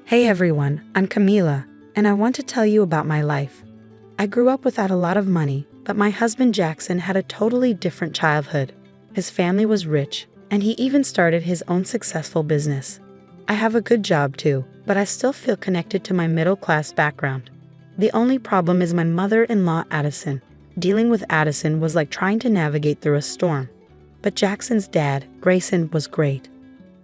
Hey everyone, I'm Camila, and I want to tell you about my life. I grew up without a lot of money, but my husband Jackson had a totally different childhood. His family was rich, and he even started his own successful business. I have a good job too, but I still feel connected to my middle-class background. The only problem is my mother-in-law Addison. Dealing with Addison was like trying to navigate through a storm. But Jackson's dad, Grayson, was great.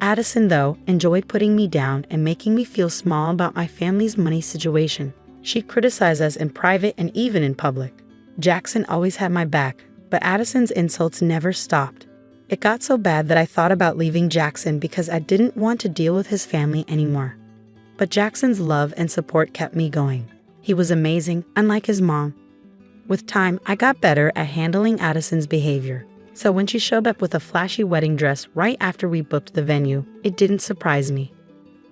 Addison, though, enjoyed putting me down and making me feel small about my family's money situation. She'd criticize us in private and even in public. Jackson always had my back, but Addison's insults never stopped. It got so bad that I thought about leaving Jackson because I didn't want to deal with his family anymore. But Jackson's love and support kept me going. He was amazing, unlike his mom. With time, I got better at handling Addison's behavior. So when she showed up with a flashy wedding dress right after we booked the venue, it didn't surprise me.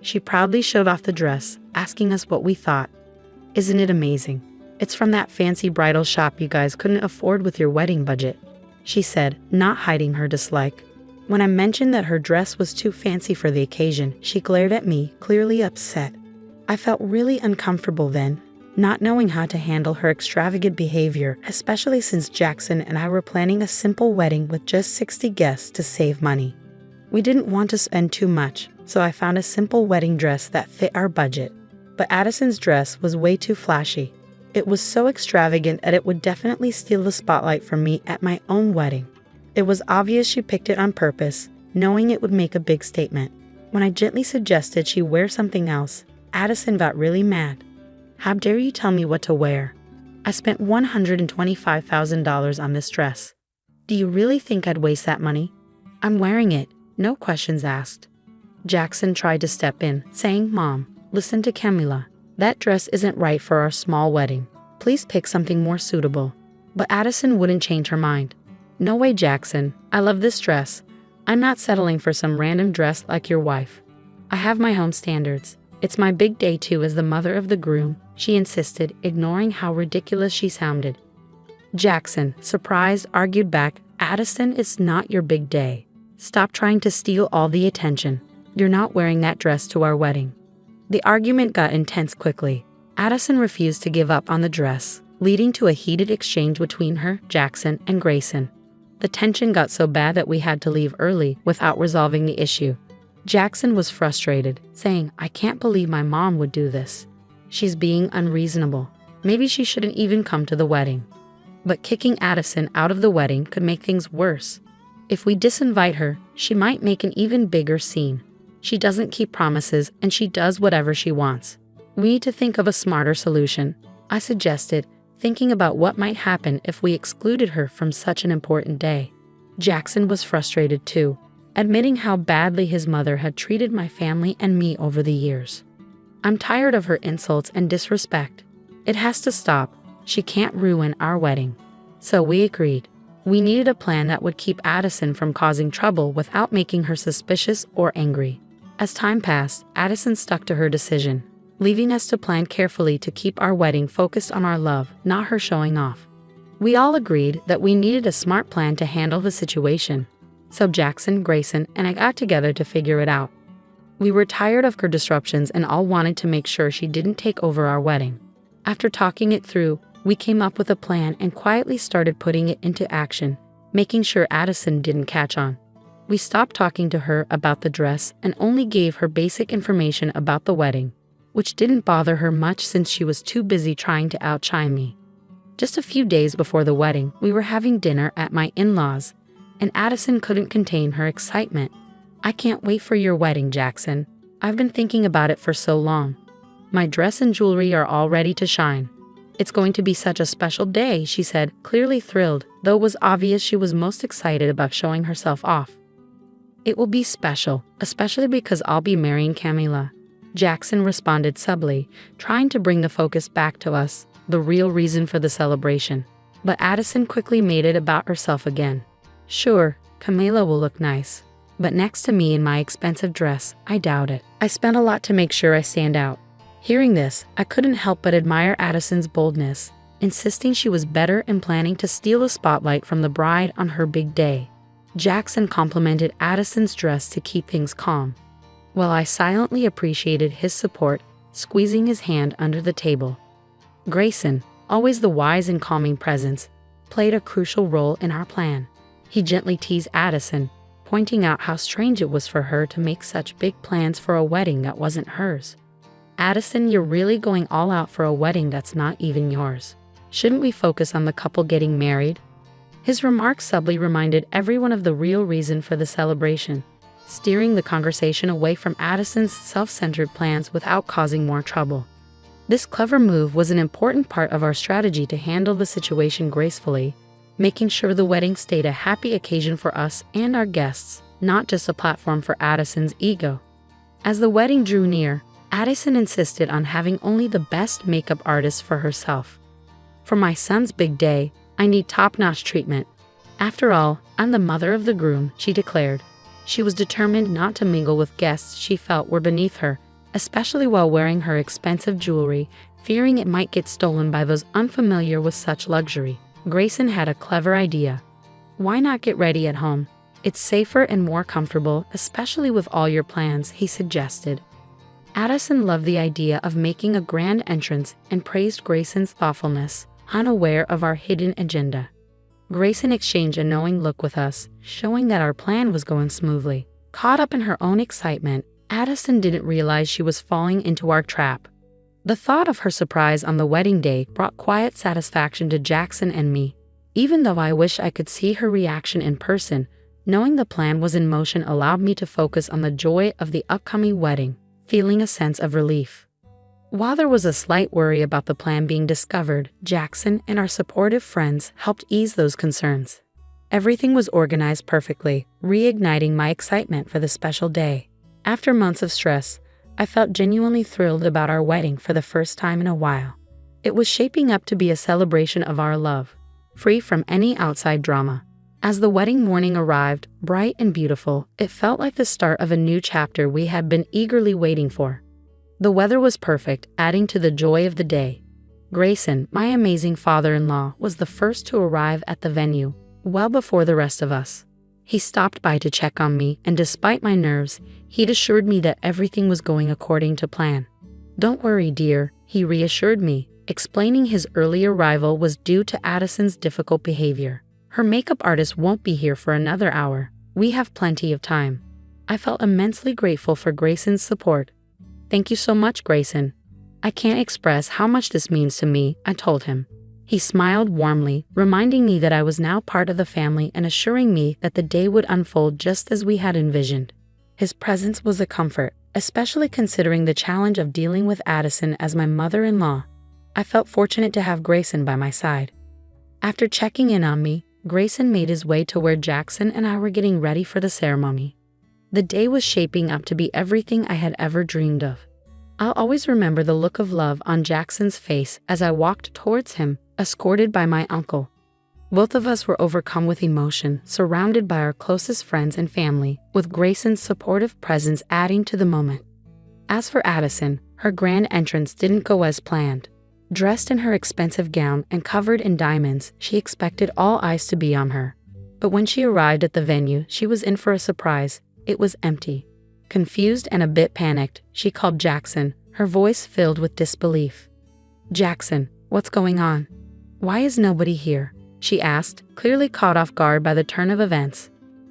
She proudly showed off the dress, asking us what we thought. Isn't it amazing? It's from that fancy bridal shop you guys couldn't afford with your wedding budget, she said, not hiding her dislike. When I mentioned that her dress was too fancy for the occasion, she glared at me, clearly upset. I felt really uncomfortable then, not knowing how to handle her extravagant behavior, especially since Jackson and I were planning a simple wedding with just 60 guests to save money. We didn't want to spend too much, so I found a simple wedding dress that fit our budget. But Addison's dress was way too flashy. It was so extravagant that it would definitely steal the spotlight from me at my own wedding. It was obvious she picked it on purpose, knowing it would make a big statement. When I gently suggested she wear something else, Addison got really mad. How dare you tell me what to wear? I spent $125,000 on this dress. Do you really think I'd waste that money? I'm wearing it, no questions asked. Jackson tried to step in, saying, Mom, listen to Camila. That dress isn't right for our small wedding. Please pick something more suitable. But Addison wouldn't change her mind. No way, Jackson. I love this dress. I'm not settling for some random dress like your wife. I have my own standards. It's my big day too as the mother of the groom, she insisted, ignoring how ridiculous she sounded. Jackson, surprised, argued back, Addison, it's not your big day. Stop trying to steal all the attention. You're not wearing that dress to our wedding. The argument got intense quickly. Addison refused to give up on the dress, leading to a heated exchange between her, Jackson, and Grayson. The tension got so bad that we had to leave early without resolving the issue. Jackson was frustrated, saying, I can't believe my mom would do this. She's being unreasonable. Maybe she shouldn't even come to the wedding. But kicking Addison out of the wedding could make things worse. If we disinvite her, she might make an even bigger scene. She doesn't keep promises and she does whatever she wants. We need to think of a smarter solution, I suggested, thinking about what might happen if we excluded her from such an important day. Jackson was frustrated too, admitting how badly his mother had treated my family and me over the years. I'm tired of her insults and disrespect. It has to stop. She can't ruin our wedding. So we agreed. We needed a plan that would keep Addison from causing trouble without making her suspicious or angry. As time passed, Addison stuck to her decision, leaving us to plan carefully to keep our wedding focused on our love, not her showing off. We all agreed that we needed a smart plan to handle the situation. So Jackson, Grayson, and I got together to figure it out. We were tired of her disruptions and all wanted to make sure she didn't take over our wedding. After talking it through, we came up with a plan and quietly started putting it into action, making sure Addison didn't catch on. We stopped talking to her about the dress and only gave her basic information about the wedding, which didn't bother her much since she was too busy trying to outshine me. Just a few days before the wedding, we were having dinner at my in-laws, and Addison couldn't contain her excitement. I can't wait for your wedding, Jackson. I've been thinking about it for so long. My dress and jewelry are all ready to shine. It's going to be such a special day, she said, clearly thrilled, though it was obvious she was most excited about showing herself off. It will be special, especially because I'll be marrying Camila. Jackson responded subtly, trying to bring the focus back to us, the real reason for the celebration. But Addison quickly made it about herself again. Sure, Camila will look nice. But next to me in my expensive dress, I doubt it. I spent a lot to make sure I stand out. Hearing this, I couldn't help but admire Addison's boldness, insisting she was better and planning to steal the spotlight from the bride on her big day. Jackson complimented Addison's dress to keep things calm. while I silently appreciated his support, squeezing his hand under the table. Grayson, always the wise and calming presence, played a crucial role in our plan. He gently teased Addison, pointing out how strange it was for her to make such big plans for a wedding that wasn't hers. "Addison, you're really going all out for a wedding that's not even yours. Shouldn't we focus on the couple getting married?" His remarks subtly reminded everyone of the real reason for the celebration, steering the conversation away from Addison's self-centered plans without causing more trouble. This clever move was an important part of our strategy to handle the situation gracefully, making sure the wedding stayed a happy occasion for us and our guests, not just a platform for Addison's ego. As the wedding drew near, Addison insisted on having only the best makeup artist for herself. "For my son's big day, I need top-notch treatment. After all, I'm the mother of the groom," she declared. She was determined not to mingle with guests she felt were beneath her, especially while wearing her expensive jewelry, fearing it might get stolen by those unfamiliar with such luxury. Grayson had a clever idea. "Why not get ready at home? It's safer and more comfortable, especially with all your plans," he suggested. Addison loved the idea of making a grand entrance and praised Grayson's thoughtfulness, unaware of our hidden agenda. Grayson exchanged a knowing look with us, showing that our plan was going smoothly. Caught up in her own excitement, Addison didn't realize she was falling into our trap. The thought of her surprise on the wedding day brought quiet satisfaction to Jackson and me. Even though I wish I could see her reaction in person, knowing the plan was in motion allowed me to focus on the joy of the upcoming wedding, feeling a sense of relief. While there was a slight worry about the plan being discovered, Jackson and our supportive friends helped ease those concerns. Everything was organized perfectly, reigniting my excitement for the special day. After months of stress, I felt genuinely thrilled about our wedding for the first time in a while. It was shaping up to be a celebration of our love, free from any outside drama. As the wedding morning arrived, bright and beautiful, it felt like the start of a new chapter we had been eagerly waiting for. The weather was perfect, adding to the joy of the day. Grayson, my amazing father-in-law, was the first to arrive at the venue, well before the rest of us. He stopped by to check on me, and despite my nerves, he'd assured me that everything was going according to plan. "Don't worry, dear," he reassured me, explaining his early arrival was due to Addison's difficult behavior. "Her makeup artist won't be here for another hour. We have plenty of time." I felt immensely grateful for Grayson's support. "Thank you so much, Grayson. I can't express how much this means to me," I told him. He smiled warmly, reminding me that I was now part of the family and assuring me that the day would unfold just as we had envisioned. His presence was a comfort, especially considering the challenge of dealing with Addison as my mother-in-law. I felt fortunate to have Grayson by my side. After checking in on me, Grayson made his way to where Jackson and I were getting ready for the ceremony. The day was shaping up to be everything I had ever dreamed of. I'll always remember the look of love on Jackson's face as I walked towards him, escorted by my uncle. Both of us were overcome with emotion, surrounded by our closest friends and family, with Grayson's supportive presence adding to the moment. As for Addison, her grand entrance didn't go as planned. Dressed in her expensive gown and covered in diamonds, she expected all eyes to be on her. But when she arrived at the venue, she was in for a surprise. It was empty. Confused and a bit panicked, she called Jackson, her voice filled with disbelief. "Jackson, what's going on? Why is nobody here?" she asked, clearly caught off guard by the turn of events.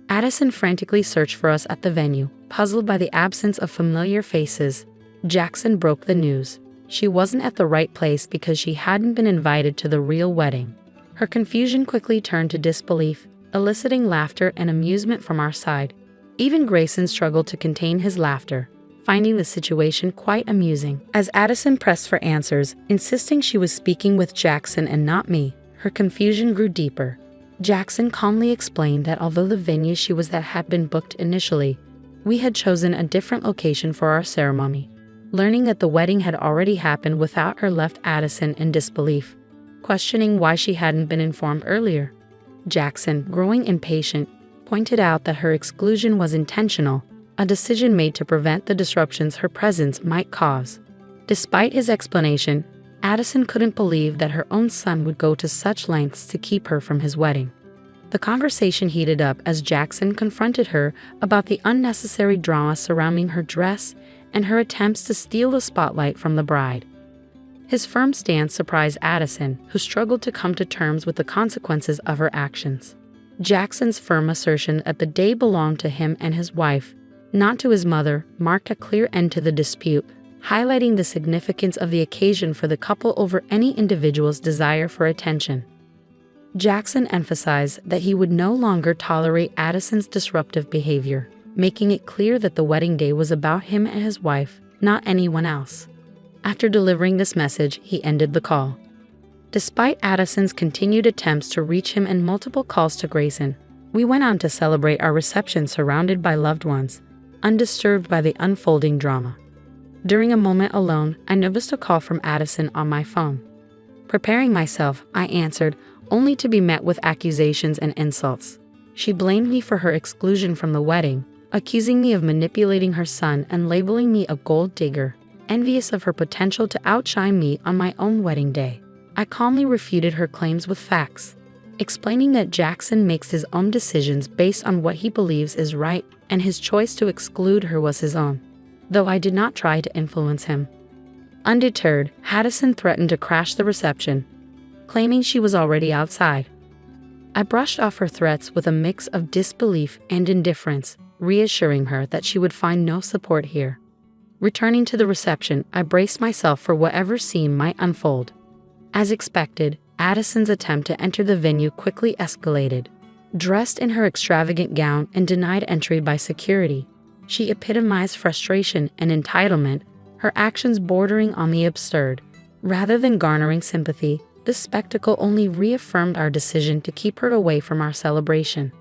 Addison frantically searched for us at the venue, puzzled by the absence of familiar faces. Jackson broke the news. She wasn't at the right place because she hadn't been invited to the real wedding. Her confusion quickly turned to disbelief, eliciting laughter and amusement from our side. Even Grayson struggled to contain his laughter, finding the situation quite amusing. As Addison pressed for answers, insisting she was speaking with Jackson and not me, her confusion grew deeper. Jackson calmly explained that although the venue she was at had been booked initially, we had chosen a different location for our ceremony. Learning that the wedding had already happened without her left Addison in disbelief, questioning why she hadn't been informed earlier. Jackson, growing impatient, pointed out that her exclusion was intentional, a decision made to prevent the disruptions her presence might cause. Despite his explanation, Addison couldn't believe that her own son would go to such lengths to keep her from his wedding. The conversation heated up as Jackson confronted her about the unnecessary drama surrounding her dress and her attempts to steal the spotlight from the bride. His firm stance surprised Addison, who struggled to come to terms with the consequences of her actions. Jackson's firm assertion that the day belonged to him and his wife, not to his mother, marked a clear end to the dispute, highlighting the significance of the occasion for the couple over any individual's desire for attention. Jackson emphasized that he would no longer tolerate Addison's disruptive behavior, making it clear that the wedding day was about him and his wife, not anyone else. After delivering this message, he ended the call. Despite Addison's continued attempts to reach him and multiple calls to Grayson, we went on to celebrate our reception surrounded by loved ones, undisturbed by the unfolding drama. During a moment alone, I noticed a call from Addison on my phone. Preparing myself, I answered, only to be met with accusations and insults. She blamed me for her exclusion from the wedding, accusing me of manipulating her son and labeling me a gold digger, envious of her potential to outshine me on my own wedding day. I calmly refuted her claims with facts, explaining that Jackson makes his own decisions based on what he believes is right, and his choice to exclude her was his own, though I did not try to influence him. Undeterred, Addison threatened to crash the reception, claiming she was already outside. I brushed off her threats with a mix of disbelief and indifference, reassuring her that she would find no support here. Returning to the reception, I braced myself for whatever scene might unfold. As expected, Addison's attempt to enter the venue quickly escalated. Dressed in her extravagant gown and denied entry by security, she epitomized frustration and entitlement, her actions bordering on the absurd. Rather than garnering sympathy, this spectacle only reaffirmed our decision to keep her away from our celebration.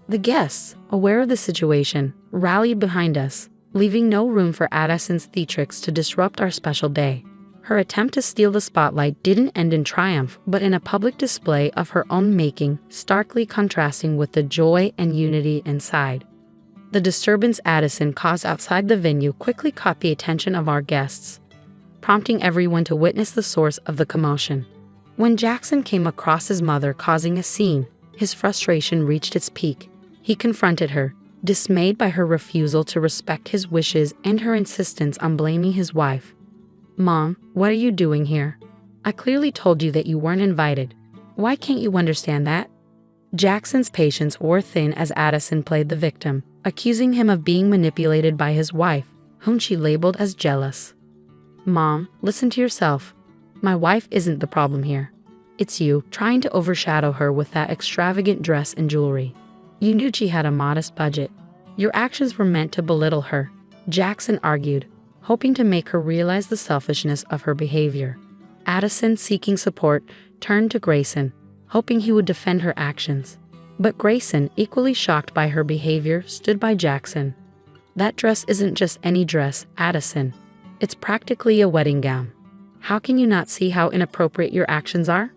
The guests, aware of the situation, rallied behind us, leaving no room for Addison's theatrics to disrupt our special day. Her attempt to steal the spotlight didn't end in triumph, but in a public display of her own making, starkly contrasting with the joy and unity inside. The disturbance Addison caused outside the venue quickly caught the attention of our guests, prompting everyone to witness the source of the commotion. When Jackson came across his mother causing a scene, his frustration reached its peak. He confronted her, dismayed by her refusal to respect his wishes and her insistence on blaming his wife. "Mom, what are you doing here? I clearly told you that you weren't invited. Why can't you understand that?" Jackson's patience wore thin as Addison played the victim, accusing him of being manipulated by his wife, whom she labeled as jealous. "Mom, listen to yourself. My wife isn't the problem here. It's you, trying to overshadow her with that extravagant dress and jewelry. You knew she had a modest budget. Your actions were meant to belittle her," Jackson argued, hoping to make her realize the selfishness of her behavior. Addison, seeking support, turned to Grayson, hoping he would defend her actions. But Grayson, equally shocked by her behavior, stood by Jackson. "That dress isn't just any dress, Addison. It's practically a wedding gown. How can you not see how inappropriate your actions are?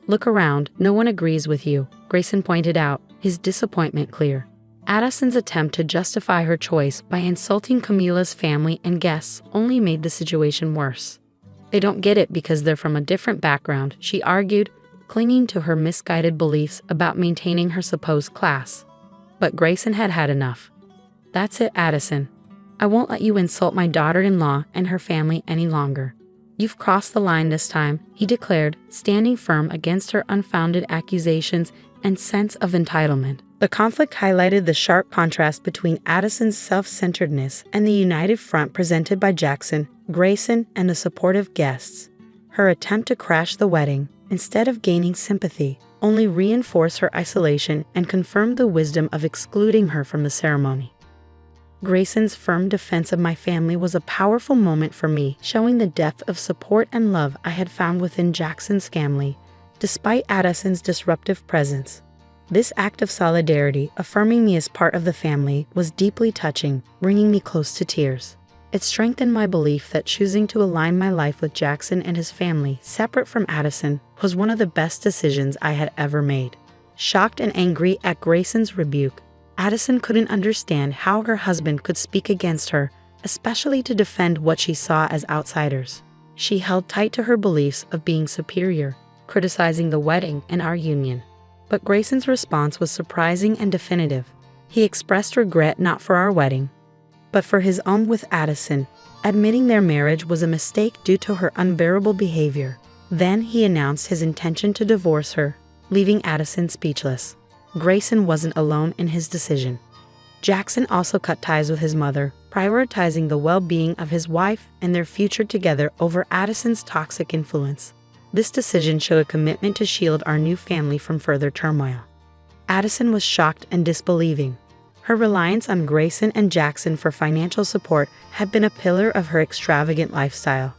Look around, no one agrees with you," Grayson pointed out, his disappointment clear. Addison's attempt to justify her choice by insulting Camila's family and guests only made the situation worse. "They don't get it because they're from a different background," she argued, clinging to her misguided beliefs about maintaining her supposed class. But Grayson had had enough. "That's it, Addison. I won't let you insult my daughter-in-law and her family any longer. You've crossed the line this time," he declared, standing firm against her unfounded accusations and sense of entitlement. The conflict highlighted the sharp contrast between Addison's self-centeredness and the united front presented by Jackson, Grayson, and the supportive guests. Her attempt to crash the wedding, instead of gaining sympathy, only reinforced her isolation and confirmed the wisdom of excluding her from the ceremony. Grayson's firm defense of my family was a powerful moment for me, showing the depth of support and love I had found within Jackson's family, despite Addison's disruptive presence. This act of solidarity, affirming me as part of the family, was deeply touching, bringing me close to tears. It strengthened my belief that choosing to align my life with Jackson and his family, separate from Addison, was one of the best decisions I had ever made. Shocked and angry at Grayson's rebuke, Addison couldn't understand how her husband could speak against her, especially to defend what she saw as outsiders. She held tight to her beliefs of being superior, criticizing the wedding and our union. But Grayson's response was surprising and definitive. He expressed regret not for our wedding, but for his own with Addison, admitting their marriage was a mistake due to her unbearable behavior. Then he announced his intention to divorce her, leaving Addison speechless. Grayson wasn't alone in his decision. Jackson also cut ties with his mother, prioritizing the well-being of his wife and their future together over Addison's toxic influence. This decision showed a commitment to shield our new family from further turmoil. Addison was shocked and disbelieving. Her reliance on Grayson and Jackson for financial support had been a pillar of her extravagant lifestyle.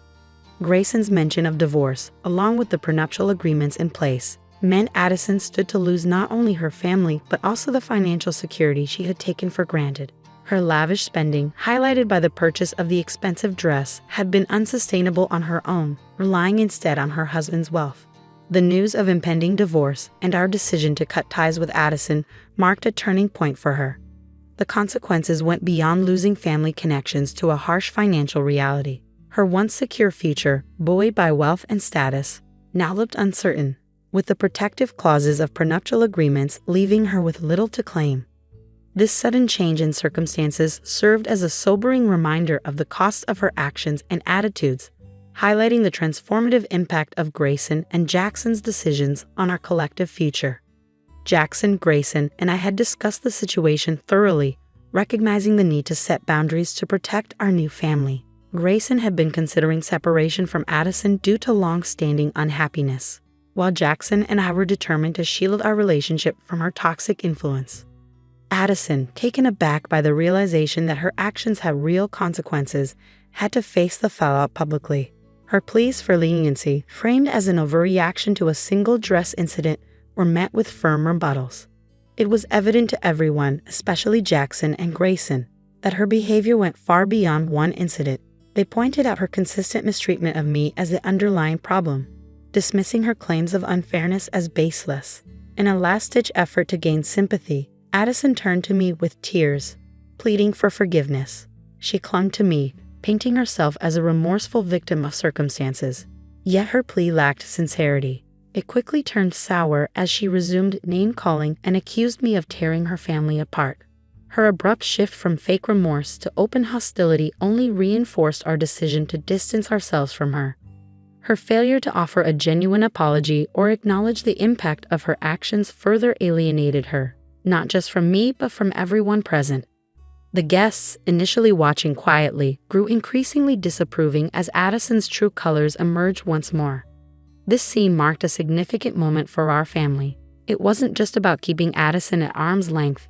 Grayson's mention of divorce, along with the prenuptial agreements in place, meant Addison stood to lose not only her family but also the financial security she had taken for granted. Her lavish spending, highlighted by the purchase of the expensive dress, had been unsustainable on her own, relying instead on her husband's wealth. The news of impending divorce and our decision to cut ties with Addison marked a turning point for her. The consequences went beyond losing family connections to a harsh financial reality. Her once secure future, buoyed by wealth and status, now looked uncertain, with the protective clauses of prenuptial agreements leaving her with little to claim. This sudden change in circumstances served as a sobering reminder of the cost of her actions and attitudes, highlighting the transformative impact of Grayson and Jackson's decisions on our collective future. Jackson, Grayson, and I had discussed the situation thoroughly, recognizing the need to set boundaries to protect our new family. Grayson had been considering separation from Addison due to long-standing unhappiness, while Jackson and I were determined to shield our relationship from her toxic influence. Addison, taken aback by the realization that her actions had real consequences, had to face the fallout publicly. Her pleas for leniency, framed as an overreaction to a single dress incident, were met with firm rebuttals. It was evident to everyone, especially Jackson and Grayson, that her behavior went far beyond one incident. They pointed out her consistent mistreatment of me as the underlying problem, dismissing her claims of unfairness as baseless. In a last-ditch effort to gain sympathy, Addison turned to me with tears, pleading for forgiveness. She clung to me, painting herself as a remorseful victim of circumstances. Yet her plea lacked sincerity. It quickly turned sour as she resumed name-calling and accused me of tearing her family apart. Her abrupt shift from fake remorse to open hostility only reinforced our decision to distance ourselves from her. Her failure to offer a genuine apology or acknowledge the impact of her actions further alienated her, not just from me but from everyone present. The guests, initially watching quietly, grew increasingly disapproving as Addison's true colors emerged once more. This scene marked a significant moment for our family. It wasn't just about keeping Addison at arm's length.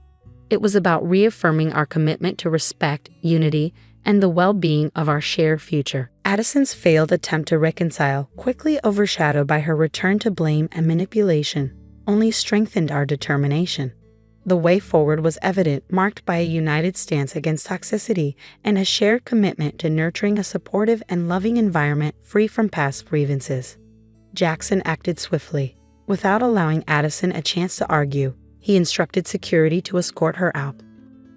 It was about reaffirming our commitment to respect, unity, and the well-being of our shared future. Addison's failed attempt to reconcile, quickly overshadowed by her return to blame and manipulation, only strengthened our determination. The way forward was evident, marked by a united stance against toxicity and a shared commitment to nurturing a supportive and loving environment free from past grievances. Jackson acted swiftly. Without allowing Addison a chance to argue, he instructed security to escort her out.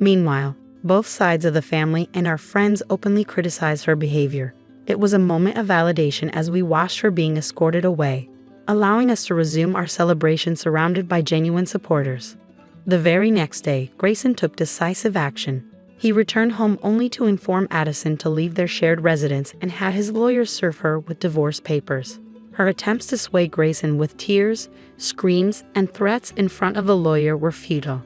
Meanwhile, both sides of the family and our friends openly criticized her behavior. It was a moment of validation as we watched her being escorted away, allowing us to resume our celebration surrounded by genuine supporters. The very next day, Grayson took decisive action. He returned home only to inform Addison to leave their shared residence and had his lawyers serve her with divorce papers. Her attempts to sway Grayson with tears, screams, and threats in front of the lawyer were futile.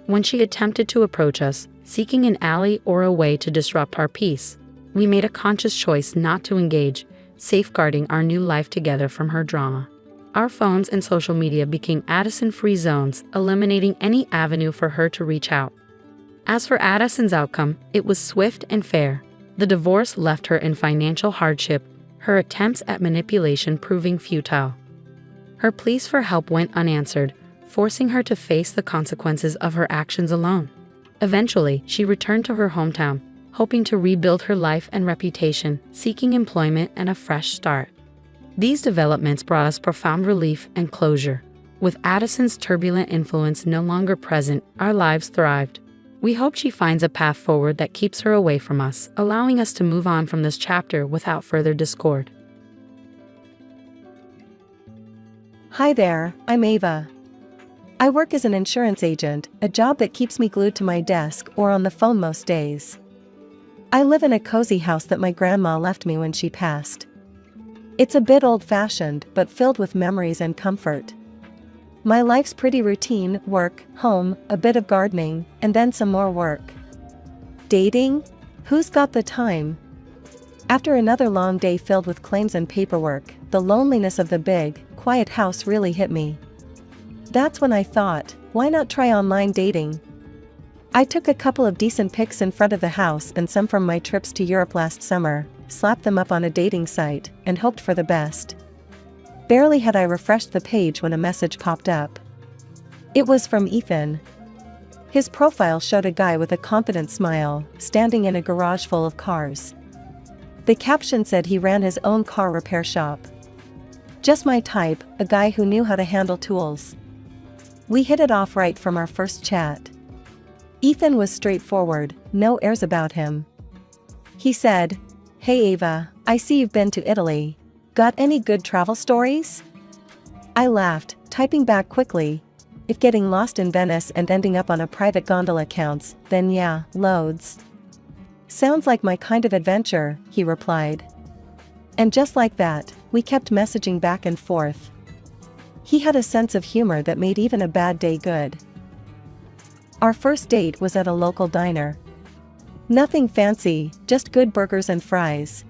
When she attempted to approach us, seeking an ally or a way to disrupt our peace, we made a conscious choice not to engage, safeguarding our new life together from her drama. Our phones and social media became Addison-free zones, eliminating any avenue for her to reach out. As for Addison's outcome, it was swift and fair. The divorce left her in financial hardship, her attempts at manipulation proving futile. Her pleas for help went unanswered, forcing her to face the consequences of her actions alone. Eventually, she returned to her hometown, hoping to rebuild her life and reputation, seeking employment and a fresh start. These developments brought us profound relief and closure. With Addison's turbulent influence no longer present, our lives thrived. We hope she finds a path forward that keeps her away from us, allowing us to move on from this chapter without further discord. Hi there, I'm Ava. I work as an insurance agent, a job that keeps me glued to my desk or on the phone most days. I live in a cozy house that my grandma left me when she passed. It's a bit old-fashioned but filled with memories and comfort. My life's pretty routine: work, home, a bit of gardening, and then some more work. Dating? Who's got the time? After another long day filled with claims and paperwork, the loneliness of the big, quiet house really hit me. That's when I thought, why not try online dating? I took a couple of decent pics in front of the house and some from my trips to Europe last summer, slapped them up on a dating site, and hoped for the best. Barely had I refreshed the page when a message popped up. It was from Ethan. His profile showed a guy with a confident smile, standing in a garage full of cars. The caption said he ran his own car repair shop. Just my type, a guy who knew how to handle tools. We hit it off right from our first chat. Ethan was straightforward, no airs about him. He said, "Hey Ava, I see you've been to Italy. Got any good travel stories?" I laughed, typing back quickly, "If getting lost in Venice and ending up on a private gondola counts, then yeah, loads." "Sounds like my kind of adventure," he replied. And just like that, we kept messaging back and forth. He had a sense of humor that made even a bad day good. Our first date was at a local diner. Nothing fancy, just good burgers and fries.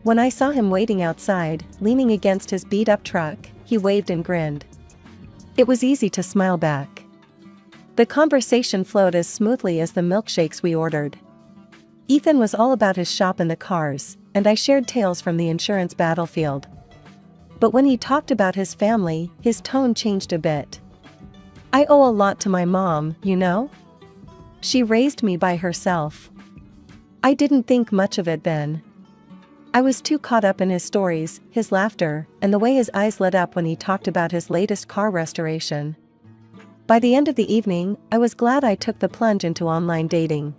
When I saw him waiting outside, leaning against his beat-up truck, he waved and grinned. It was easy to smile back. The conversation flowed as smoothly as the milkshakes we ordered. Ethan was all about his shop and the cars, and I shared tales from the insurance battlefield. But when he talked about his family, his tone changed a bit. "I owe a lot to my mom, you know? She raised me by herself." I didn't think much of it then. I was too caught up in his stories, his laughter, and the way his eyes lit up when he talked about his latest car restoration. By the end of the evening, I was glad I took the plunge into online dating.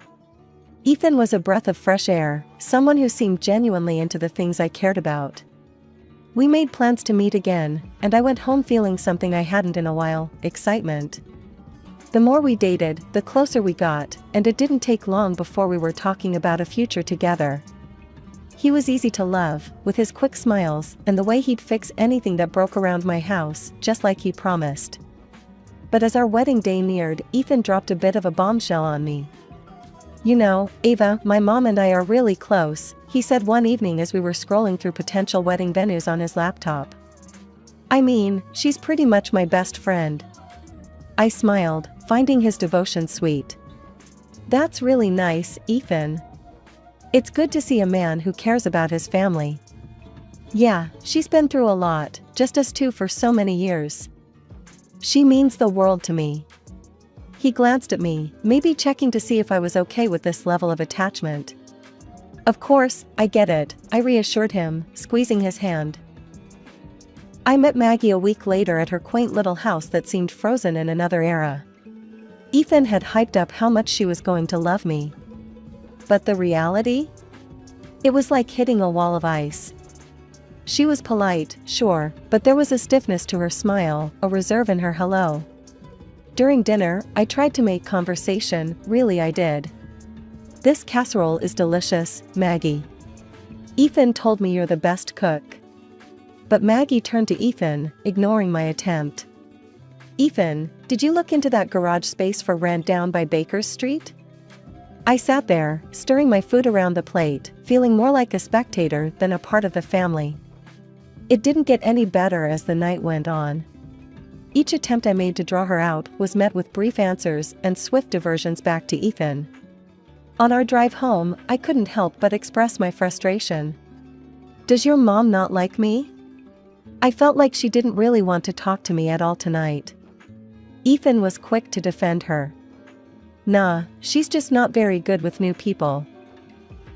Ethan was a breath of fresh air, someone who seemed genuinely into the things I cared about. We made plans to meet again, and I went home feeling something I hadn't in a while: excitement. The more we dated, the closer we got, and it didn't take long before we were talking about a future together. He was easy to love, with his quick smiles, and the way he'd fix anything that broke around my house, just like he promised. But as our wedding day neared, Ethan dropped a bit of a bombshell on me. "You know, Ava, my mom and I are really close," he said one evening as we were scrolling through potential wedding venues on his laptop. "I mean, she's pretty much my best friend." I smiled, finding his devotion sweet. "That's really nice, Ethan. It's good to see a man who cares about his family." "Yeah, she's been through a lot, just us two for so many years. She means the world to me." He glanced at me, maybe checking to see if I was okay with this level of attachment. "Of course, I get it," I reassured him, squeezing his hand. I met Maggie a week later at her quaint little house that seemed frozen in another era. Ethan had hyped up how much she was going to love me. But the reality? It was like hitting a wall of ice. She was polite, sure, but there was a stiffness to her smile, a reserve in her hello. During dinner, I tried to make conversation, really I did. "This casserole is delicious, Maggie. Ethan told me you're the best cook." But Maggie turned to Ethan, ignoring my attempt. "Ethan, did you look into that garage space for rent down by Baker's Street?" I sat there, stirring my food around the plate, feeling more like a spectator than a part of the family. It didn't get any better as the night went on. Each attempt I made to draw her out was met with brief answers and swift diversions back to Ethan. On our drive home, I couldn't help but express my frustration. "Does your mom not like me?" I felt like she didn't really want to talk to me at all tonight. Ethan was quick to defend her. "Nah, she's just not very good with new people.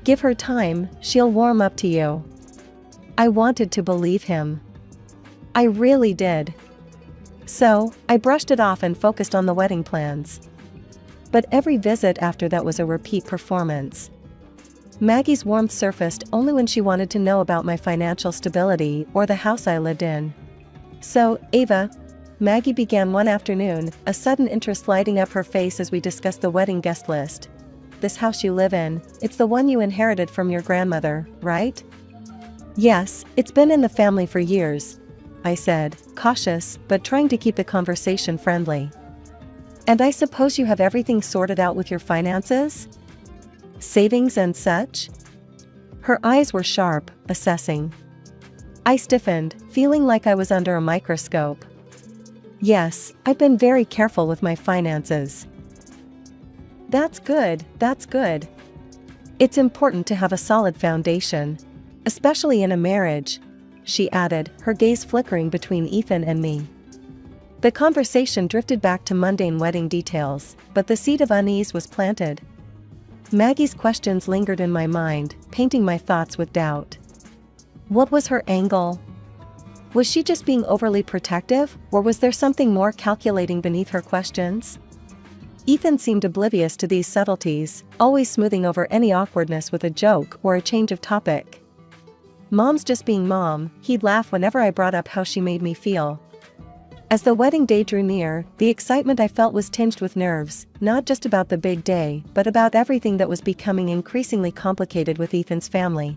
Give her time, she'll warm up to you." I wanted to believe him. I really did. So, I brushed it off and focused on the wedding plans. But every visit after that was a repeat performance. Maggie's warmth surfaced only when she wanted to know about my financial stability or the house I lived in. "So, Ava, Maggie began one afternoon, a sudden interest lighting up her face as we discussed the wedding guest list. This house you live in, it's the one you inherited from your grandmother, right? Yes, it's been in the family for years, I said, cautious, but trying to keep the conversation friendly. And I suppose you have everything sorted out with your finances? Savings and such? Her eyes were sharp, assessing. I stiffened, feeling like I was under a microscope. Yes, I've been very careful with my finances. That's good, that's good. It's important to have a solid foundation, especially in a marriage, she added, her gaze flickering between Ethan and me. The conversation drifted back to mundane wedding details, but the seed of unease was planted. Maggie's questions lingered in my mind, painting my thoughts with doubt. What was her angle? Was she just being overly protective, or was there something more calculating beneath her questions? Ethan seemed oblivious to these subtleties, always smoothing over any awkwardness with a joke or a change of topic. Mom's just being mom, he'd laugh whenever I brought up how she made me feel. As the wedding day drew near, the excitement I felt was tinged with nerves, not just about the big day, but about everything that was becoming increasingly complicated with Ethan's family.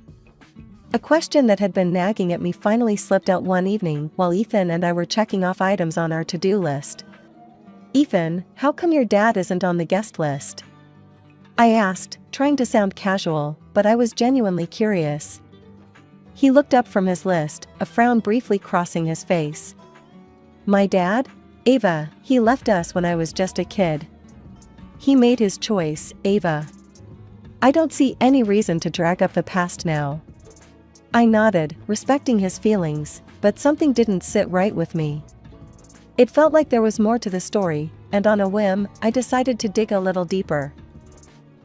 A question that had been nagging at me finally slipped out one evening while Ethan and I were checking off items on our to-do list. Ethan, how come your dad isn't on the guest list? I asked, trying to sound casual, but I was genuinely curious. He looked up from his list, a frown briefly crossing his face. My dad? Ava, he left us when I was just a kid. He made his choice, Ava. I don't see any reason to drag up the past now. I nodded, respecting his feelings, but something didn't sit right with me. It felt like there was more to the story, and on a whim, I decided to dig a little deeper.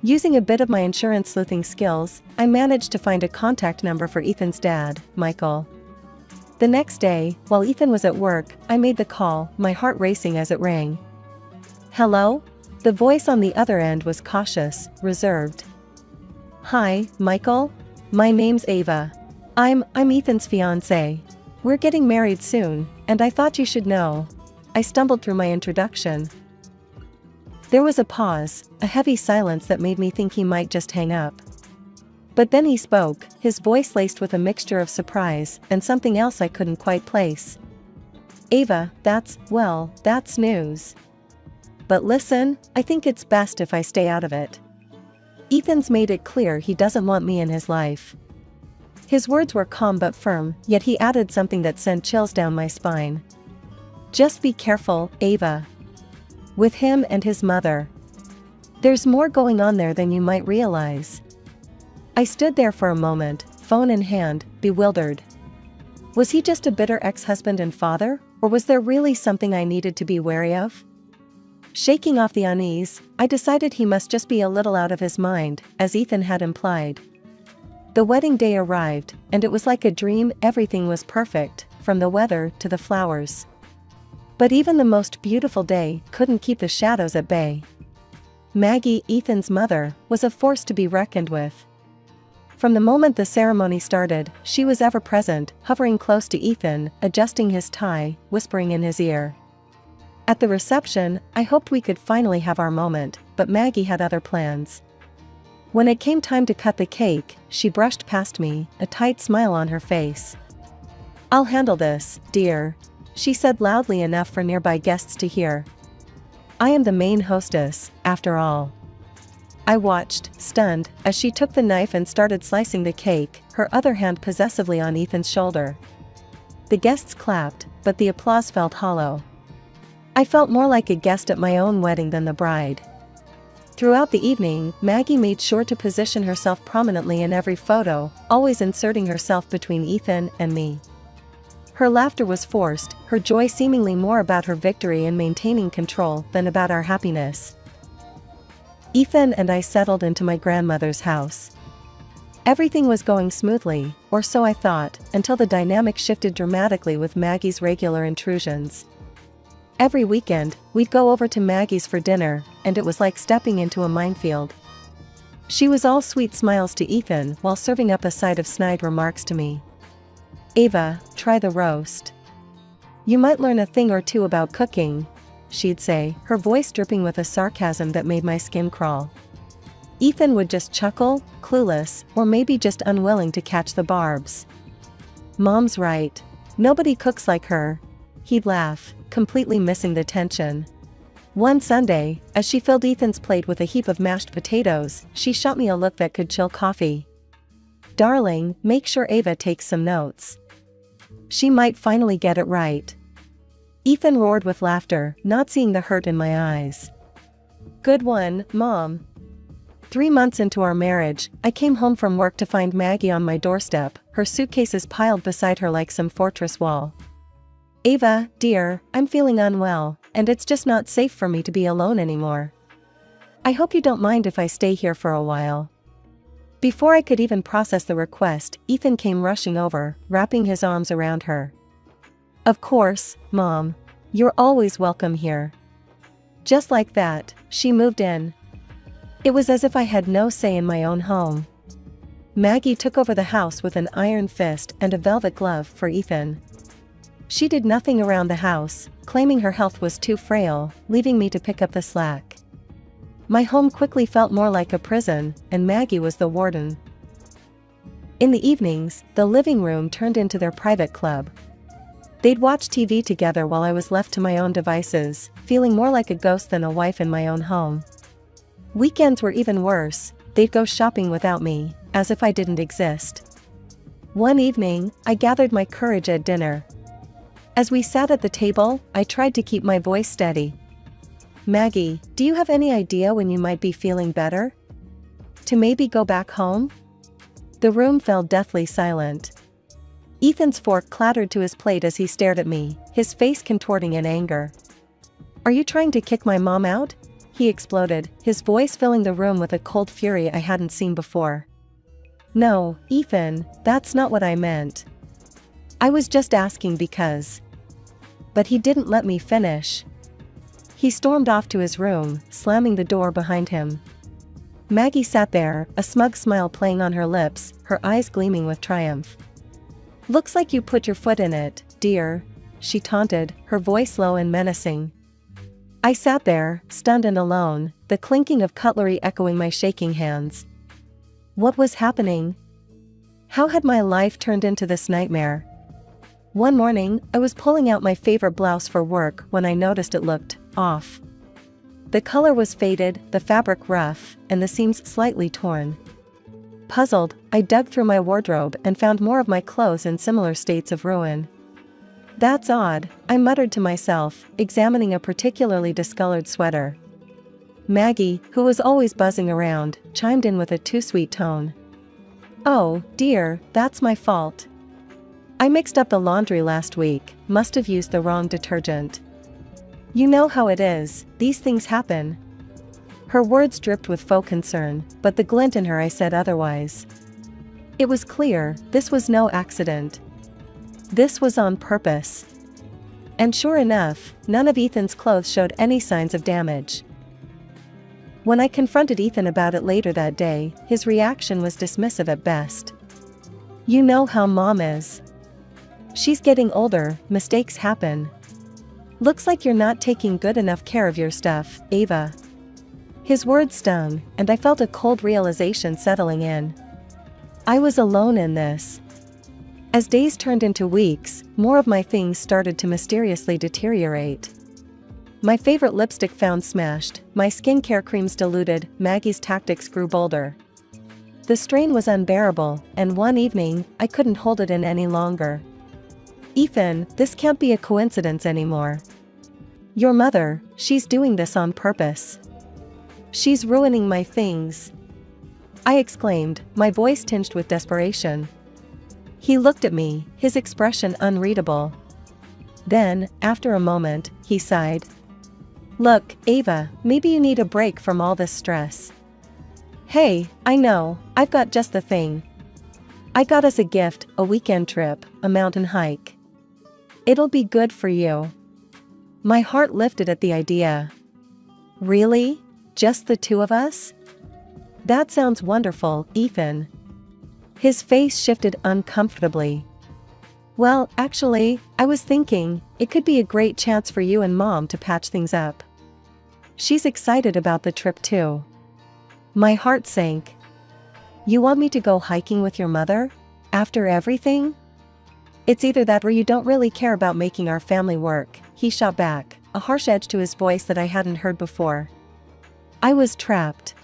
Using a bit of my insurance sleuthing skills, I managed to find a contact number for Ethan's dad, Michael. The next day, while Ethan was at work, I made the call, my heart racing as it rang. Hello? The voice on the other end was cautious, reserved. Hi, Michael? My name's Ava. I'm Ethan's fiancée. We're getting married soon, and I thought you should know. I stumbled through my introduction. There was a pause, a heavy silence that made me think he might just hang up. But then he spoke, his voice laced with a mixture of surprise and something else I couldn't quite place. Ava, that's news. But listen, I think it's best if I stay out of it. Ethan's made it clear he doesn't want me in his life. His words were calm but firm, yet he added something that sent chills down my spine. Just be careful, Ava. With him and his mother. There's more going on there than you might realize. I stood there for a moment, phone in hand, bewildered. Was he just a bitter ex-husband and father, or was there really something I needed to be wary of? Shaking off the unease, I decided he must just be a little out of his mind, as Ethan had implied. The wedding day arrived, and it was like a dream. Everything was perfect, from the weather to the flowers. But even the most beautiful day couldn't keep the shadows at bay. Maggie, Ethan's mother, was a force to be reckoned with. From the moment the ceremony started, she was ever present, hovering close to Ethan, adjusting his tie, whispering in his ear. At the reception, I hoped we could finally have our moment, but Maggie had other plans. When it came time to cut the cake, she brushed past me, a tight smile on her face. I'll handle this, dear, she said loudly enough for nearby guests to hear. I am the main hostess, after all. I watched, stunned, as she took the knife and started slicing the cake, her other hand possessively on Ethan's shoulder. The guests clapped, but the applause felt hollow. I felt more like a guest at my own wedding than the bride. Throughout the evening, Maggie made sure to position herself prominently in every photo, always inserting herself between Ethan and me. Her laughter was forced, her joy seemingly more about her victory in maintaining control than about our happiness. Ethan and I settled into my grandmother's house. Everything was going smoothly, or so I thought, until the dynamic shifted dramatically with Maggie's regular intrusions. Every weekend, we'd go over to Maggie's for dinner, and it was like stepping into a minefield. She was all sweet smiles to Ethan while serving up a side of snide remarks to me. Ava, try the roast. You might learn a thing or two about cooking, she'd say, her voice dripping with a sarcasm that made my skin crawl. Ethan would just chuckle, clueless, or maybe just unwilling to catch the barbs. Mom's right. Nobody cooks like her. He'd laugh, completely missing the tension. One Sunday, as she filled Ethan's plate with a heap of mashed potatoes, she shot me a look that could chill coffee. Darling, make sure Ava takes some notes. She might finally get it right. Ethan roared with laughter, not seeing the hurt in my eyes. Good one, Mom. 3 months into our marriage, I came home from work to find Maggie on my doorstep, her suitcases piled beside her like some fortress wall. Ava, dear, I'm feeling unwell, and it's just not safe for me to be alone anymore. I hope you don't mind if I stay here for a while. Before I could even process the request, Ethan came rushing over, wrapping his arms around her. Of course, Mom. You're always welcome here. Just like that, she moved in. It was as if I had no say in my own home. Maggie took over the house with an iron fist and a velvet glove for Ethan. She did nothing around the house, claiming her health was too frail, leaving me to pick up the slack. My home quickly felt more like a prison, and Maggie was the warden. In the evenings, the living room turned into their private club. They'd watch TV together while I was left to my own devices, feeling more like a ghost than a wife in my own home. Weekends were even worse. They'd go shopping without me, as if I didn't exist. One evening, I gathered my courage at dinner. As we sat at the table, I tried to keep my voice steady. Maggie, do you have any idea when you might be feeling better? To maybe go back home? The room fell deathly silent. Ethan's fork clattered to his plate as he stared at me, his face contorting in anger. Are you trying to kick my mom out? He exploded, his voice filling the room with a cold fury I hadn't seen before. No, Ethan, that's not what I meant. I was just asking because. But he didn't let me finish. He stormed off to his room, slamming the door behind him. Maggie sat there, a smug smile playing on her lips, her eyes gleaming with triumph. Looks like you put your foot in it, dear, she taunted, her voice low and menacing. I sat there, stunned and alone, the clinking of cutlery echoing my shaking hands. What was happening? How had my life turned into this nightmare? One morning, I was pulling out my favorite blouse for work when I noticed it looked off. The color was faded, the fabric rough, and the seams slightly torn. Puzzled, I dug through my wardrobe and found more of my clothes in similar states of ruin. That's odd, I muttered to myself, examining a particularly discolored sweater. Maggie, who was always buzzing around, chimed in with a too-sweet tone. Oh, dear, that's my fault. I mixed up the laundry last week, must have used the wrong detergent. You know how it is, these things happen. Her words dripped with faux concern, but the glint in her eyes said otherwise. It was clear, this was no accident. This was on purpose. And sure enough, none of Ethan's clothes showed any signs of damage. When I confronted Ethan about it later that day, his reaction was dismissive at best. You know how Mom is. She's getting older, mistakes happen. Looks like you're not taking good enough care of your stuff, Ava. His words stung, and I felt a cold realization settling in. I was alone in this. As days turned into weeks, more of my things started to mysteriously deteriorate. My favorite lipstick found smashed, my skincare creams diluted, Maggie's tactics grew bolder. The strain was unbearable, and one evening, I couldn't hold it in any longer. Ethan, this can't be a coincidence anymore. Your mother, she's doing this on purpose. She's ruining my things. I exclaimed, my voice tinged with desperation. He looked at me, his expression unreadable. Then, after a moment, he sighed. Look, Ava, maybe you need a break from all this stress. Hey, I know, I've got just the thing. I got us a gift, a weekend trip, a mountain hike. It'll be good for you. My heart lifted at the idea. Really? Just the two of us? That sounds wonderful, Ethan. His face shifted uncomfortably. Well, actually, I was thinking, it could be a great chance for you and Mom to patch things up. She's excited about the trip too. My heart sank. You want me to go hiking with your mother? After everything? It's either that or you don't really care about making our family work, he shot back, a harsh edge to his voice that I hadn't heard before. I was trapped.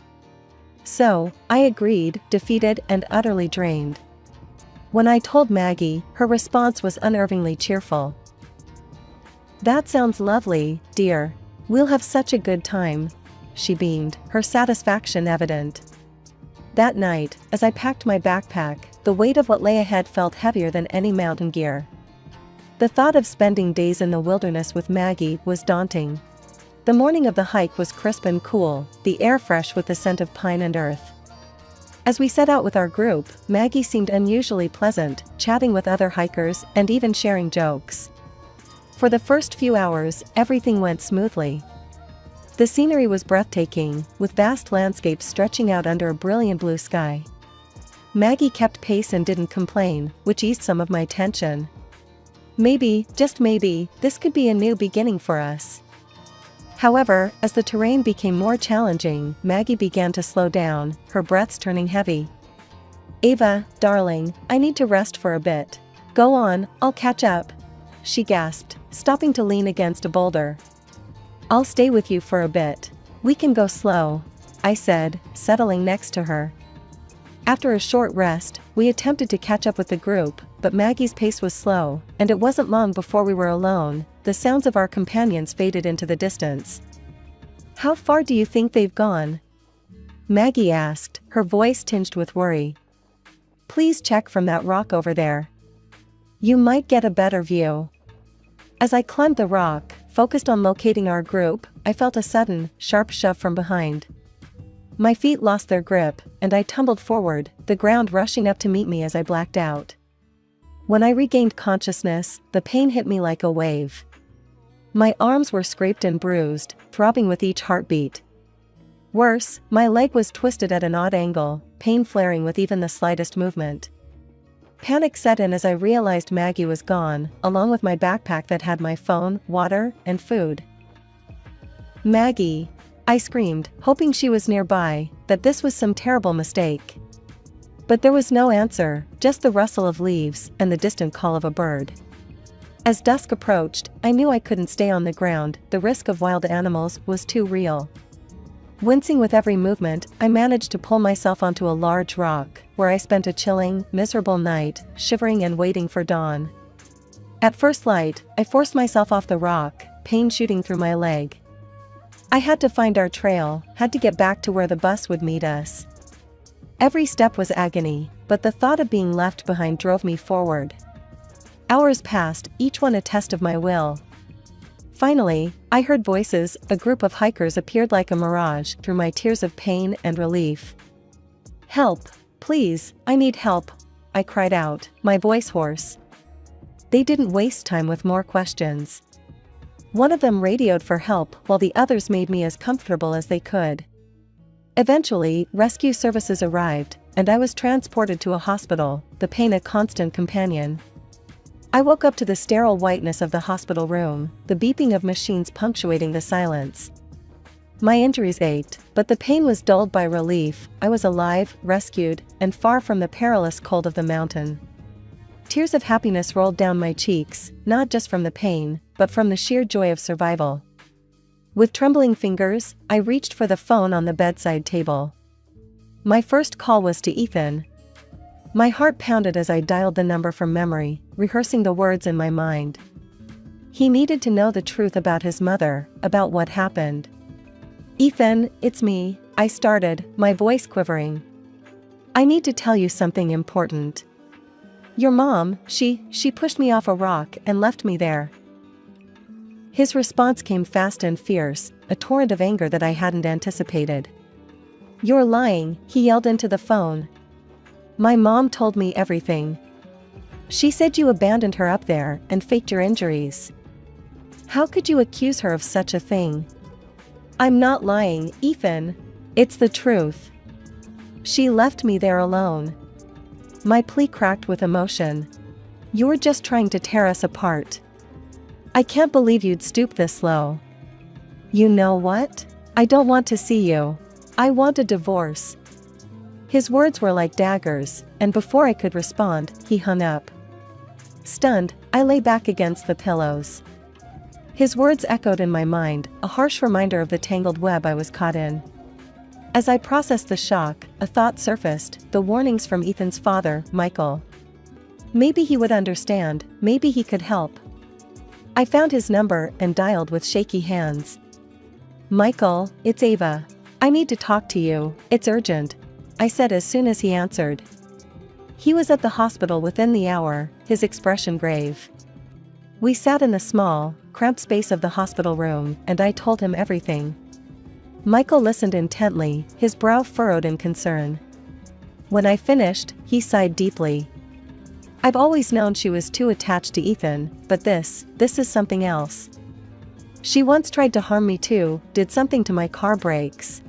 So, I agreed, defeated and utterly drained. When I told Maggie, her response was unnervingly cheerful. That sounds lovely, dear. We'll have such a good time. She beamed, her satisfaction evident. That night, as I packed my backpack, the weight of what lay ahead felt heavier than any mountain gear. The thought of spending days in the wilderness with Maggie was daunting. The morning of the hike was crisp and cool, the air fresh with the scent of pine and earth. As we set out with our group, Maggie seemed unusually pleasant, chatting with other hikers and even sharing jokes. For the first few hours, everything went smoothly. The scenery was breathtaking, with vast landscapes stretching out under a brilliant blue sky. Maggie kept pace and didn't complain, which eased some of my tension. Maybe, just maybe, this could be a new beginning for us. However, as the terrain became more challenging, Maggie began to slow down, her breaths turning heavy. Ava, darling, I need to rest for a bit. Go on, I'll catch up. She gasped, stopping to lean against a boulder. I'll stay with you for a bit. We can go slow, I said, settling next to her. After a short rest, we attempted to catch up with the group, but Maggie's pace was slow, and it wasn't long before we were alone. The sounds of our companions faded into the distance. How far do you think they've gone? Maggie asked, her voice tinged with worry. Please check from that rock over there. You might get a better view. As I climbed the rock, focused on locating our group, I felt a sudden, sharp shove from behind. My feet lost their grip, and I tumbled forward, the ground rushing up to meet me as I blacked out. When I regained consciousness, the pain hit me like a wave. My arms were scraped and bruised, throbbing with each heartbeat. Worse, my leg was twisted at an odd angle, pain flaring with even the slightest movement. Panic set in as I realized Maggie was gone, along with my backpack that had my phone, water, and food. Maggie! I screamed, hoping she was nearby, that this was some terrible mistake. But there was no answer, just the rustle of leaves and the distant call of a bird. As dusk approached, I knew I couldn't stay on the ground, the risk of wild animals was too real. Wincing with every movement, I managed to pull myself onto a large rock, where I spent a chilling, miserable night, shivering and waiting for dawn. At first light, I forced myself off the rock, pain shooting through my leg. I had to find our trail, had to get back to where the bus would meet us. Every step was agony, but the thought of being left behind drove me forward. Hours passed, each one a test of my will. Finally, I heard voices. A group of hikers appeared like a mirage through my tears of pain and relief. Help, please, I need help, I cried out, my voice hoarse. They didn't waste time with more questions. One of them radioed for help while the others made me as comfortable as they could. Eventually, rescue services arrived, and I was transported to a hospital, the pain a constant companion. I woke up to the sterile whiteness of the hospital room, the beeping of machines punctuating the silence. My injuries ached, but the pain was dulled by relief. I was alive, rescued, and far from the perilous cold of the mountain. Tears of happiness rolled down my cheeks, not just from the pain, but from the sheer joy of survival. With trembling fingers, I reached for the phone on the bedside table. My first call was to Ethan. My heart pounded as I dialed the number from memory, rehearsing the words in my mind. He needed to know the truth about his mother, about what happened. Ethan, it's me, I started, my voice quivering. I need to tell you something important. Your mom, she pushed me off a rock and left me there. His response came fast and fierce, a torrent of anger that I hadn't anticipated. You're lying, he yelled into the phone. My mom told me everything. She said you abandoned her up there and faked your injuries. How could you accuse her of such a thing? I'm not lying, Ethan. It's the truth. She left me there alone. My plea cracked with emotion. You're just trying to tear us apart. I can't believe you'd stoop this low. You know what? I don't want to see you. I want a divorce. His words were like daggers, and before I could respond, he hung up. Stunned, I lay back against the pillows. His words echoed in my mind, a harsh reminder of the tangled web I was caught in. As I processed the shock, a thought surfaced, the warnings from Ethan's father, Michael. Maybe he would understand, maybe he could help. I found his number and dialed with shaky hands. Michael, it's Ava. I need to talk to you, it's urgent, I said as soon as he answered. He was at the hospital within the hour, his expression grave. We sat in the small, cramped space of the hospital room, and I told him everything. Michael listened intently, his brow furrowed in concern. When I finished, he sighed deeply. I've always known she was too attached to Ethan, but this is something else. She once tried to harm me too, did something to my car brakes.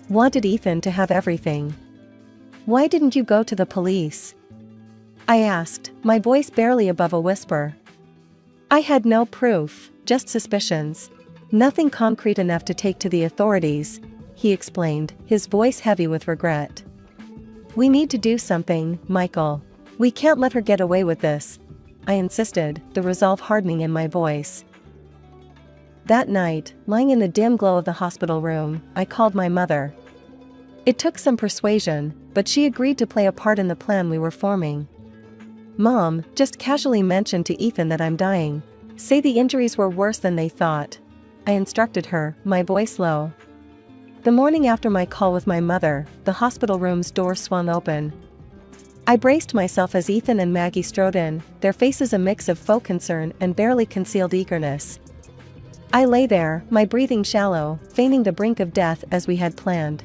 Wanted Ethan to have everything. Why didn't you go to the police? I asked, my voice barely above a whisper. I had no proof, just suspicions. Nothing concrete enough to take to the authorities, he explained, his voice heavy with regret. We need to do something, Michael. We can't let her get away with this, I insisted, the resolve hardening in my voice. That night, lying in the dim glow of the hospital room, I called my mother. It took some persuasion, but she agreed to play a part in the plan we were forming. Mom, just casually mention to Ethan that I'm dying. Say the injuries were worse than they thought. I instructed her, my voice low. The morning after my call with my mother, the hospital room's door swung open. I braced myself as Ethan and Maggie strode in, their faces a mix of faux concern and barely concealed eagerness. I lay there, my breathing shallow, feigning the brink of death as we had planned.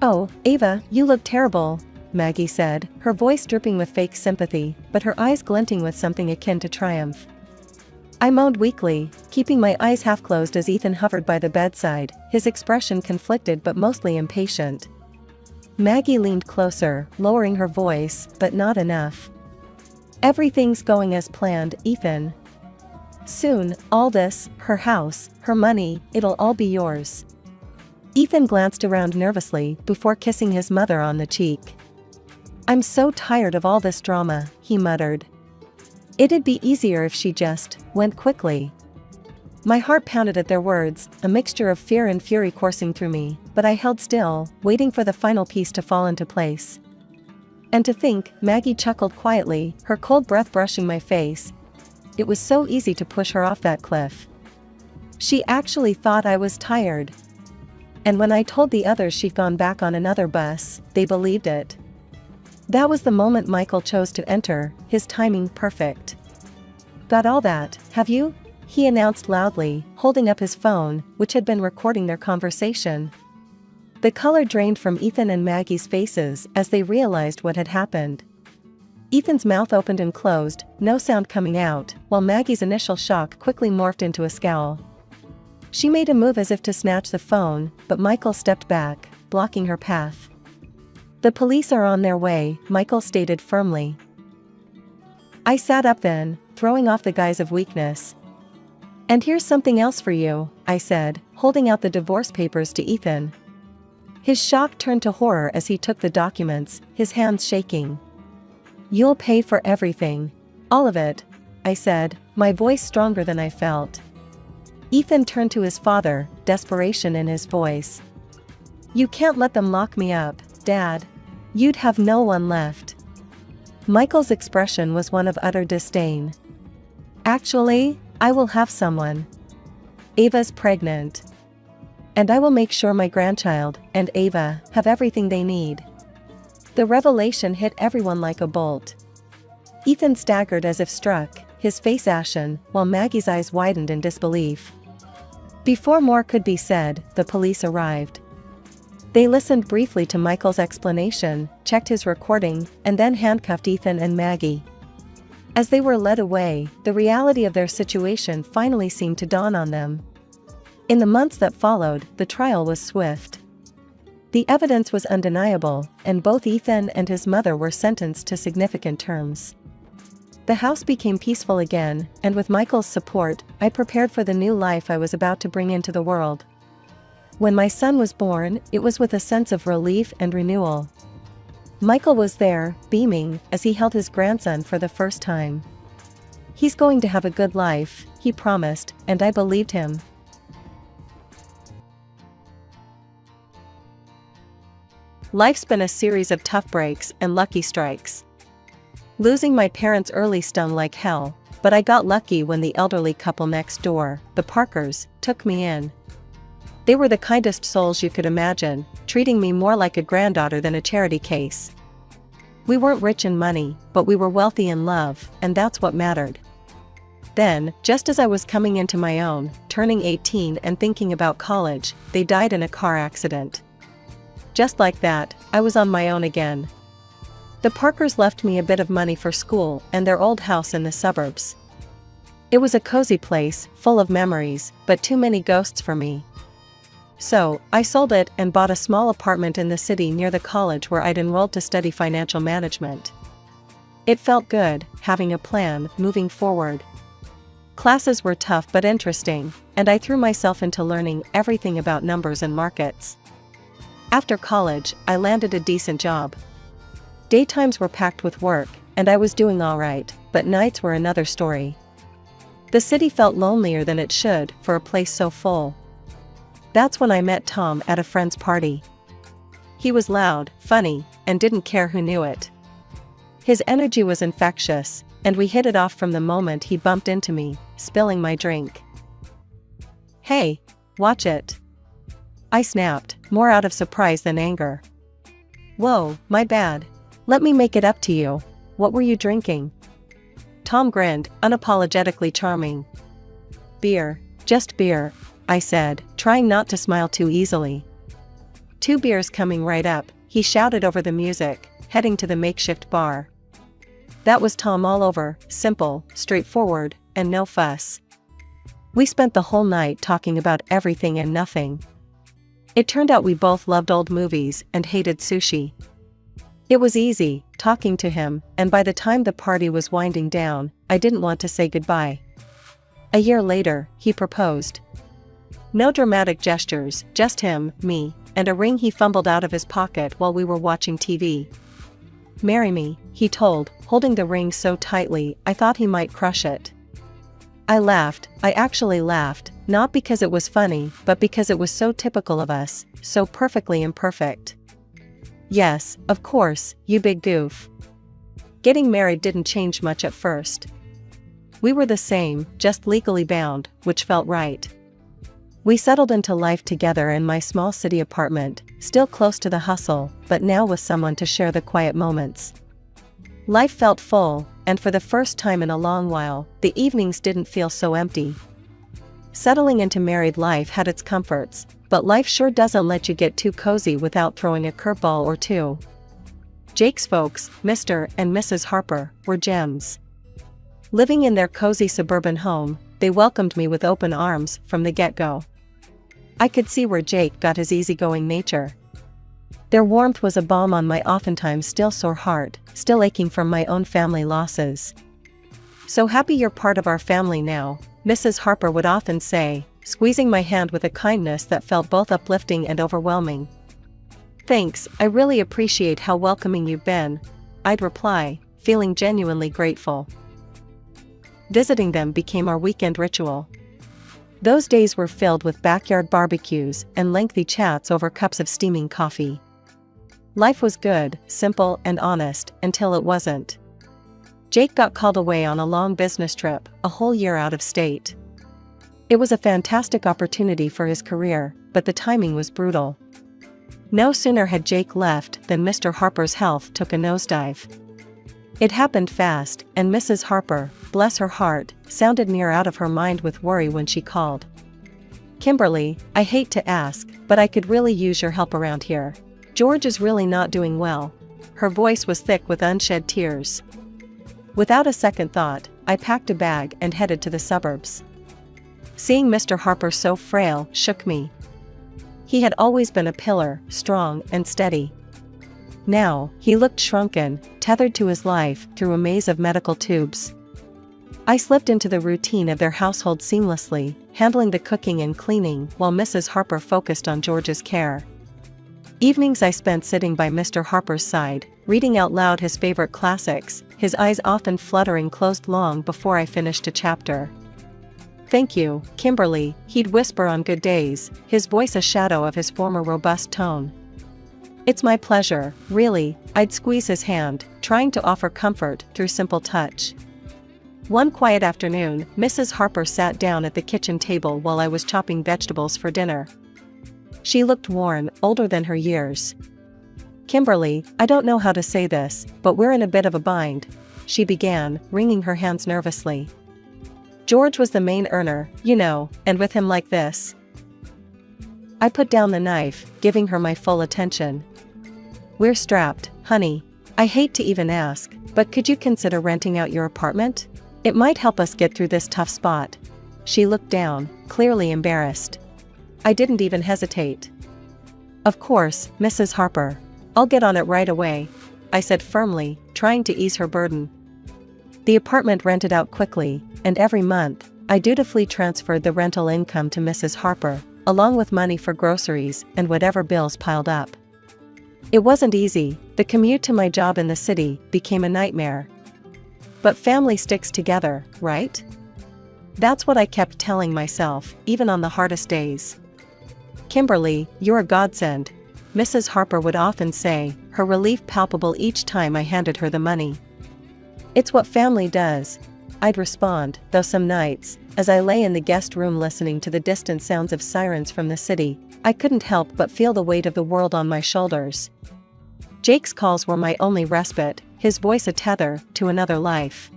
Oh, Ava, you look terrible, Maggie said, her voice dripping with fake sympathy, but her eyes glinting with something akin to triumph. I moaned weakly, keeping my eyes half closed as Ethan hovered by the bedside, his expression conflicted but mostly impatient. Maggie leaned closer, lowering her voice, but not enough. Everything's going as planned, Ethan. Soon, all this, her house, her money, it'll all be yours. Ethan glanced around nervously before kissing his mother on the cheek. I'm so tired of all this drama, he muttered. It'd be easier if she just went quickly. My heart pounded at their words, a mixture of fear and fury coursing through me, but I held still, waiting for the final piece to fall into place. And to think, Maggie chuckled quietly, her cold breath brushing my face. It was so easy to push her off that cliff. She actually thought I was tired. And when I told the others she'd gone back on another bus, they believed it. That was the moment Michael chose to enter, his timing perfect. Got all that, have you? He announced loudly, holding up his phone, which had been recording their conversation. The color drained from Ethan and Maggie's faces as they realized what had happened. Ethan's mouth opened and closed, no sound coming out, while Maggie's initial shock quickly morphed into a scowl. She made a move as if to snatch the phone, but Michael stepped back, blocking her path. The police are on their way, Michael stated firmly. I sat up then, throwing off the guise of weakness. And here's something else for you, I said, holding out the divorce papers to Ethan. His shock turned to horror as he took the documents, his hands shaking. You'll pay for everything. All of it, I said, my voice stronger than I felt. Ethan turned to his father, desperation in his voice. You can't let them lock me up, Dad. You'd have no one left. Michael's expression was one of utter disdain. Actually, I will have someone. Ava's pregnant. And I will make sure my grandchild and Ava have everything they need. The revelation hit everyone like a bolt. Ethan staggered as if struck, his face ashen, while Maggie's eyes widened in disbelief. Before more could be said, the police arrived. They listened briefly to Michael's explanation, checked his recording, and then handcuffed Ethan and Maggie. As they were led away, the reality of their situation finally seemed to dawn on them. In the months that followed, the trial was swift. The evidence was undeniable, and both Ethan and his mother were sentenced to significant terms. The house became peaceful again, and with Michael's support, I prepared for the new life I was about to bring into the world. When my son was born, it was with a sense of relief and renewal. Michael was there, beaming, as he held his grandson for the first time. "He's going to have a good life," he promised, and I believed him. Life's been a series of tough breaks and lucky strikes. Losing my parents early stung like hell, but I got lucky when the elderly couple next door, the Parkers, took me in. They were the kindest souls you could imagine, treating me more like a granddaughter than a charity case. We weren't rich in money, but we were wealthy in love, and that's what mattered. Then, just as I was coming into my own, turning 18 and thinking about college, they died in a car accident. Just like that, I was on my own again. The Parkers left me a bit of money for school and their old house in the suburbs. It was a cozy place, full of memories, but too many ghosts for me. So, I sold it and bought a small apartment in the city near the college where I'd enrolled to study financial management. It felt good, having a plan, moving forward. Classes were tough but interesting, and I threw myself into learning everything about numbers and markets. After college, I landed a decent job. Daytimes were packed with work, and I was doing all right, but nights were another story. The city felt lonelier than it should for a place so full. That's when I met Tom at a friend's party. He was loud, funny, and didn't care who knew it. His energy was infectious, and we hit it off from the moment he bumped into me, spilling my drink. "Hey, watch it." I snapped, more out of surprise than anger. "Whoa, my bad. Let me make it up to you. What were you drinking?" Tom grinned, unapologetically charming. "Beer, just beer," I said, trying not to smile too easily. "2 beers coming right up," he shouted over the music, heading to the makeshift bar. That was Tom all over, simple, straightforward, and no fuss. We spent the whole night talking about everything and nothing. It turned out we both loved old movies and hated sushi. It was easy, talking to him, and by the time the party was winding down, I didn't want to say goodbye. A year later, he proposed. No dramatic gestures, just him, me, and a ring he fumbled out of his pocket while we were watching TV. "Marry me," he told, holding the ring so tightly I thought he might crush it. I laughed. I actually laughed, not because it was funny, but because it was so typical of us, so perfectly imperfect. "Yes, of course, you big goof." Getting married didn't change much at first. We were the same, just legally bound, which felt right. We settled into life together in my small city apartment, still close to the hustle, but now with someone to share the quiet moments. Life felt full, and for the first time in a long while, the evenings didn't feel so empty. Settling into married life had its comforts, but life sure doesn't let you get too cozy without throwing a curveball or two. Jake's folks, Mr. and Mrs. Harper, were gems. Living in their cozy suburban home, they welcomed me with open arms from the get-go. I could see where Jake got his easygoing nature. Their warmth was a balm on my oftentimes still sore heart, still aching from my own family losses. "So happy you're part of our family now," Mrs. Harper would often say, squeezing my hand with a kindness that felt both uplifting and overwhelming. "Thanks, I really appreciate how welcoming you've been," I'd reply, feeling genuinely grateful. Visiting them became our weekend ritual. Those days were filled with backyard barbecues and lengthy chats over cups of steaming coffee. Life was good, simple, and honest, until it wasn't. Jake got called away on a long business trip, a whole year out of state. It was a fantastic opportunity for his career, but the timing was brutal. No sooner had Jake left than Mr. Harper's health took a nosedive. It happened fast, and Mrs. Harper, bless her heart, sounded near out of her mind with worry when she called. "Kimberly, I hate to ask, but I could really use your help around here. George is really not doing well." Her voice was thick with unshed tears. Without a second thought, I packed a bag and headed to the suburbs. Seeing Mr. Harper so frail shook me. He had always been a pillar, strong and steady. Now, he looked shrunken, tethered to his life through a maze of medical tubes. I slipped into the routine of their household seamlessly, handling the cooking and cleaning while Mrs. Harper focused on George's care. Evenings I spent sitting by Mr. Harper's side, reading out loud his favorite classics, his eyes often fluttering closed long before I finished a chapter. "Thank you, Kimberly," he'd whisper on good days, his voice a shadow of his former robust tone. "It's my pleasure, really," I'd squeeze his hand, trying to offer comfort through simple touch. One quiet afternoon, Mrs. Harper sat down at the kitchen table while I was chopping vegetables for dinner. She looked worn, older than her years. "Kimberly, I don't know how to say this, but we're in a bit of a bind," she began, wringing her hands nervously. "George was the main earner, you know, and with him like this." I put down the knife, giving her my full attention. "We're strapped, honey. I hate to even ask, but could you consider renting out your apartment? It might help us get through this tough spot." She looked down, clearly embarrassed. I didn't even hesitate. "Of course, Mrs. Harper. I'll get on it right away," I said firmly, trying to ease her burden. The apartment rented out quickly, and every month, I dutifully transferred the rental income to Mrs. Harper, along with money for groceries and whatever bills piled up. It wasn't easy. The commute to my job in the city became a nightmare. But family sticks together, right? That's what I kept telling myself, even on the hardest days. "Kimberly, you're a godsend," Mrs. Harper would often say, her relief palpable each time I handed her the money. "It's what family does," I'd respond, though some nights, as I lay in the guest room listening to the distant sounds of sirens from the city, I couldn't help but feel the weight of the world on my shoulders. Jake's calls were my only respite, his voice a tether to another life.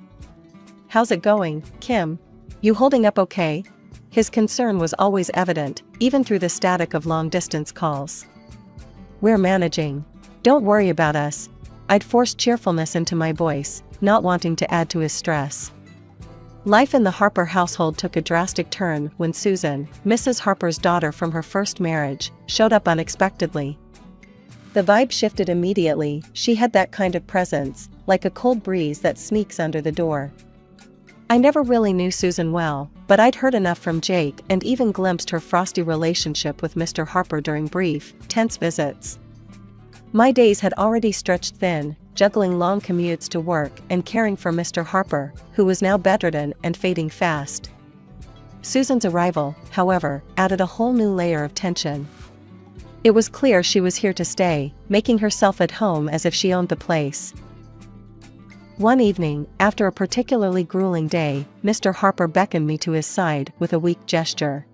"How's it going, Kim? You holding up okay?" His concern was always evident, even through the static of long-distance calls. "We're managing. Don't worry about us." I'd force cheerfulness into my voice, not wanting to add to his stress. Life in the Harper household took a drastic turn when Susan, Mrs. Harper's daughter from her first marriage, showed up unexpectedly. The vibe shifted immediately. She had that kind of presence, like a cold breeze that sneaks under the door. I never really knew Susan well, but I'd heard enough from Jake and even glimpsed her frosty relationship with Mr. Harper during brief, tense visits. My days had already stretched thin, juggling long commutes to work and caring for Mr. Harper, who was now bedridden and fading fast. Susan's arrival, however, added a whole new layer of tension. It was clear she was here to stay, making herself at home as if she owned the place. One evening, after a particularly grueling day, Mr. Harper beckoned me to his side with a weak gesture.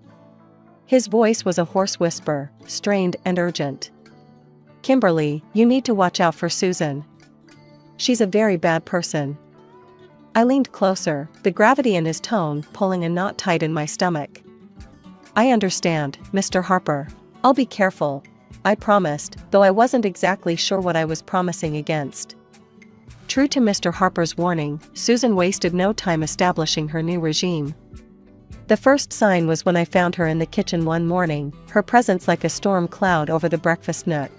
His voice was a hoarse whisper, strained and urgent. "Kimberly, you need to watch out for Susan. She's a very bad person." I leaned closer, the gravity in his tone pulling a knot tight in my stomach. "I understand, Mr. Harper. I'll be careful," I promised, though I wasn't exactly sure what I was promising against. True to Mr. Harper's warning, Susan wasted no time establishing her new regime. The first sign was when I found her in the kitchen one morning, her presence like a storm cloud over the breakfast nook.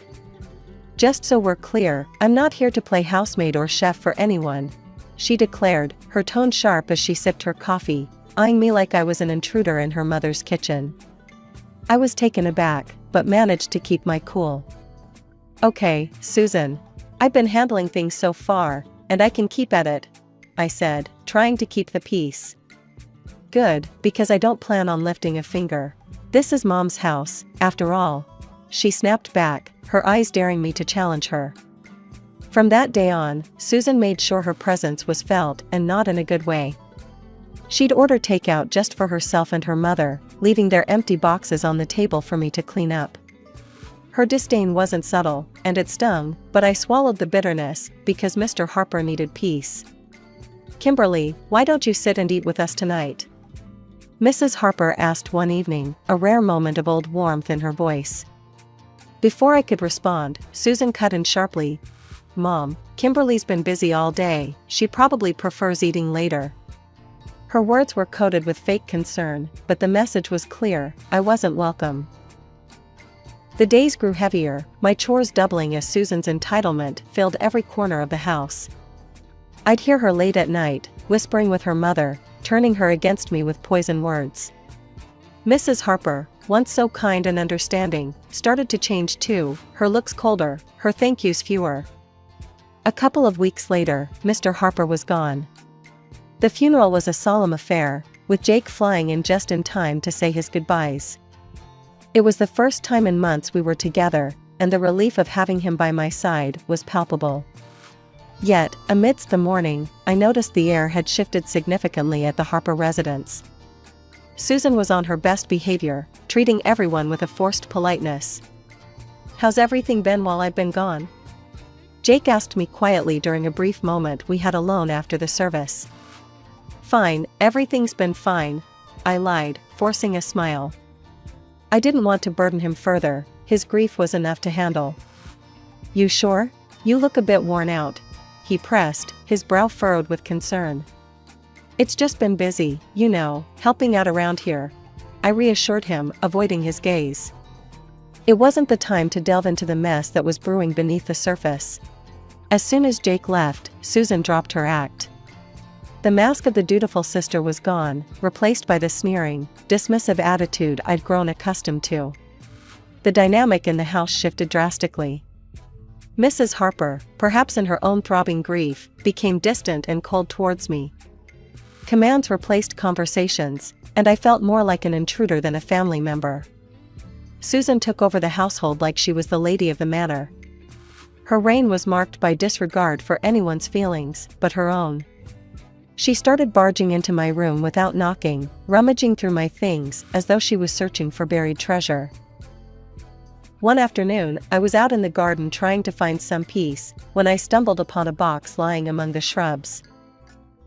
"Just so we're clear, I'm not here to play housemaid or chef for anyone," she declared, her tone sharp as she sipped her coffee, eyeing me like I was an intruder in her mother's kitchen. I was taken aback, but managed to keep my cool. "Okay, Susan. I've been handling things so far, and I can keep at it," I said, trying to keep the peace. "Good, because I don't plan on lifting a finger. This is Mom's house, after all," she snapped back, her eyes daring me to challenge her. From that day on, Susan made sure her presence was felt and not in a good way. She'd order takeout just for herself and her mother, leaving their empty boxes on the table for me to clean up. Her disdain wasn't subtle, and it stung, but I swallowed the bitterness, because Mr. Harper needed peace. "Kimberly, why don't you sit and eat with us tonight?" Mrs. Harper asked one evening, a rare moment of old warmth in her voice. Before I could respond, Susan cut in sharply. "Mom, Kimberly's been busy all day, she probably prefers eating later." Her words were coated with fake concern, but the message was clear: I wasn't welcome. The days grew heavier, my chores doubling as Susan's entitlement filled every corner of the house. I'd hear her late at night, whispering with her mother, turning her against me with poison words. Mrs. Harper, once so kind and understanding, started to change too, her looks colder, her thank yous fewer. A couple of weeks later, Mr. Harper was gone. The funeral was a solemn affair, with Jake flying in just in time to say his goodbyes. It was the first time in months we were together, and the relief of having him by my side was palpable. Yet, amidst the mourning, I noticed the air had shifted significantly at the Harper residence. Susan was on her best behavior, treating everyone with a forced politeness. "How's everything been while I've been gone?" Jake asked me quietly during a brief moment we had alone after the service. "Fine, everything's been fine," I lied, forcing a smile. I didn't want to burden him further, his grief was enough to handle. "You sure? You look a bit worn out," he pressed, his brow furrowed with concern. "It's just been busy, you know, helping out around here," I reassured him, avoiding his gaze. It wasn't the time to delve into the mess that was brewing beneath the surface. As soon as Jake left, Susan dropped her act. The mask of the dutiful sister was gone, replaced by the sneering, dismissive attitude I'd grown accustomed to. The dynamic in the house shifted drastically. Mrs. Harper, perhaps in her own throbbing grief, became distant and cold towards me. Commands replaced conversations, and I felt more like an intruder than a family member. Susan took over the household like she was the lady of the manor. Her reign was marked by disregard for anyone's feelings but her own. She started barging into my room without knocking, rummaging through my things as though she was searching for buried treasure. One afternoon, I was out in the garden trying to find some peace, when I stumbled upon a box lying among the shrubs.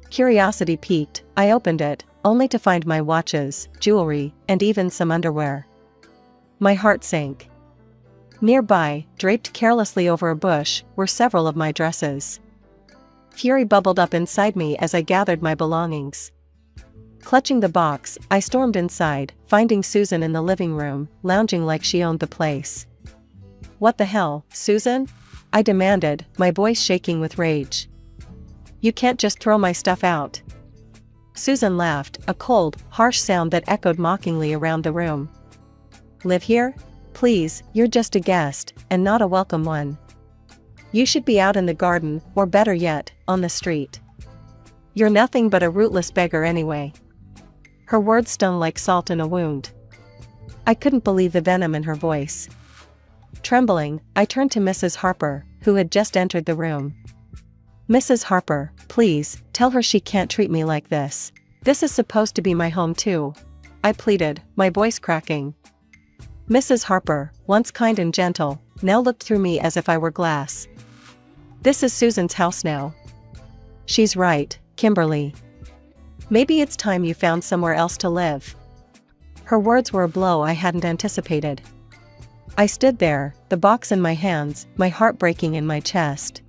Curiosity piqued, I opened it, only to find my watches, jewelry, and even some underwear. My heart sank. Nearby, draped carelessly over a bush, were several of my dresses. Fury bubbled up inside me as I gathered my belongings. Clutching the box, I stormed inside, finding Susan in the living room, lounging like she owned the place. "What the hell, Susan?" I demanded, my voice shaking with rage. "You can't just throw my stuff out." Susan laughed, a cold, harsh sound that echoed mockingly around the room. "Live here? Please, you're just a guest, and not a welcome one. You should be out in the garden, or better yet, on the street. You're nothing but a rootless beggar anyway." Her words stung like salt in a wound. I couldn't believe the venom in her voice. Trembling, I turned to Mrs. Harper, who had just entered the room. "Mrs. Harper, please, tell her she can't treat me like this. This is supposed to be my home too," I pleaded, my voice cracking. Mrs. Harper, once kind and gentle, now looked through me as if I were glass. "This is Susan's house now." "She's right, Kimberly. Maybe it's time you found somewhere else to live." Her words were a blow I hadn't anticipated. I stood there, the box in my hands, my heart breaking in my chest.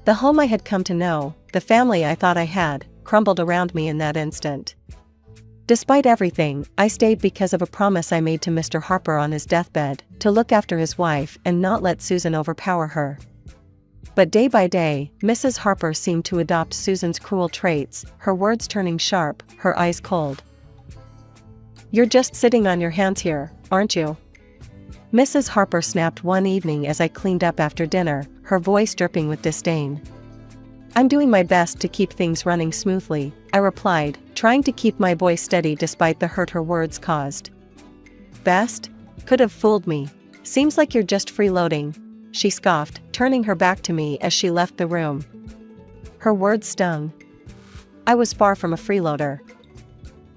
The home I had come to know, the family I thought I had, crumbled around me in that instant. Despite everything, I stayed because of a promise I made to Mr. Harper on his deathbed, to look after his wife and not let Susan overpower her. But day by day, Mrs. Harper seemed to adopt Susan's cruel traits, her words turning sharp, her eyes cold. "You're just sitting on your hands here, aren't you?" Mrs. Harper snapped one evening as I cleaned up after dinner, her voice dripping with disdain. "I'm doing my best to keep things running smoothly," I replied, trying to keep my voice steady despite the hurt her words caused. "Best? Could have fooled me. Seems like you're just freeloading," she scoffed, turning her back to me as she left the room. Her words stung. I was far from a freeloader.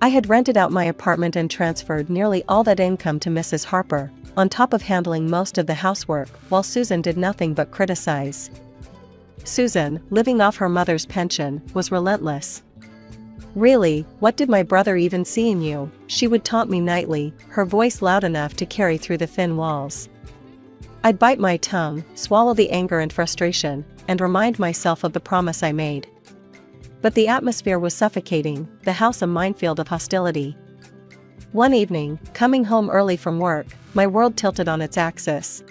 I had rented out my apartment and transferred nearly all that income to Mrs. Harper, on top of handling most of the housework, while Susan did nothing but criticize. Susan, living off her mother's pension, was relentless. "Really, what did my brother even see in you?" she would taunt me nightly, her voice loud enough to carry through the thin walls. I'd bite my tongue, swallow the anger and frustration, and remind myself of the promise I made. But the atmosphere was suffocating, the house a minefield of hostility. One evening, coming home early from work, my world tilted on its axis.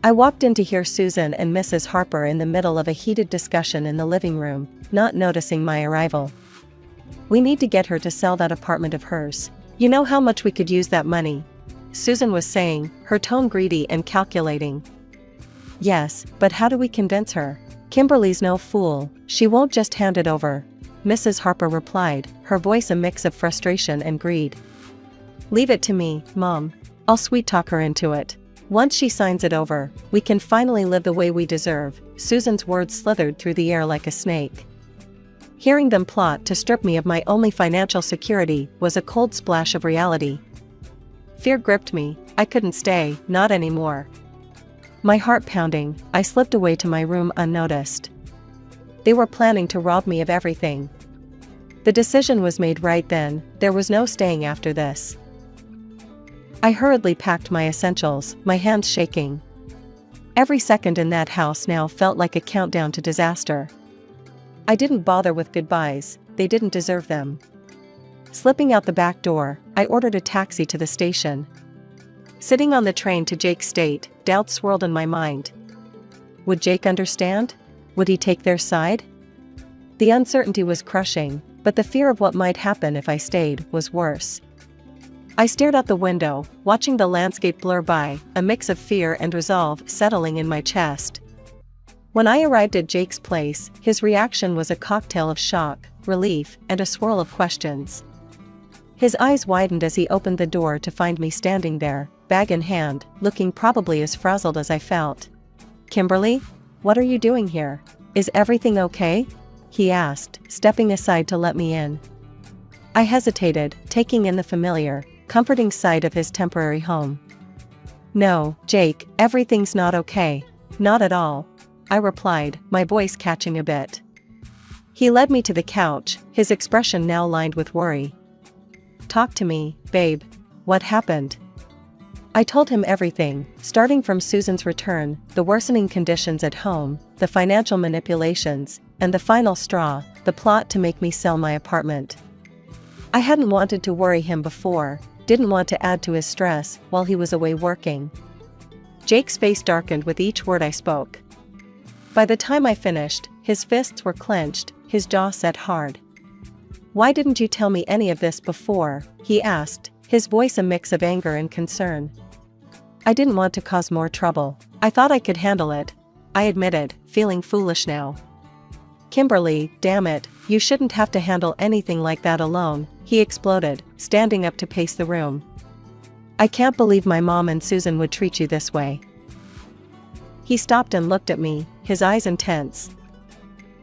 I walked in to hear Susan and Mrs. Harper in the middle of a heated discussion in the living room, not noticing my arrival. "We need to get her to sell that apartment of hers. You know how much we could use that money," Susan was saying, her tone greedy and calculating. "Yes, but how do we convince her? Kimberly's no fool, she won't just hand it over," Mrs. Harper replied, her voice a mix of frustration and greed. "Leave it to me, Mom. I'll sweet-talk her into it. Once she signs it over, we can finally live the way we deserve." Susan's words slithered through the air like a snake. Hearing them plot to strip me of my only financial security was a cold splash of reality. Fear gripped me. I couldn't stay, not anymore. My heart pounding, I slipped away to my room unnoticed. They were planning to rob me of everything. The decision was made right then, there was no staying after this. I hurriedly packed my essentials, my hands shaking. Every second in that house now felt like a countdown to disaster. I didn't bother with goodbyes, they didn't deserve them. Slipping out the back door, I ordered a taxi to the station. Sitting on the train to Jake's state, doubts swirled in my mind. Would Jake understand? Would he take their side? The uncertainty was crushing, but the fear of what might happen if I stayed was worse. I stared out the window, watching the landscape blur by, a mix of fear and resolve settling in my chest. When I arrived at Jake's place, his reaction was a cocktail of shock, relief, and a swirl of questions. His eyes widened as he opened the door to find me standing there, bag in hand, looking probably as frazzled as I felt. "Kimberly? What are you doing here? Is everything okay?" he asked, stepping aside to let me in. I hesitated, taking in the familiar, comforting sight of his temporary home. "No, Jake, everything's not okay. Not at all," I replied, my voice catching a bit. He led me to the couch, his expression now lined with worry. "Talk to me, babe. What happened?" I told him everything, starting from Susan's return, the worsening conditions at home, the financial manipulations, and the final straw, the plot to make me sell my apartment. I hadn't wanted to worry him before, didn't want to add to his stress while he was away working. Jake's face darkened with each word I spoke. By the time I finished, his fists were clenched, his jaw set hard. "Why didn't you tell me any of this before?" he asked, his voice a mix of anger and concern. "I didn't want to cause more trouble. I thought I could handle it," I admitted, feeling foolish now. "Kimberly, damn it, you shouldn't have to handle anything like that alone," he exploded, standing up to pace the room. "I can't believe my mom and Susan would treat you this way." He stopped and looked at me, his eyes intense.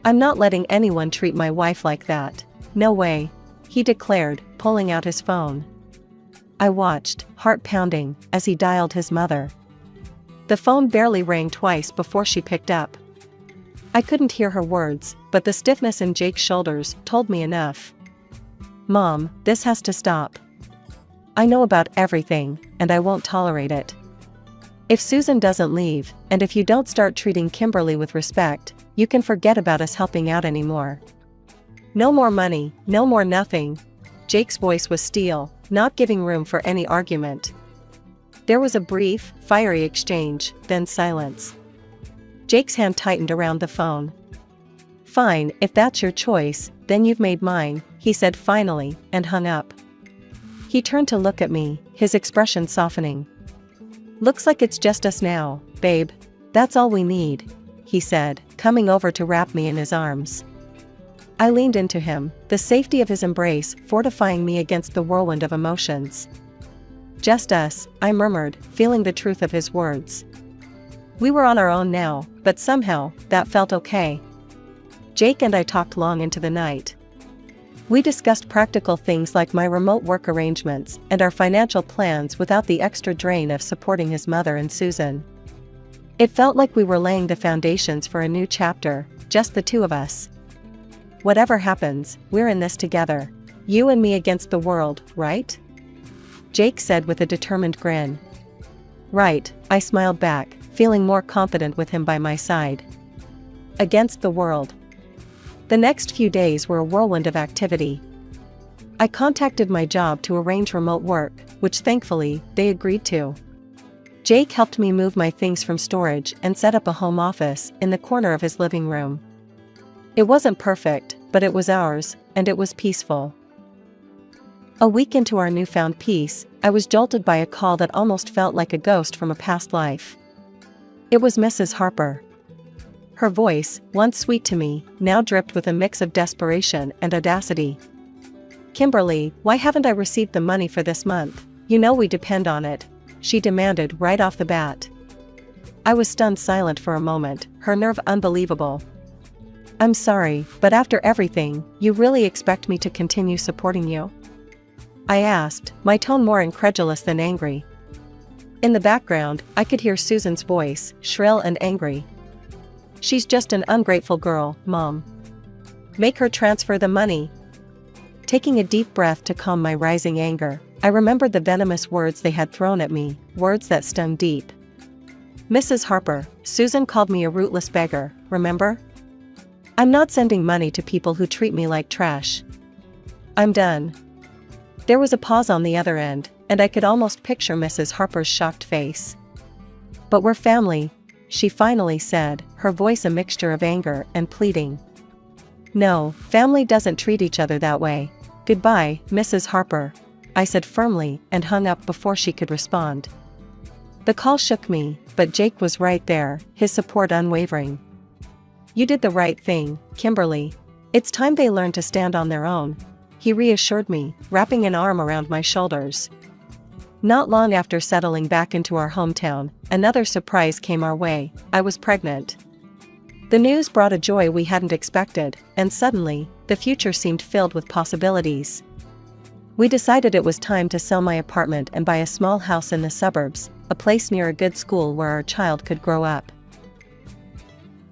"I'm not letting anyone treat my wife like that. No way," he declared, pulling out his phone. I watched, heart pounding, as he dialed his mother. The phone barely rang twice before she picked up. I couldn't hear her words, but the stiffness in Jake's shoulders told me enough. "Mom, this has to stop. I know about everything, and I won't tolerate it. If Susan doesn't leave, and if you don't start treating Kimberly with respect, you can forget about us helping out anymore. No more money, no more nothing." Jake's voice was steel, not giving room for any argument. There was a brief, fiery exchange, then silence. Jake's hand tightened around the phone. "Fine, if that's your choice, then you've made mine," he said finally, and hung up. He turned to look at me, his expression softening. "Looks like it's just us now, babe. That's all we need," he said, coming over to wrap me in his arms. I leaned into him, the safety of his embrace fortifying me against the whirlwind of emotions. "Just us," I murmured, feeling the truth of his words. We were on our own now, but somehow, that felt okay. Jake and I talked long into the night. We discussed practical things like my remote work arrangements and our financial plans without the extra drain of supporting his mother and Susan. It felt like we were laying the foundations for a new chapter, just the two of us. "Whatever happens, we're in this together. You and me against the world, right?" Jake said with a determined grin. "Right," I smiled back, feeling more confident with him by my side. Against the world. The next few days were a whirlwind of activity. I contacted my job to arrange remote work, which thankfully, they agreed to. Jake helped me move my things from storage and set up a home office in the corner of his living room. It wasn't perfect, but it was ours, and it was peaceful. A week into our newfound peace, I was jolted by a call that almost felt like a ghost from a past life. It was Mrs. Harper. Her voice, once sweet to me, now dripped with a mix of desperation and audacity. "Kimberly, why haven't I received the money for this month? You know we depend on it," she demanded right off the bat. I was stunned silent for a moment, her nerve unbelievable. "I'm sorry, but after everything, you really expect me to continue supporting you?" I asked, my tone more incredulous than angry. In the background, I could hear Susan's voice, shrill and angry. "She's just an ungrateful girl, Mom. Make her transfer the money." Taking a deep breath to calm my rising anger, I remembered the venomous words they had thrown at me, words that stung deep. "Mrs. Harper, Susan called me a rootless beggar, remember? I'm not sending money to people who treat me like trash. I'm done." There was a pause on the other end, and I could almost picture Mrs. Harper's shocked face. "But we're family," she finally said, her voice a mixture of anger and pleading. "No, family doesn't treat each other that way. Goodbye, Mrs. Harper," I said firmly and hung up before she could respond. The call shook me, but Jake was right there, his support unwavering. "You did the right thing, Kimberly. It's time they learned to stand on their own," he reassured me, wrapping an arm around my shoulders. Not long after settling back into our hometown, another surprise came our way. I was pregnant. The news brought a joy we hadn't expected, and suddenly, the future seemed filled with possibilities. We decided it was time to sell my apartment and buy a small house in the suburbs, a place near a good school where our child could grow up.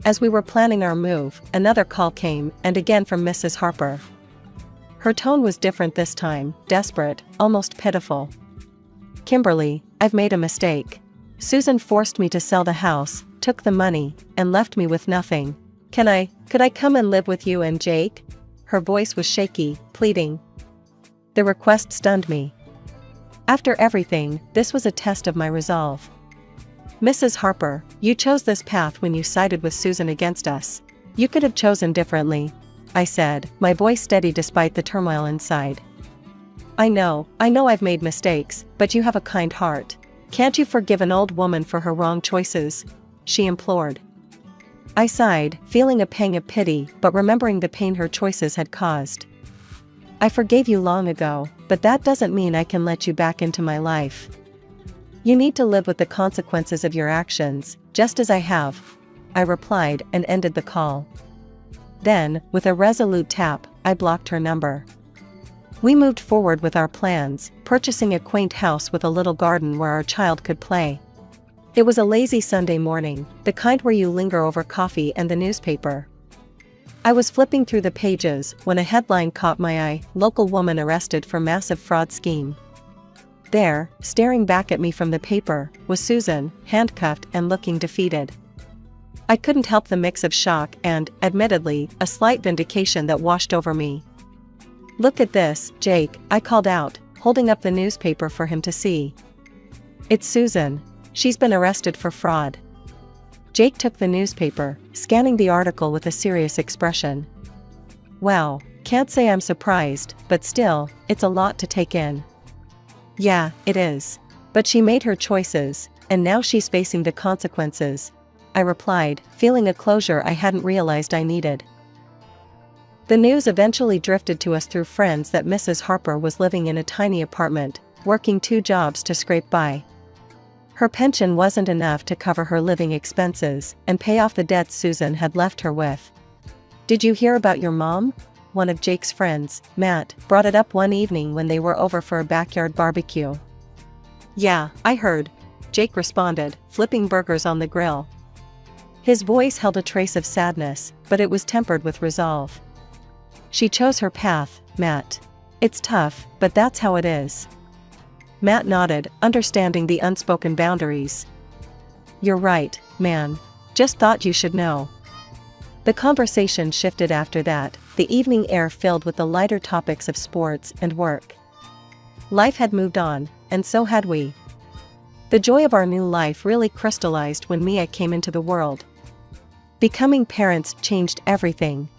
As we were planning our move, another call came, and again from Mrs. Harper. Her tone was different this time, desperate, almost pitiful. "Kimberly, I've made a mistake. Susan forced me to sell the house, took the money, and left me with nothing. Could I come and live with you and Jake?" Her voice was shaky, pleading. The request stunned me. After everything, this was a test of my resolve. "Mrs. Harper, you chose this path when you sided with Susan against us. You could have chosen differently," I said, my voice steady despite the turmoil inside. I know I've made mistakes, but you have a kind heart. Can't you forgive an old woman for her wrong choices?" she implored. I sighed, feeling a pang of pity, but remembering the pain her choices had caused. "I forgave you long ago, but that doesn't mean I can let you back into my life. You need to live with the consequences of your actions, just as I have," I replied and ended the call. Then, with a resolute tap, I blocked her number. We moved forward with our plans, purchasing a quaint house with a little garden where our child could play. It was a lazy Sunday morning, the kind where you linger over coffee and the newspaper. I was flipping through the pages when a headline caught my eye: "Local woman arrested for massive fraud scheme." There, staring back at me from the paper, was Susan, handcuffed and looking defeated. I couldn't help the mix of shock and, admittedly, a slight vindication that washed over me. "Look at this, Jake," I called out, holding up the newspaper for him to see. "It's Susan. She's been arrested for fraud." Jake took the newspaper, scanning the article with a serious expression. "Wow, can't say I'm surprised, but still, it's a lot to take in." "Yeah, it is. But she made her choices, and now she's facing the consequences," I replied, feeling a closure I hadn't realized I needed. The news eventually drifted to us through friends that Mrs. Harper was living in a tiny apartment, working 2 jobs to scrape by. Her pension wasn't enough to cover her living expenses and pay off the debts Susan had left her with. "Did you hear about your mom?" One of Jake's friends, Matt, brought it up one evening when they were over for a backyard barbecue. "Yeah, I heard," Jake responded, flipping burgers on the grill. His voice held a trace of sadness, but it was tempered with resolve. "She chose her path, Matt. It's tough, but that's how it is." Matt nodded, understanding the unspoken boundaries. "You're right, man. Just thought you should know." The conversation shifted after that, the evening air filled with the lighter topics of sports and work. Life had moved on, and so had we. The joy of our new life really crystallized when Mia came into the world. Becoming parents changed everything.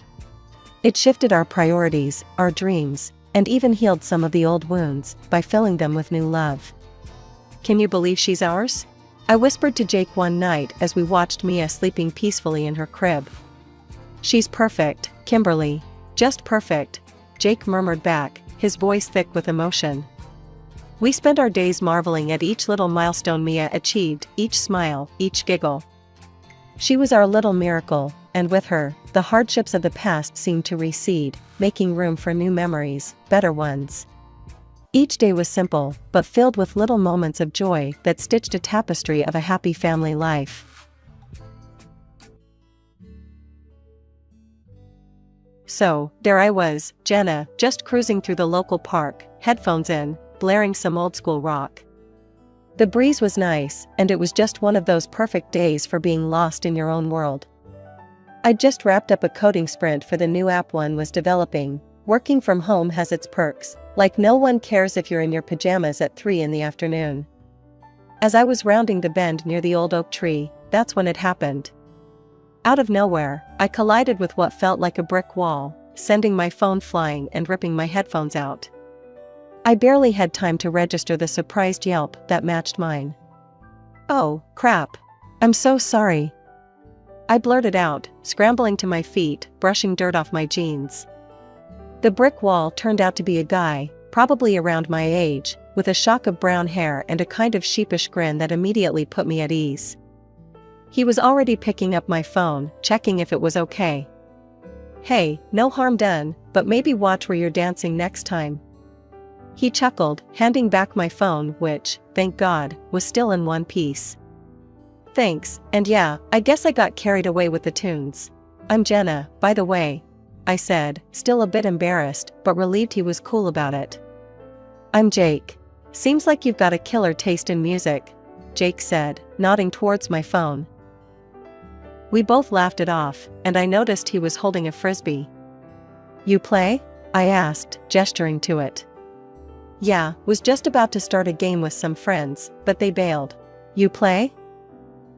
It shifted our priorities, our dreams, and even healed some of the old wounds by filling them with new love. "Can you believe she's ours?" I whispered to Jake one night as we watched Mia sleeping peacefully in her crib. "She's perfect, Kimberly. Just perfect," Jake murmured back, his voice thick with emotion. We spent our days marveling at each little milestone Mia achieved, each smile, each giggle. She was our little miracle, and with her, the hardships of the past seemed to recede, making room for new memories, better ones. Each day was simple, but filled with little moments of joy that stitched a tapestry of a happy family life. So, there I was, Jenna, just cruising through the local park, headphones in, blaring some old-school rock. The breeze was nice, and it was just one of those perfect days for being lost in your own world. I'd just wrapped up a coding sprint for the new app one was developing. Working from home has its perks, like no one cares if you're in your pajamas at 3 in the afternoon. As I was rounding the bend near the old oak tree, that's when it happened. Out of nowhere, I collided with what felt like a brick wall, sending my phone flying and ripping my headphones out. I barely had time to register the surprised yelp that matched mine. "Oh, crap. I'm so sorry," I blurted out, scrambling to my feet, brushing dirt off my jeans. The brick wall turned out to be a guy, probably around my age, with a shock of brown hair and a kind of sheepish grin that immediately put me at ease. He was already picking up my phone, checking if it was okay. "Hey, no harm done, but maybe watch where you're dancing next time." He chuckled, handing back my phone which, thank God, was still in one piece. "Thanks, and yeah, I guess I got carried away with the tunes. I'm Jenna, by the way," I said, still a bit embarrassed, but relieved he was cool about it. "I'm Jake. Seems like you've got a killer taste in music," Jake said, nodding towards my phone. We both laughed it off, and I noticed he was holding a frisbee. "You play?" I asked, gesturing to it. "Yeah, was just about to start a game with some friends, but they bailed." "You play?"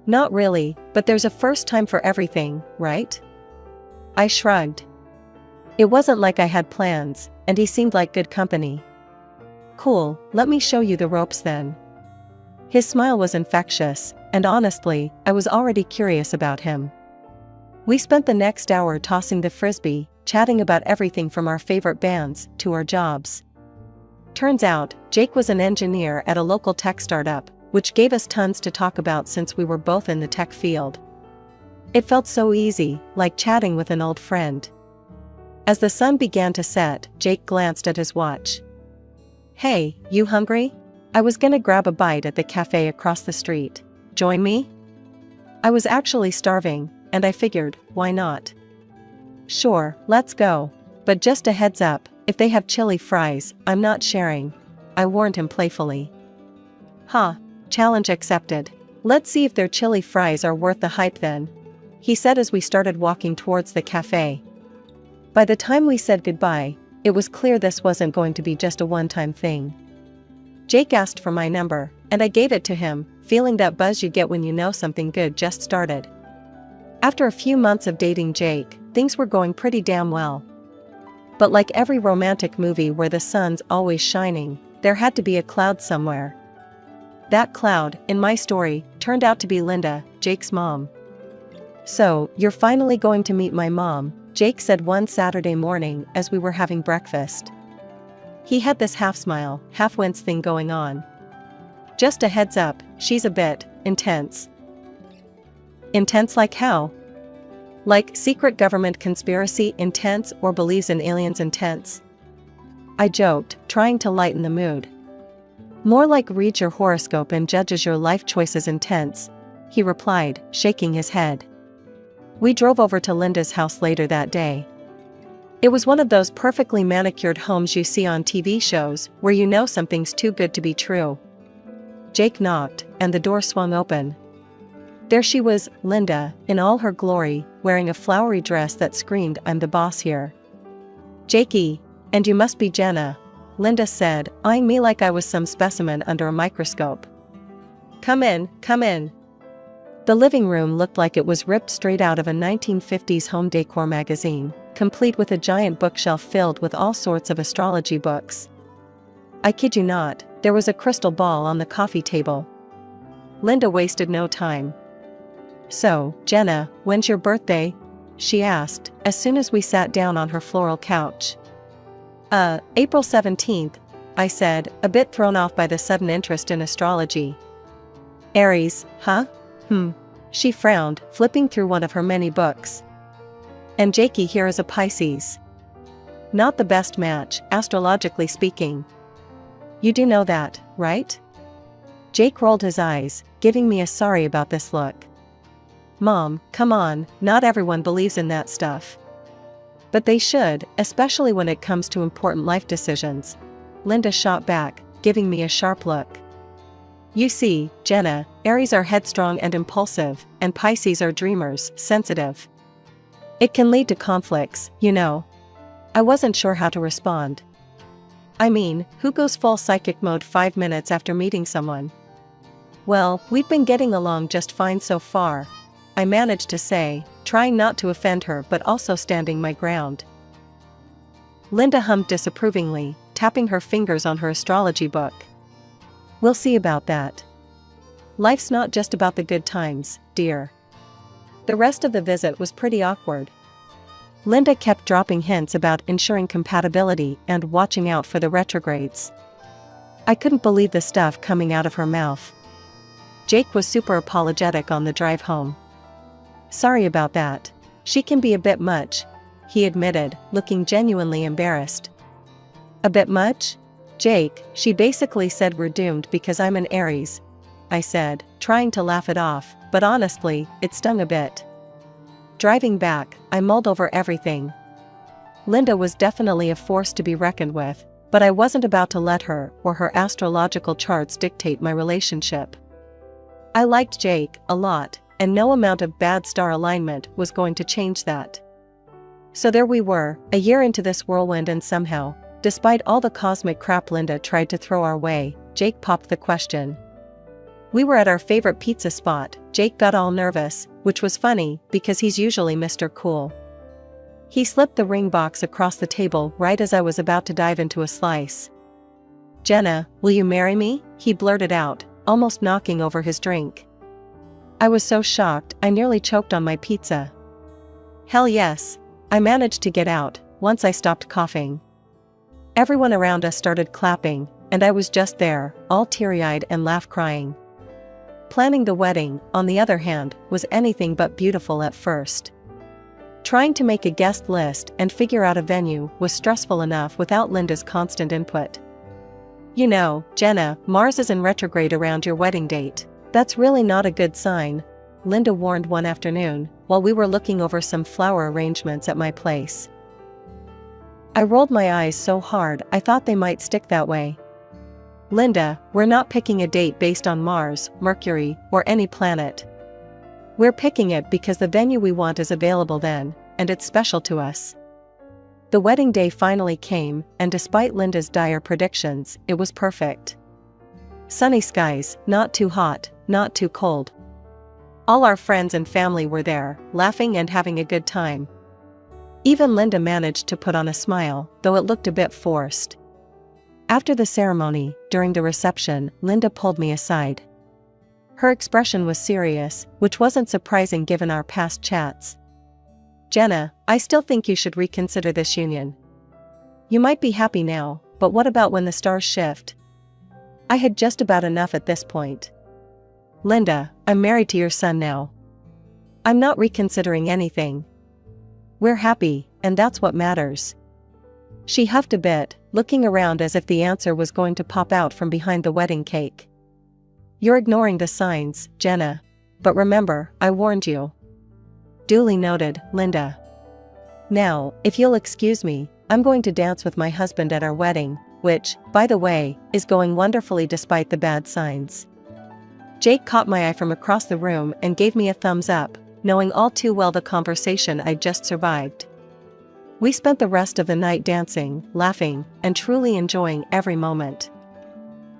"Not really, but there's a first time for everything, right?" I shrugged. It wasn't like I had plans, and he seemed like good company. "Cool, let me show you the ropes then." His smile was infectious, and honestly, I was already curious about him. We spent the next hour tossing the frisbee, chatting about everything from our favorite bands to our jobs. Turns out, Jake was an engineer at a local tech startup, which gave us tons to talk about since we were both in the tech field. It felt so easy, like chatting with an old friend. As the sun began to set, Jake glanced at his watch. "Hey, you hungry? I was gonna grab a bite at the cafe across the street. Join me?" I was actually starving, and I figured, why not? "Sure, let's go. But just a heads up, if they have chili fries, I'm not sharing," I warned him playfully. "Huh, challenge accepted. Let's see if their chili fries are worth the hype then," he said as we started walking towards the cafe. By the time we said goodbye, it was clear this wasn't going to be just a one-time thing. Jake asked for my number, and I gave it to him, feeling that buzz you get when you know something good just started. After a few months of dating Jake, things were going pretty damn well. But like every romantic movie where the sun's always shining, there had to be a cloud somewhere. That cloud, in my story, turned out to be Linda, Jake's mom. "So, you're finally going to meet my mom," Jake said one Saturday morning as we were having breakfast. He had this half-smile, half-wince thing going on. "Just a heads up, she's a bit intense." "Intense like how?" "Like secret government conspiracy intense or believes in aliens intense?" I joked, trying to lighten the mood. "More like reads your horoscope and judges your life choices intense," he replied, shaking his head. We drove over to Linda's house later that day. It was one of those perfectly manicured homes you see on TV shows where you know something's too good to be true. Jake knocked, and the door swung open. There she was, Linda, in all her glory, wearing a flowery dress that screamed, "I'm the boss here." "Jakey, and you must be Jenna," Linda said, eyeing me like I was some specimen under a microscope. Come in, come in." The living room looked like it was ripped straight out of a 1950s home decor magazine, complete with a giant bookshelf filled with all sorts of astrology books. I kid you not, there was a crystal ball on the coffee table. Linda wasted no time. "So, Jenna, when's your birthday?" she asked, as soon as we sat down on her floral couch. April 17th, I said, a bit thrown off by the sudden interest in astrology. "Aries, huh? She frowned, flipping through one of her many books. "And Jakey here is a Pisces. Not the best match, astrologically speaking. You do know that, right?" Jake rolled his eyes, giving me a sorry about this look. "Mom, come on, not everyone believes in that stuff." "But they should, especially when it comes to important life decisions," Linda shot back, giving me a sharp look. "You see, Jenna, Aries are headstrong and impulsive, and Pisces are dreamers, sensitive. It can lead to conflicts, you know." I wasn't sure how to respond. I mean, who goes full psychic mode 5 minutes after meeting someone? "Well, we've been getting along just fine so far," I managed to say, trying not to offend her but also standing my ground. Linda hummed disapprovingly, tapping her fingers on her astrology book. "We'll see about that. Life's not just about the good times, dear." The rest of the visit was pretty awkward. Linda kept dropping hints about ensuring compatibility and watching out for the retrogrades. I couldn't believe the stuff coming out of her mouth. Jake was super apologetic on the drive home. "Sorry about that. She can be a bit much," he admitted, looking genuinely embarrassed. "A bit much? Jake, she basically said we're doomed because I'm an Aries," I said, trying to laugh it off, but honestly, it stung a bit. Driving back, I mulled over everything. Linda was definitely a force to be reckoned with, but I wasn't about to let her or her astrological charts dictate my relationship. I liked Jake a lot, and no amount of bad star alignment was going to change that. So there we were, a year into this whirlwind, and somehow, despite all the cosmic crap Linda tried to throw our way, Jake popped the question. We were at our favorite pizza spot. Jake got all nervous, which was funny because he's usually Mr. Cool. He slipped the ring box across the table right as I was about to dive into a slice. "Jenna, will you marry me?" he blurted out, almost knocking over his drink. I was so shocked I nearly choked on my pizza. "Hell yes," I managed to get out, once I stopped coughing. Everyone around us started clapping, and I was just there, all teary-eyed and laugh-crying. Planning the wedding, on the other hand, was anything but beautiful at first. Trying to make a guest list and figure out a venue was stressful enough without Linda's constant input. "You know, Jenna, Mars is in retrograde around your wedding date. That's really not a good sign," Linda warned one afternoon, while we were looking over some flower arrangements at my place. I rolled my eyes so hard I thought they might stick that way. "Linda, we're not picking a date based on Mars, Mercury, or any planet. We're picking it because the venue we want is available then, and it's special to us." The wedding day finally came, and despite Linda's dire predictions, it was perfect. Sunny skies, not too hot, not too cold. All our friends and family were there, laughing and having a good time. Even Linda managed to put on a smile, though it looked a bit forced. After the ceremony, during the reception, Linda pulled me aside. Her expression was serious, which wasn't surprising given our past chats. "Jenna, I still think you should reconsider this union. You might be happy now, but what about when the stars shift?" I had just about enough at this point. "Linda, I'm married to your son now. I'm not reconsidering anything. We're happy, and that's what matters." She huffed a bit, looking around as if the answer was going to pop out from behind the wedding cake. "You're ignoring the signs, Jenna. But remember, I warned you." "Duly noted, Linda. Now, if you'll excuse me, I'm going to dance with my husband at our wedding, which, by the way, is going wonderfully despite the bad signs." Jake caught my eye from across the room and gave me a thumbs up, knowing all too well the conversation I'd just survived. We spent the rest of the night dancing, laughing, and truly enjoying every moment.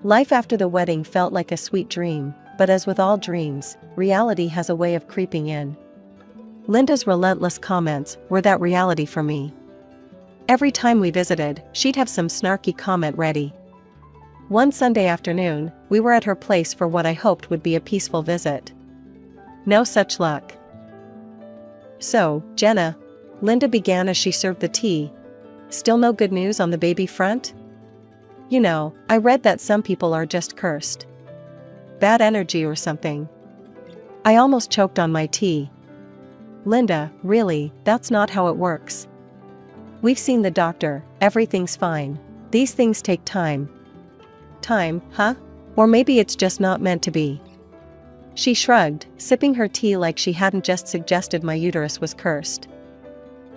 Life after the wedding felt like a sweet dream, but as with all dreams, reality has a way of creeping in. Linda's relentless comments were that reality for me. Every time we visited, she'd have some snarky comment ready. One Sunday afternoon, we were at her place for what I hoped would be a peaceful visit. No such luck. "So, Jenna," Linda began as she served the tea. "Still no good news on the baby front? You know, I read that some people are just cursed. Bad energy or something." I almost choked on my tea. "Linda, really, that's not how it works. We've seen the doctor, everything's fine. These things take time." "Time, huh? Or maybe it's just not meant to be." She shrugged, sipping her tea like she hadn't just suggested my uterus was cursed.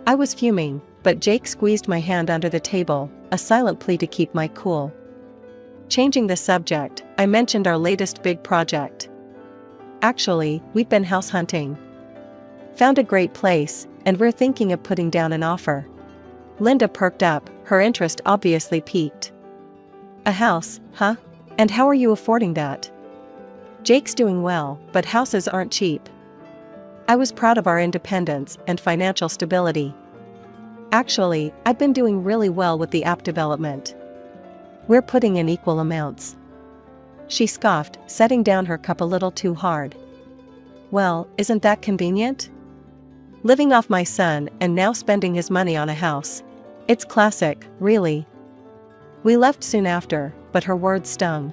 I was fuming, but Jake squeezed my hand under the table, a silent plea to keep my cool. Changing the subject, I mentioned our latest big project. "Actually, we've been house hunting. Found a great place, and we're thinking of putting down an offer." Linda perked up, her interest obviously piqued. "A house, huh? And how are you affording that?" "Jake's doing well, but houses aren't cheap." I was proud of our independence and financial stability. "Actually, I've been doing really well with the app development. We're putting in equal amounts." She scoffed, setting down her cup a little too hard. "Well, isn't that convenient? Living off my son and now spending his money on a house. It's classic, really." We left soon after, but her words stung.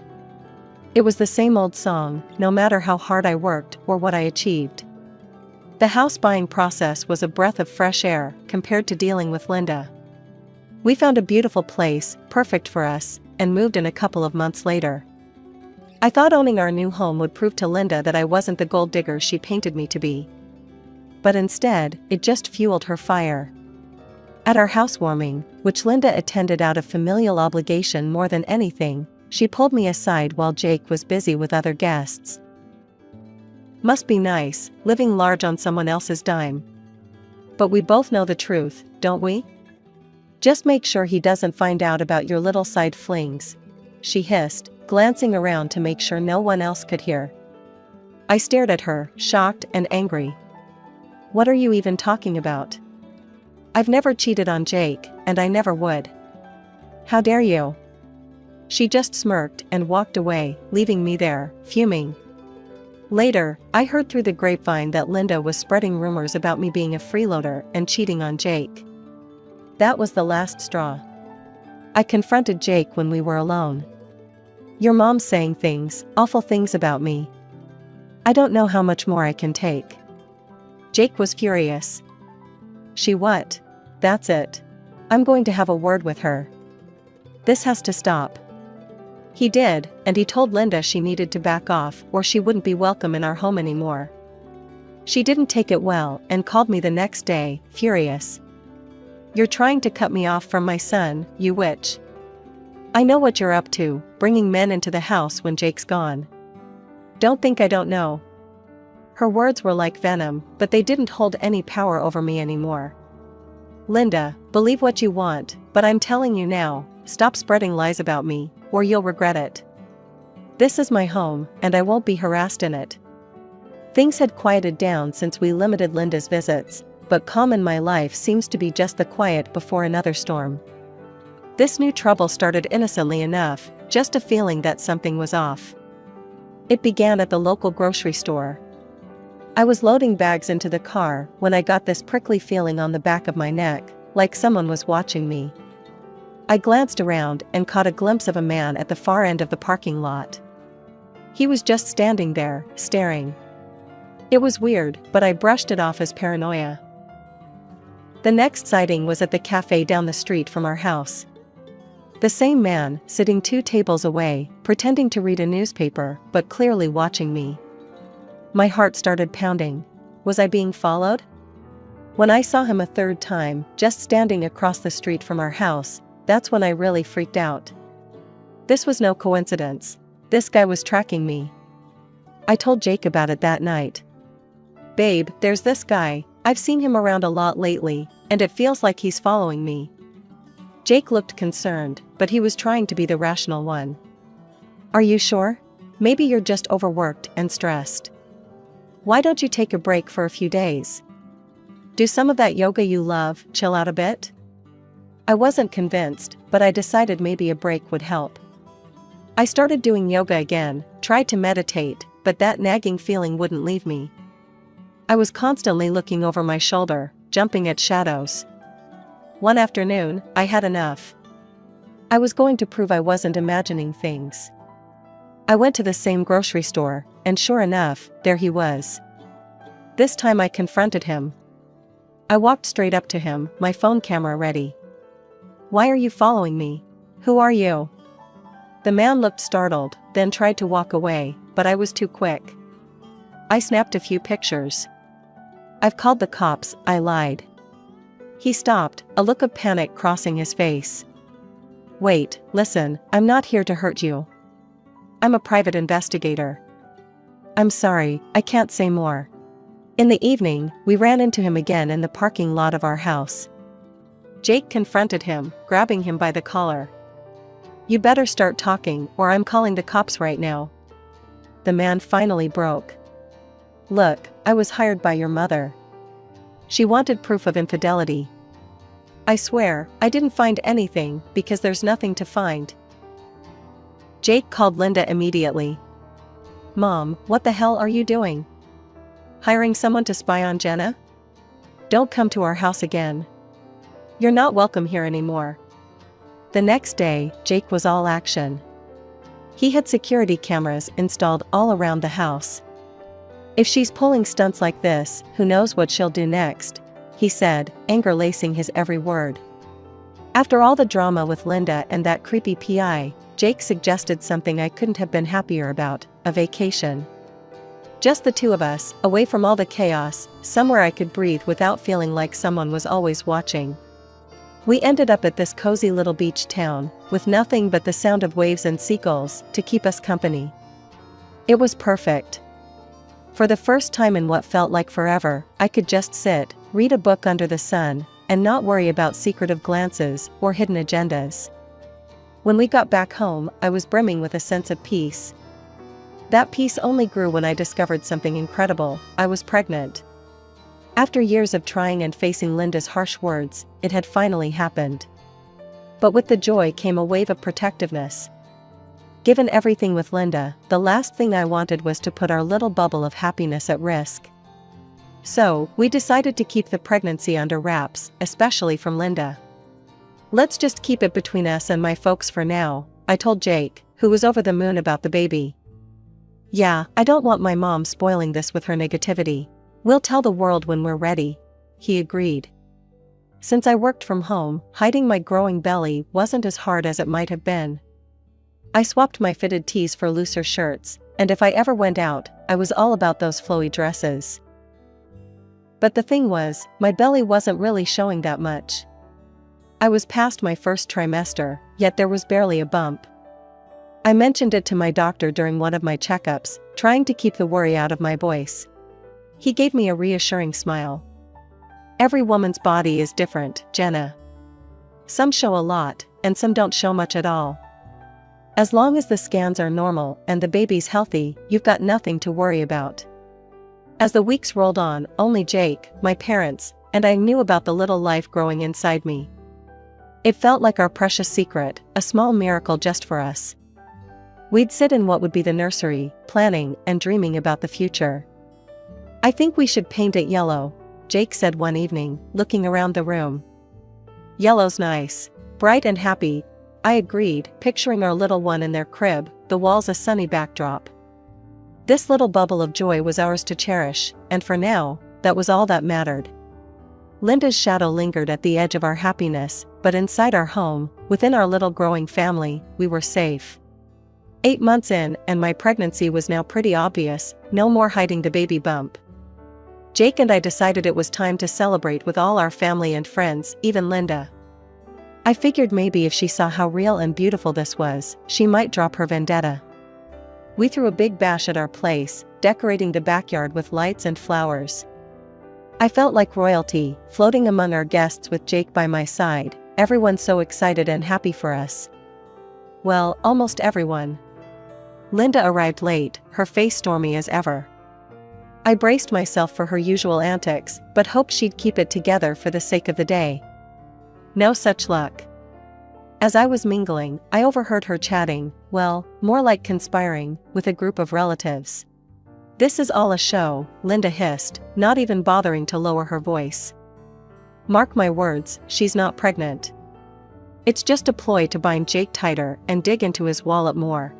It was the same old song, no matter how hard I worked or what I achieved. The house buying process was a breath of fresh air compared to dealing with Linda. We found a beautiful place, perfect for us, and moved in a couple of months later. I thought owning our new home would prove to Linda that I wasn't the gold digger she painted me to be. But instead, it just fueled her fire. At our housewarming, which Linda attended out of familial obligation more than anything, she pulled me aside while Jake was busy with other guests. "Must be nice, living large on someone else's dime. But we both know the truth, don't we? Just make sure he doesn't find out about your little side flings," she hissed, glancing around to make sure no one else could hear. I stared at her, shocked and angry. "What are you even talking about? I've never cheated on Jake, and I never would. How dare you?" She just smirked and walked away, leaving me there, fuming. Later, I heard through the grapevine that Linda was spreading rumors about me being a freeloader and cheating on Jake. That was the last straw. I confronted Jake when we were alone. "Your mom's saying things, awful things about me. I don't know how much more I can take." Jake was furious. "She what? That's it. I'm going to have a word with her. This has to stop." He did, and he told Linda she needed to back off or she wouldn't be welcome in our home anymore. She didn't take it well and called me the next day, furious. "You're trying to cut me off from my son, you witch. I know what you're up to, bringing men into the house when Jake's gone. Don't think I don't know." Her words were like venom, but they didn't hold any power over me anymore. "Linda, believe what you want, but I'm telling you now, stop spreading lies about me, or you'll regret it. This is my home, and I won't be harassed in it." Things had quieted down since we limited Linda's visits, but calm in my life seems to be just the quiet before another storm. This new trouble started innocently enough, just a feeling that something was off. It began at the local grocery store. I was loading bags into the car when I got this prickly feeling on the back of my neck, like someone was watching me. I glanced around and caught a glimpse of a man at the far end of the parking lot. He was just standing there, staring. It was weird, but I brushed it off as paranoia. The next sighting was at the cafe down the street from our house. The same man, sitting 2 tables away, pretending to read a newspaper, but clearly watching me. My heart started pounding. Was I being followed? When I saw him a third time, just standing across the street from our house, that's when I really freaked out. This was no coincidence. This guy was tracking me. I told Jake about it that night. "Babe, there's this guy, I've seen him around a lot lately, and it feels like he's following me." Jake looked concerned, but he was trying to be the rational one. "Are you sure? Maybe you're just overworked and stressed. Why don't you take a break for a few days? Do some of that yoga you love, chill out a bit?" I wasn't convinced, but I decided maybe a break would help. I started doing yoga again, tried to meditate, but that nagging feeling wouldn't leave me. I was constantly looking over my shoulder, jumping at shadows. One afternoon, I had enough. I was going to prove I wasn't imagining things. I went to the same grocery store, and sure enough, there he was. This time I confronted him. I walked straight up to him, my phone camera ready. "Why are you following me? Who are you?" The man looked startled, then tried to walk away, but I was too quick. I snapped a few pictures. "I've called the cops," I lied. He stopped, a look of panic crossing his face. "Wait, listen, I'm not here to hurt you. I'm a private investigator." "I'm sorry, I can't say more." In the evening, we ran into him again in the parking lot of our house. Jake confronted him, grabbing him by the collar. "You better start talking, or I'm calling the cops right now." The man finally broke. "Look, I was hired by your mother. She wanted proof of infidelity. I swear, I didn't find anything, because there's nothing to find." Jake called Linda immediately. "Mom, what the hell are you doing? Hiring someone to spy on Jenna? Don't come to our house again. You're not welcome here anymore." The next day, Jake was all action. He had security cameras installed all around the house. "If she's pulling stunts like this, who knows what she'll do next," he said, anger lacing his every word. After all the drama with Linda and that creepy PI, Jake suggested something I couldn't have been happier about: a vacation. Just the two of us, away from all the chaos, somewhere I could breathe without feeling like someone was always watching. We ended up at this cozy little beach town, with nothing but the sound of waves and seagulls to keep us company. It was perfect. For the first time in what felt like forever, I could just sit, read a book under the sun, and not worry about secretive glances or hidden agendas. When we got back home, I was brimming with a sense of peace. That peace only grew when I discovered something incredible: I was pregnant. After years of trying and facing Linda's harsh words, it had finally happened. But with the joy came a wave of protectiveness. Given everything with Linda, the last thing I wanted was to put our little bubble of happiness at risk. So, we decided to keep the pregnancy under wraps, especially from Linda. "Let's just keep it between us and my folks for now," I told Jake, who was over the moon about the baby. "Yeah, I don't want my mom spoiling this with her negativity. We'll tell the world when we're ready," he agreed. Since I worked from home, hiding my growing belly wasn't as hard as it might have been. I swapped my fitted tees for looser shirts, and if I ever went out, I was all about those flowy dresses. But the thing was, my belly wasn't really showing that much. I was past my first trimester, yet there was barely a bump. I mentioned it to my doctor during one of my checkups, trying to keep the worry out of my voice. He gave me a reassuring smile. "Every woman's body is different, Jenna. Some show a lot, and some don't show much at all. As long as the scans are normal and the baby's healthy, you've got nothing to worry about." As the weeks rolled on, only Jake, my parents, and I knew about the little life growing inside me. It felt like our precious secret, a small miracle just for us. We'd sit in what would be the nursery, planning and dreaming about the future. "I think we should paint it yellow," Jake said one evening, looking around the room. "Yellow's nice. Bright and happy," I agreed, picturing our little one in their crib, the walls a sunny backdrop. This little bubble of joy was ours to cherish, and for now, that was all that mattered. Linda's shadow lingered at the edge of our happiness, but inside our home, within our little growing family, we were safe. 8 months in, and my pregnancy was now pretty obvious, no more hiding the baby bump. Jake and I decided it was time to celebrate with all our family and friends, even Linda. I figured maybe if she saw how real and beautiful this was, she might drop her vendetta. We threw a big bash at our place, decorating the backyard with lights and flowers. I felt like royalty, floating among our guests with Jake by my side, everyone so excited and happy for us. Well, almost everyone. Linda arrived late, her face stormy as ever. I braced myself for her usual antics, but hoped she'd keep it together for the sake of the day. No such luck. As I was mingling, I overheard her chatting, well, more like conspiring, with a group of relatives. "This is all a show," Linda hissed, not even bothering to lower her voice. "Mark my words, she's not pregnant. It's just a ploy to bind Jake tighter and dig into his wallet more."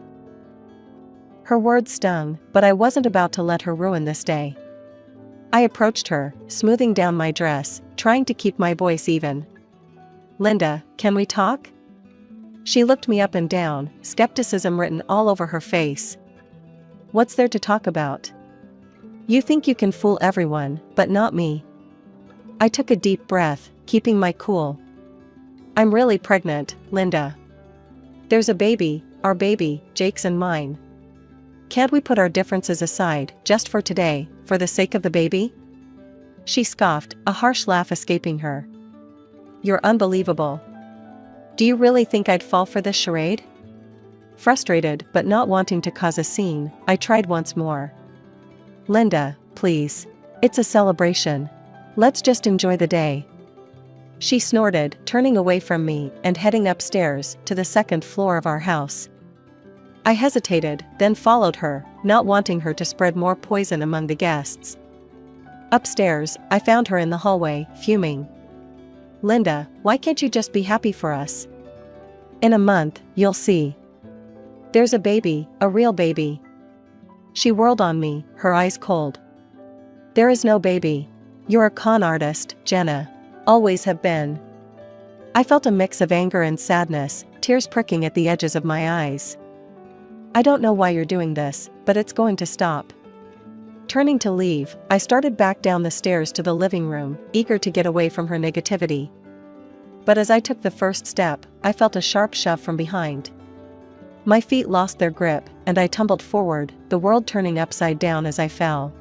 Her words stung, but I wasn't about to let her ruin this day. I approached her, smoothing down my dress, trying to keep my voice even. "Linda, can we talk?" She looked me up and down, skepticism written all over her face. "What's there to talk about? You think you can fool everyone, but not me." I took a deep breath, keeping my cool. "I'm really pregnant, Linda. There's a baby, our baby, Jake's and mine. Can't we put our differences aside, just for today, for the sake of the baby?" She scoffed, a harsh laugh escaping her. "You're unbelievable. Do you really think I'd fall for this charade?" Frustrated, but not wanting to cause a scene, I tried once more. "Linda, please. It's a celebration. Let's just enjoy the day." She snorted, turning away from me and heading upstairs to the second floor of our house. I hesitated, then followed her, not wanting her to spread more poison among the guests. Upstairs, I found her in the hallway, fuming. "Linda, why can't you just be happy for us? In a month, you'll see. There's a baby, a real baby." She whirled on me, her eyes cold. "There is no baby. You're a con artist, Jenna. Always have been." I felt a mix of anger and sadness, tears pricking at the edges of my eyes. "I don't know why you're doing this, but it's going to stop." Turning to leave, I started back down the stairs to the living room, eager to get away from her negativity. But as I took the first step, I felt a sharp shove from behind. My feet lost their grip, and I tumbled forward, the world turning upside down as I fell.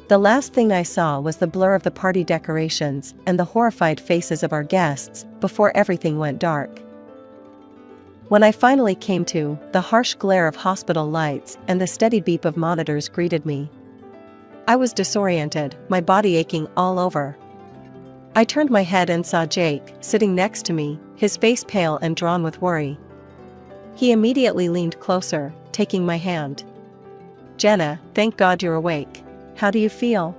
The last thing I saw was the blur of the party decorations and the horrified faces of our guests, before everything went dark. When I finally came to, the harsh glare of hospital lights and the steady beep of monitors greeted me. I was disoriented, my body aching all over. I turned my head and saw Jake, sitting next to me, his face pale and drawn with worry. He immediately leaned closer, taking my hand. "Jenna, thank God you're awake. How do you feel?"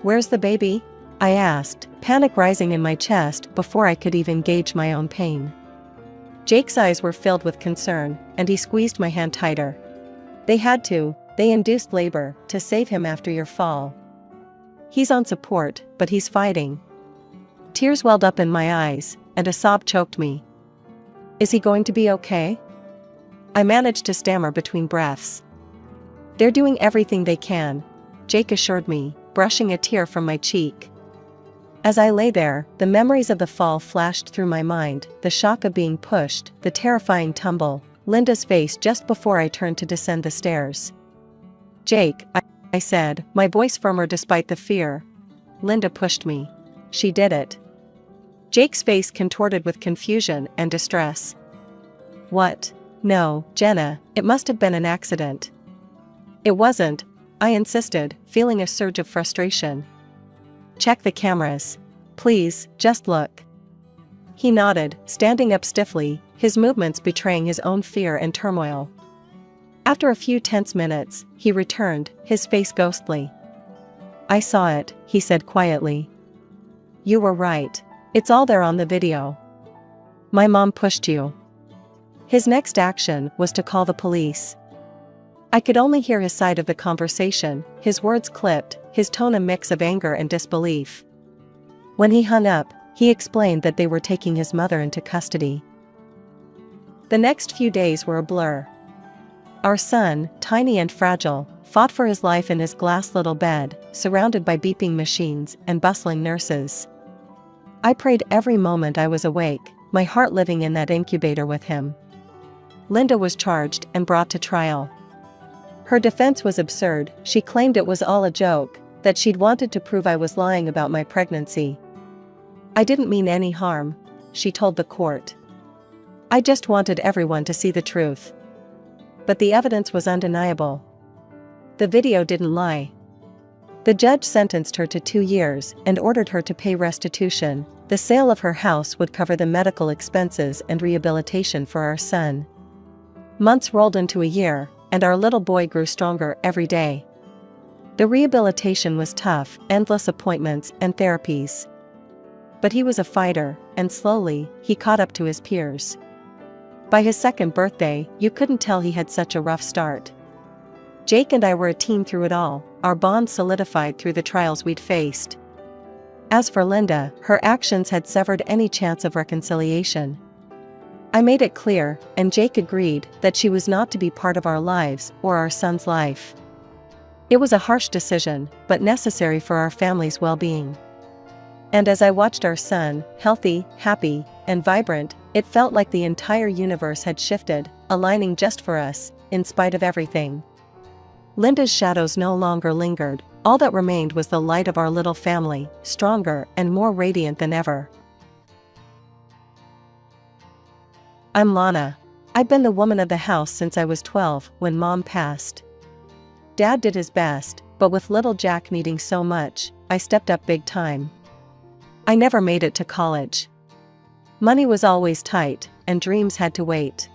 "Where's the baby?" I asked, panic rising in my chest before I could even gauge my own pain. Jake's eyes were filled with concern, and he squeezed my hand tighter. "They had to, they induced labor, to save him after your fall. He's on support, but he's fighting." Tears welled up in my eyes, and a sob choked me. "Is he going to be okay?" I managed to stammer between breaths. "They're doing everything they can," Jake assured me, brushing a tear from my cheek. As I lay there, the memories of the fall flashed through my mind, the shock of being pushed, the terrifying tumble, Linda's face just before I turned to descend the stairs. "Jake," I said, my voice firmer despite the fear. Linda pushed me. She did it. Jake's face contorted with confusion and distress. "What? No, Jenna, it must have been an accident." "It wasn't," I insisted, feeling a surge of frustration. "Check the cameras. Please, just look." He nodded, standing up stiffly, his movements betraying his own fear and turmoil. After a few tense minutes, he returned, his face ghostly. "I saw it," he said quietly. "You were right. It's all there on the video. My mom pushed you." His next action was to call the police. I could only hear his side of the conversation, his words clipped, his tone a mix of anger and disbelief. When he hung up, he explained that they were taking his mother into custody. The next few days were a blur. Our son, tiny and fragile, fought for his life in his glass little bed, surrounded by beeping machines and bustling nurses. I prayed every moment I was awake, my heart living in that incubator with him. Linda was charged and brought to trial. Her defense was absurd. She claimed it was all a joke, that she'd wanted to prove I was lying about my pregnancy. I didn't mean any harm, she told the court. I just wanted everyone to see the truth. But the evidence was undeniable. The video didn't lie. The judge sentenced her to 2 years and ordered her to pay restitution. The sale of her house would cover the medical expenses and rehabilitation for our son. Months rolled into a year, and our little boy grew stronger every day. The rehabilitation was tough, endless appointments and therapies. But he was a fighter, and slowly, he caught up to his peers. By his 2nd birthday, you couldn't tell he had such a rough start. Jake and I were a team through it all, our bond solidified through the trials we'd faced. As for Linda, her actions had severed any chance of reconciliation. I made it clear, and Jake agreed, that she was not to be part of our lives or our son's life. It was a harsh decision, but necessary for our family's well-being. And as I watched our son, healthy, happy, and vibrant, it felt like the entire universe had shifted, aligning just for us, in spite of everything. Linda's shadows no longer lingered. All that remained was the light of our little family, stronger and more radiant than ever. I'm Lana. I've been the woman of the house since I was 12 when Mom passed. Dad did his best, but with little Jack needing so much, I stepped up big time. I never made it to college. Money was always tight, and dreams had to wait.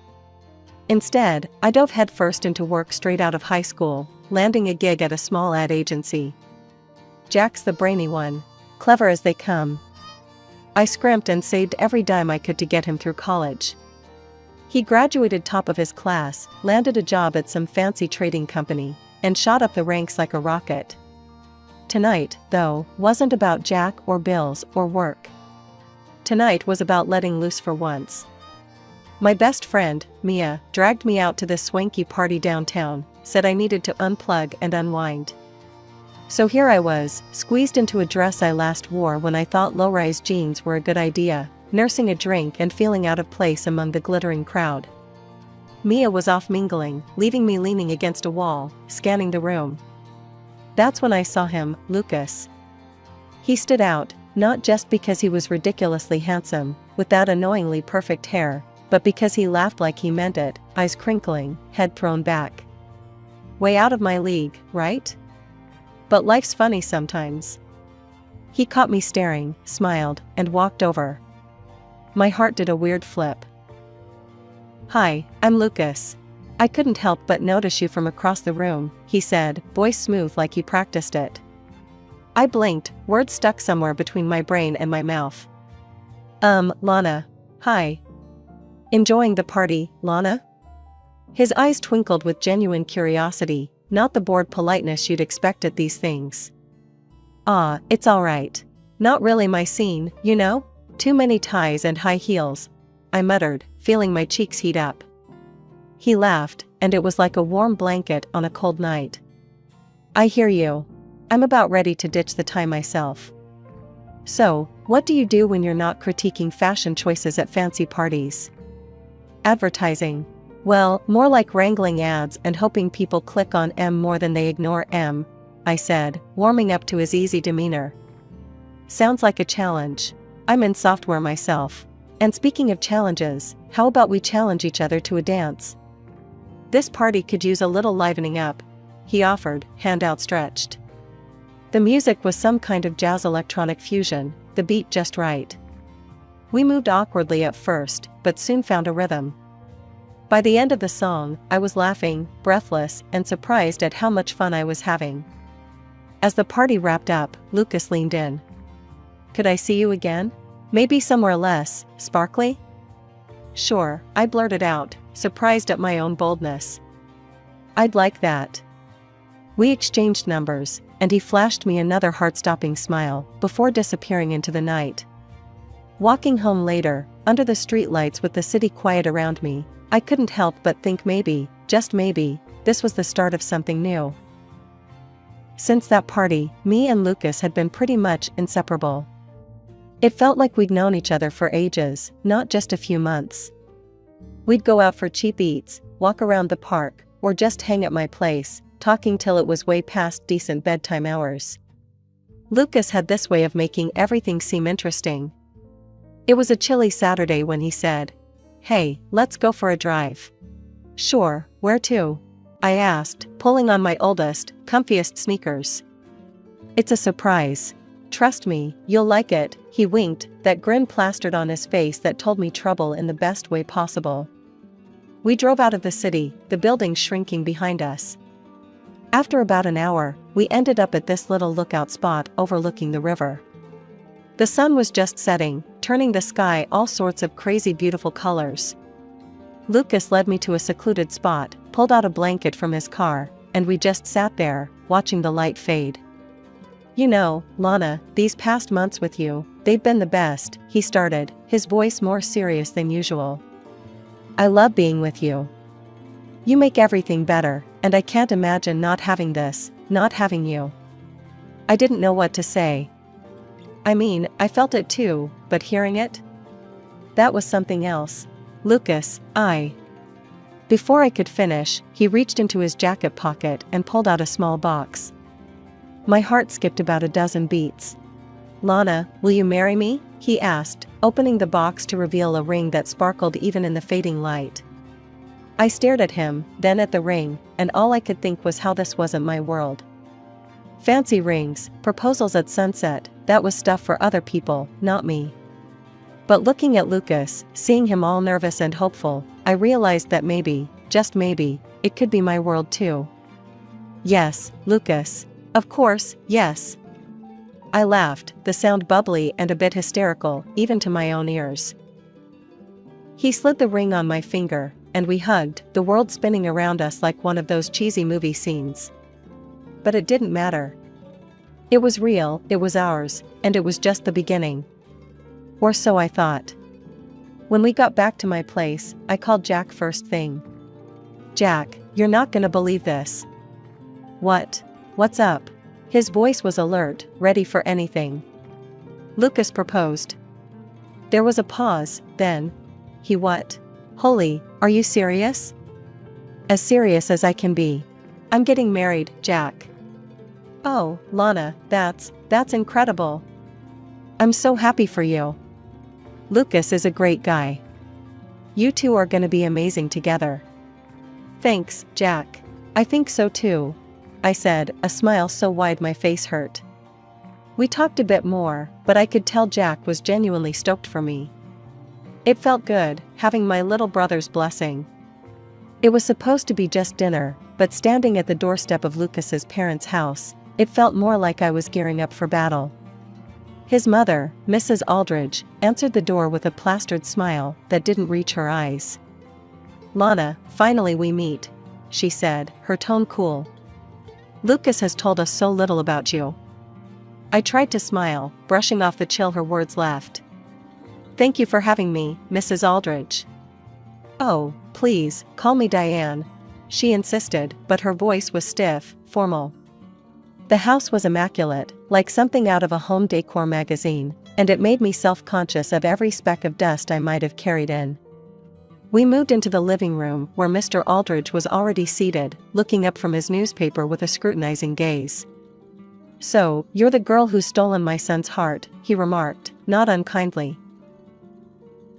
Instead, I dove headfirst into work straight out of high school, landing a gig at a small ad agency. Jack's the brainy one, clever as they come. I scrimped and saved every dime I could to get him through college. He graduated top of his class, landed a job at some fancy trading company, and shot up the ranks like a rocket. Tonight, though, wasn't about Jack or bills or work. Tonight was about letting loose for once. My best friend, Mia, dragged me out to this swanky party downtown, said I needed to unplug and unwind. So here I was, squeezed into a dress I last wore when I thought low-rise jeans were a good idea, nursing a drink and feeling out of place among the glittering crowd. Mia was off mingling, leaving me leaning against a wall, scanning the room. That's when I saw him, Lucas. He stood out, not just because he was ridiculously handsome, with that annoyingly perfect hair, but because he laughed like he meant it, eyes crinkling, head thrown back. Way out of my league, right? But life's funny sometimes. He caught me staring, smiled, and walked over. My heart did a weird flip. Hi, I'm Lucas. I couldn't help but notice you from across the room, he said, voice smooth like he practiced it. I blinked, words stuck somewhere between my brain and my mouth. Lana. Hi. Enjoying the party, Lana? His eyes twinkled with genuine curiosity, not the bored politeness you'd expect at these things. It's all right. Not really my scene, you know? Too many ties and high heels, I muttered, feeling my cheeks heat up. He laughed, and it was like a warm blanket on a cold night. I hear you. I'm about ready to ditch the tie myself. So, what do you do when you're not critiquing fashion choices at fancy parties? Advertising. Well, more like wrangling ads and hoping people click on M more than they ignore M, I said, warming up to his easy demeanor. Sounds like a challenge. I'm in software myself. And speaking of challenges, how about we challenge each other to a dance? This party could use a little livening up, he offered, hand outstretched. The music was some kind of jazz electronic fusion, the beat just right. We moved awkwardly at first, but soon found a rhythm. By the end of the song, I was laughing, breathless, and surprised at how much fun I was having. As the party wrapped up, Lucas leaned in. Could I see you again? Maybe somewhere less sparkly? Sure, I blurted out, surprised at my own boldness. I'd like that. We exchanged numbers, and he flashed me another heart-stopping smile, before disappearing into the night. Walking home later, under the streetlights with the city quiet around me, I couldn't help but think maybe, just maybe, this was the start of something new. Since that party, me and Lucas had been pretty much inseparable. It felt like we'd known each other for ages, not just a few months. We'd go out for cheap eats, walk around the park, or just hang at my place, talking till it was way past decent bedtime hours. Lucas had this way of making everything seem interesting. It was a chilly Saturday when he said, "Hey, let's go for a drive." "Sure, where to?" I asked, pulling on my oldest, comfiest sneakers. "It's a surprise. Trust me, you'll like it," he winked, that grin plastered on his face that told me trouble in the best way possible. We drove out of the city, the buildings shrinking behind us. After about an hour, we ended up at this little lookout spot overlooking the river. The sun was just setting, turning the sky all sorts of crazy beautiful colors. Lucas led me to a secluded spot, pulled out a blanket from his car, and we just sat there, watching the light fade. "You know, Lana, these past months with you, they've been the best," he started, his voice more serious than usual. "I love being with you. You make everything better, and I can't imagine not having this, not having you." I didn't know what to say. I mean, I felt it too, but hearing it? That was something else. "Lucas, Before I could finish, he reached into his jacket pocket and pulled out a small box. My heart skipped about a dozen beats. "Lana, will you marry me?" he asked, opening the box to reveal a ring that sparkled even in the fading light. I stared at him, then at the ring, and all I could think was how this wasn't my world. Fancy rings, proposals at sunset, that was stuff for other people, not me. But looking at Lucas, seeing him all nervous and hopeful, I realized that maybe, just maybe, it could be my world too. "Yes, Lucas. Of course, yes." I laughed, the sound bubbly and a bit hysterical, even to my own ears. He slid the ring on my finger, and we hugged, the world spinning around us like one of those cheesy movie scenes. But it didn't matter. It was real, it was ours, and it was just the beginning. Or so I thought. When we got back to my place, I called Jack first thing. "Jack, you're not gonna believe this." "What? What's up?" His voice was alert, ready for anything. "Lucas proposed." There was a pause, then, "He what? Holy, are you serious?" "As serious as I can be. I'm getting married, Jack." "Oh, Lana, that's incredible. I'm so happy for you. Lucas is a great guy. You two are gonna be amazing together." "Thanks, Jack. I think so too," I said, a smile so wide my face hurt. We talked a bit more, but I could tell Jack was genuinely stoked for me. It felt good, having my little brother's blessing. It was supposed to be just dinner, but standing at the doorstep of Lucas's parents' house, it felt more like I was gearing up for battle. His mother, Mrs. Aldridge, answered the door with a plastered smile that didn't reach her eyes. "Lana, finally we meet," she said, her tone cool. "Lucas has told us so little about you." I tried to smile, brushing off the chill her words left. "Thank you for having me, Mrs. Aldridge." "Oh, please, call me Diane," she insisted, but her voice was stiff, formal. The house was immaculate, like something out of a home decor magazine, and it made me self-conscious of every speck of dust I might have carried in. We moved into the living room where Mr. Aldridge was already seated, looking up from his newspaper with a scrutinizing gaze. "So, you're the girl who's stolen my son's heart," he remarked, not unkindly.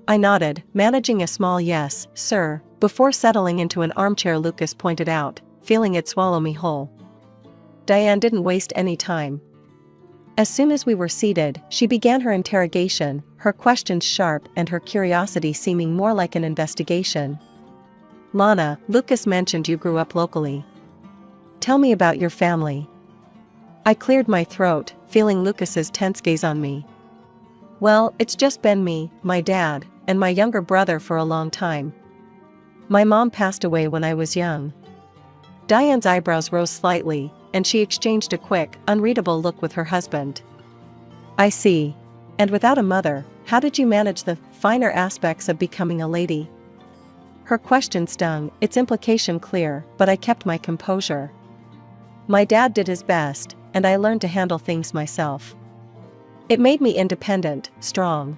I nodded, managing a small "yes, sir," before settling into an armchair Lucas pointed out, feeling it swallow me whole. Diane didn't waste any time. As soon as we were seated, she began her interrogation, her questions sharp and her curiosity seeming more like an investigation. "Lana, Lucas mentioned you grew up locally. Tell me about your family." I cleared my throat, feeling Lucas's tense gaze on me. "Well, it's just been me, my dad, and my younger brother for a long time. My mom passed away when I was young." Diane's eyebrows rose slightly, and she exchanged a quick, unreadable look with her husband. "I see. And without a mother, how did you manage the finer aspects of becoming a lady?" Her question stung, its implication clear, but I kept my composure. "My dad did his best, and I learned to handle things myself. It made me independent, strong."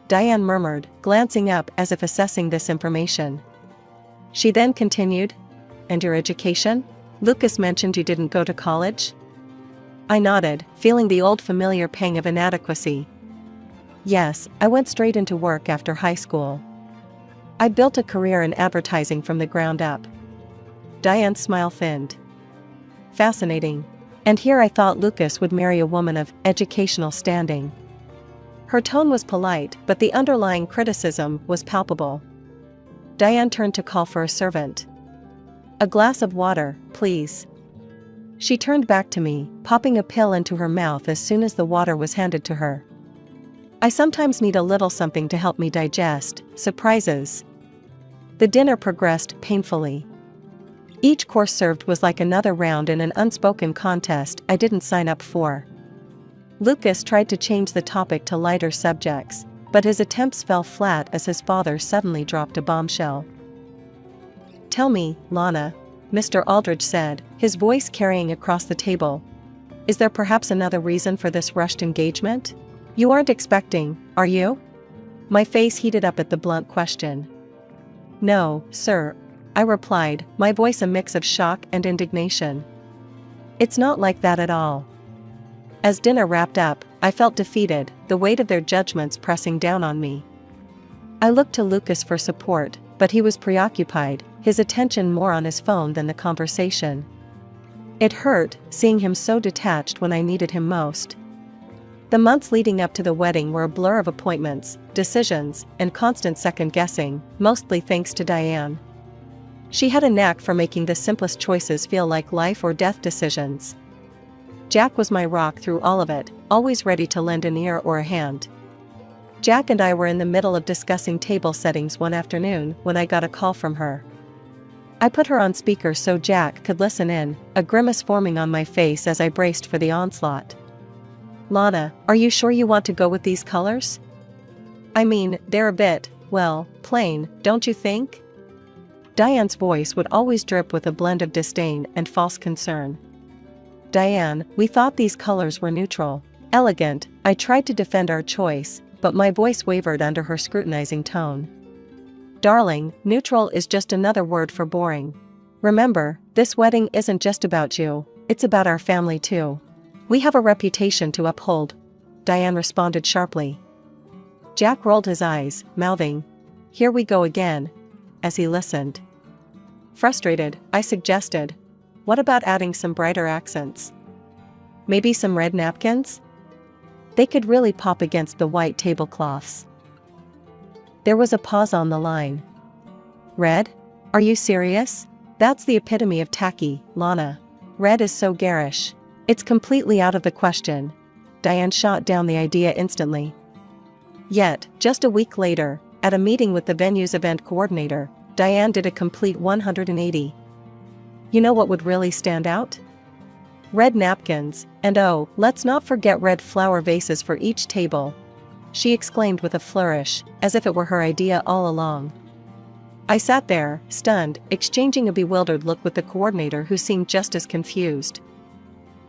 Diane murmured, glancing up as if assessing this information. She then continued, "And your education? Lucas mentioned you didn't go to college?" I nodded, feeling the old familiar pang of inadequacy. "Yes, I went straight into work after high school. I built a career in advertising from the ground up." Diane's smile thinned. "Fascinating. And here I thought Lucas would marry a woman of educational standing." Her tone was polite, but the underlying criticism was palpable. Diane turned to call for a servant. "A glass of water, please." She turned back to me, popping a pill into her mouth as soon as the water was handed to her. I sometimes need a little something to help me digest, surprises. The dinner progressed painfully. Each course served was like another round in an unspoken contest I didn't sign up for. Lucas tried to change the topic to lighter subjects, but his attempts fell flat as his father suddenly dropped a bombshell. "Tell me, Lana," Mr. Aldridge said, his voice carrying across the table. "Is there perhaps another reason for this rushed engagement? You aren't expecting, are you?" My face heated up at the blunt question. "No, sir," I replied, my voice a mix of shock and indignation. "It's not like that at all." As dinner wrapped up, I felt defeated, the weight of their judgments pressing down on me. I looked to Lucas for support, but he was preoccupied, his attention more on his phone than the conversation. It hurt, seeing him so detached when I needed him most. The months leading up to the wedding were a blur of appointments, decisions, and constant second-guessing, mostly thanks to Diane. She had a knack for making the simplest choices feel like life or death decisions. Jack was my rock through all of it, always ready to lend an ear or a hand. Jack and I were in the middle of discussing table settings one afternoon when I got a call from her. I put her on speaker so Jack could listen in, a grimace forming on my face as I braced for the onslaught. "Lana, are you sure you want to go with these colors? I mean, they're a bit, well, plain, don't you think?" Diane's voice would always drip with a blend of disdain and false concern. "Diane, we thought these colors were neutral, elegant." I tried to defend our choice, but my voice wavered under her scrutinizing tone. "Darling, neutral is just another word for boring. Remember, this wedding isn't just about you, it's about our family too. We have a reputation to uphold," Diane responded sharply. Jack rolled his eyes, mouthing, "Here we go again," as he listened. Frustrated, I suggested, "What about adding some brighter accents? Maybe some red napkins? They could really pop against the white tablecloths." There was a pause on the line. "Red? Are you serious? That's the epitome of tacky, Lana. Red is so garish. It's completely out of the question." Diane shot down the idea instantly. Yet, just a week later, at a meeting with the venue's event coordinator, Diane did a complete 180. "You know what would really stand out? Red napkins, and oh, let's not forget red flower vases for each table," she exclaimed with a flourish, as if it were her idea all along. I sat there, stunned, exchanging a bewildered look with the coordinator who seemed just as confused.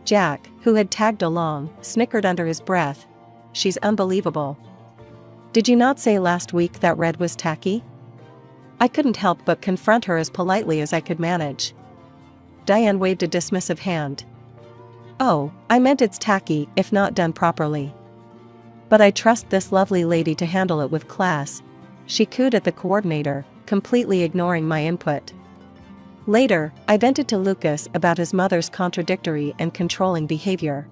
Jack, who had tagged along, snickered under his breath. "She's unbelievable. Did you not say last week that red was tacky?" I couldn't help but confront her as politely as I could manage. Diane waved a dismissive hand. "Oh, I meant it's tacky if not done properly. But I trust this lovely lady to handle it with class," she cooed at the coordinator, completely ignoring my input. Later, I vented to Lucas about his mother's contradictory and controlling behavior.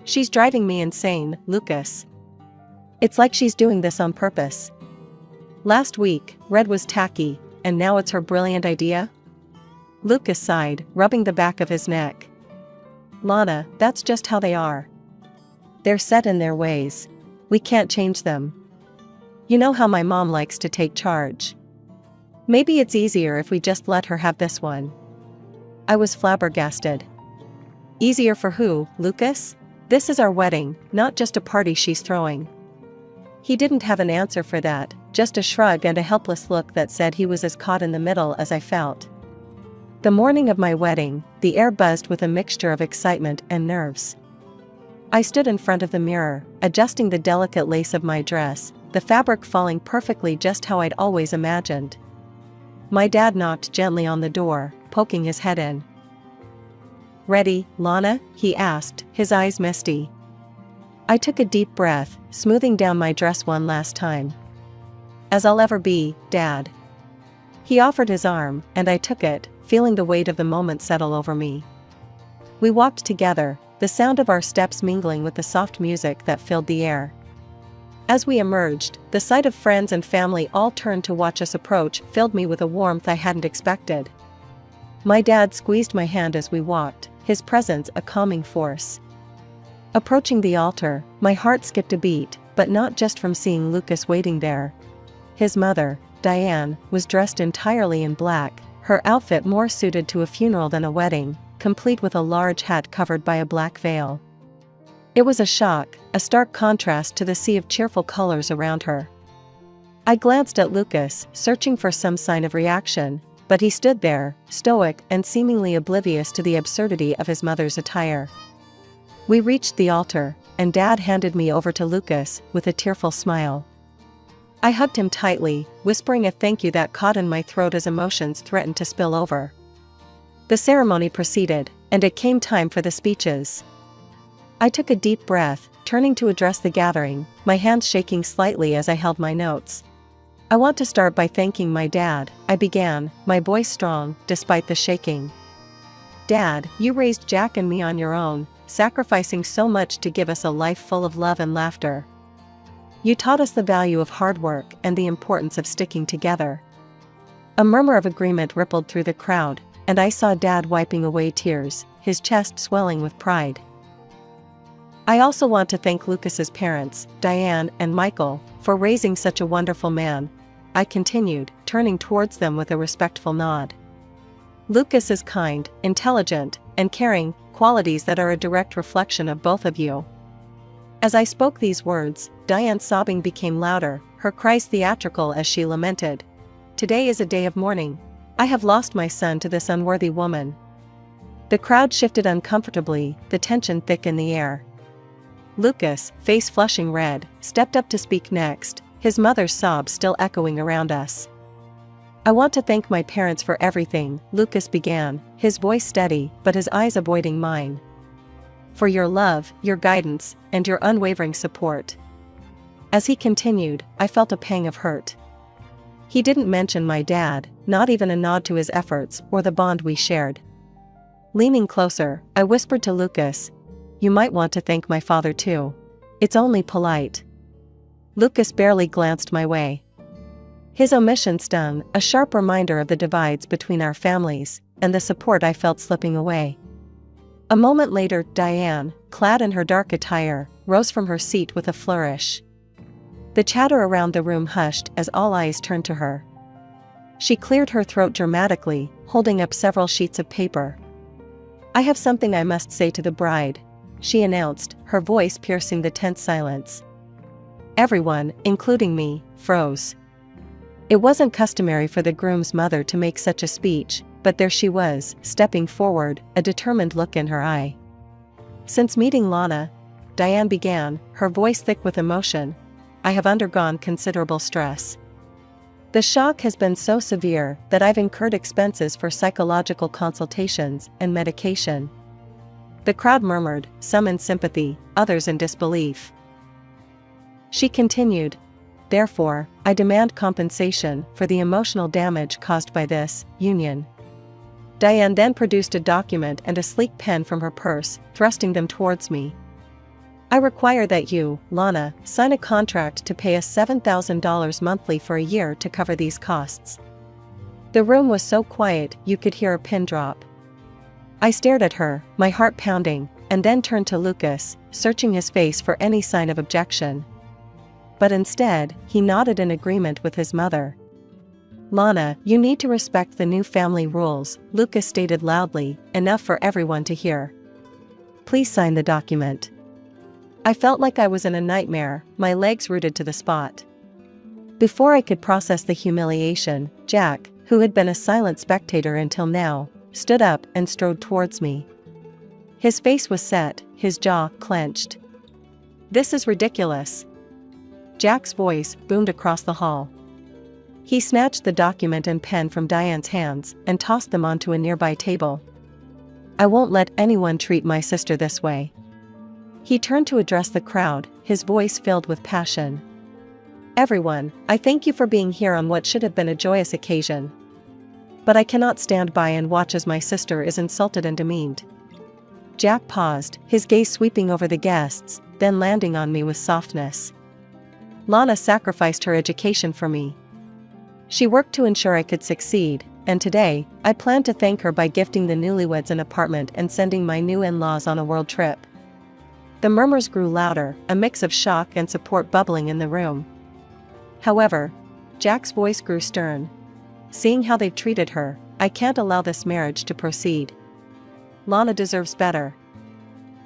"She's driving me insane, Lucas. It's like she's doing this on purpose. Last week, red was tacky, and now it's her brilliant idea?" Lucas sighed, rubbing the back of his neck. "Lana, that's just how they are. They're set in their ways. We can't change them. You know how my mom likes to take charge. Maybe it's easier if we just let her have this one." I was flabbergasted. "Easier for who, Lucas? This is our wedding, not just a party she's throwing." He didn't have an answer for that, just a shrug and a helpless look that said he was as caught in the middle as I felt. The morning of my wedding, the air buzzed with a mixture of excitement and nerves. I stood in front of the mirror, adjusting the delicate lace of my dress, the fabric falling perfectly just how I'd always imagined. My dad knocked gently on the door, poking his head in. "Ready, Lana?" he asked, his eyes misty. I took a deep breath, smoothing down my dress one last time. "As I'll ever be, Dad." He offered his arm, and I took it, feeling the weight of the moment settle over me. We walked together, the sound of our steps mingling with the soft music that filled the air. As we emerged, the sight of friends and family all turned to watch us approach filled me with a warmth I hadn't expected. My dad squeezed my hand as we walked, his presence a calming force. Approaching the altar, my heart skipped a beat, but not just from seeing Lucas waiting there. His mother, Diane, was dressed entirely in black, her outfit more suited to a funeral than a wedding, complete with a large hat covered by a black veil. It was a shock, a stark contrast to the sea of cheerful colors around her. I glanced at Lucas, searching for some sign of reaction, but he stood there, stoic and seemingly oblivious to the absurdity of his mother's attire. We reached the altar, and Dad handed me over to Lucas, with a tearful smile. I hugged him tightly, whispering a thank you that caught in my throat as emotions threatened to spill over. The ceremony proceeded, and it came time for the speeches. I took a deep breath, turning to address the gathering, my hands shaking slightly as I held my notes. "I want to start by thanking my dad," I began, my voice strong, despite the shaking. "Dad, you raised Jack and me on your own, sacrificing so much to give us a life full of love and laughter. You taught us the value of hard work and the importance of sticking together." A murmur of agreement rippled through the crowd, and I saw Dad wiping away tears, his chest swelling with pride. "I also want to thank Lucas's parents, Diane and Michael, for raising such a wonderful man," I continued, turning towards them with a respectful nod. "Lucas is kind, intelligent, and caring, qualities that are a direct reflection of both of you." As I spoke these words, Diane's sobbing became louder, her cries theatrical as she lamented, "Today is a day of mourning. I have lost my son to this unworthy woman." The crowd shifted uncomfortably, the tension thick in the air. Lucas, face flushing red, stepped up to speak next, his mother's sobs still echoing around us. "I want to thank my parents for everything," Lucas began, his voice steady, but his eyes avoiding mine. "For your love, your guidance, and your unwavering support." As he continued, I felt a pang of hurt. He didn't mention my dad, not even a nod to his efforts or the bond we shared. Leaning closer, I whispered to Lucas, "You might want to thank my father too. It's only polite." Lucas barely glanced my way. His omission stung, a sharp reminder of the divides between our families, and the support I felt slipping away. A moment later, Diane, clad in her dark attire, rose from her seat with a flourish. The chatter around the room hushed as all eyes turned to her. She cleared her throat dramatically, holding up several sheets of paper. "I have something I must say to the bride," she announced, her voice piercing the tense silence. Everyone, including me, froze. It wasn't customary for the groom's mother to make such a speech, but there she was, stepping forward, a determined look in her eye. "Since meeting Lana," Diane began, her voice thick with emotion, "I have undergone considerable stress. The shock has been so severe that I've incurred expenses for psychological consultations and medication." The crowd murmured, some in sympathy, others in disbelief. She continued, "Therefore, I demand compensation for the emotional damage caused by this union." Diane then produced a document and a sleek pen from her purse, thrusting them towards me. "I require that you, Lana, sign a contract to pay us $7,000 monthly for a year to cover these costs." The room was so quiet you could hear a pin drop. I stared at her, my heart pounding, and then turned to Lucas, searching his face for any sign of objection. But instead, he nodded in agreement with his mother. "Lana, you need to respect the new family rules," Lucas stated loudly, enough for everyone to hear. "Please sign the document." I felt like I was in a nightmare, my legs rooted to the spot. Before I could process the humiliation, Jack, who had been a silent spectator until now, stood up and strode towards me. His face was set, his jaw clenched. "This is ridiculous." Jack's voice boomed across the hall. He snatched the document and pen from Diane's hands and tossed them onto a nearby table. "I won't let anyone treat my sister this way." He turned to address the crowd, his voice filled with passion. "Everyone, I thank you for being here on what should have been a joyous occasion. But I cannot stand by and watch as my sister is insulted and demeaned." Jack paused, his gaze sweeping over the guests, then landing on me with softness. "Lana sacrificed her education for me. She worked to ensure I could succeed, and today, I plan to thank her by gifting the newlyweds an apartment and sending my new in-laws on a world trip." The murmurs grew louder, a mix of shock and support bubbling in the room. However, Jack's voice grew stern. "Seeing how they've treated her, I can't allow this marriage to proceed. Lana deserves better."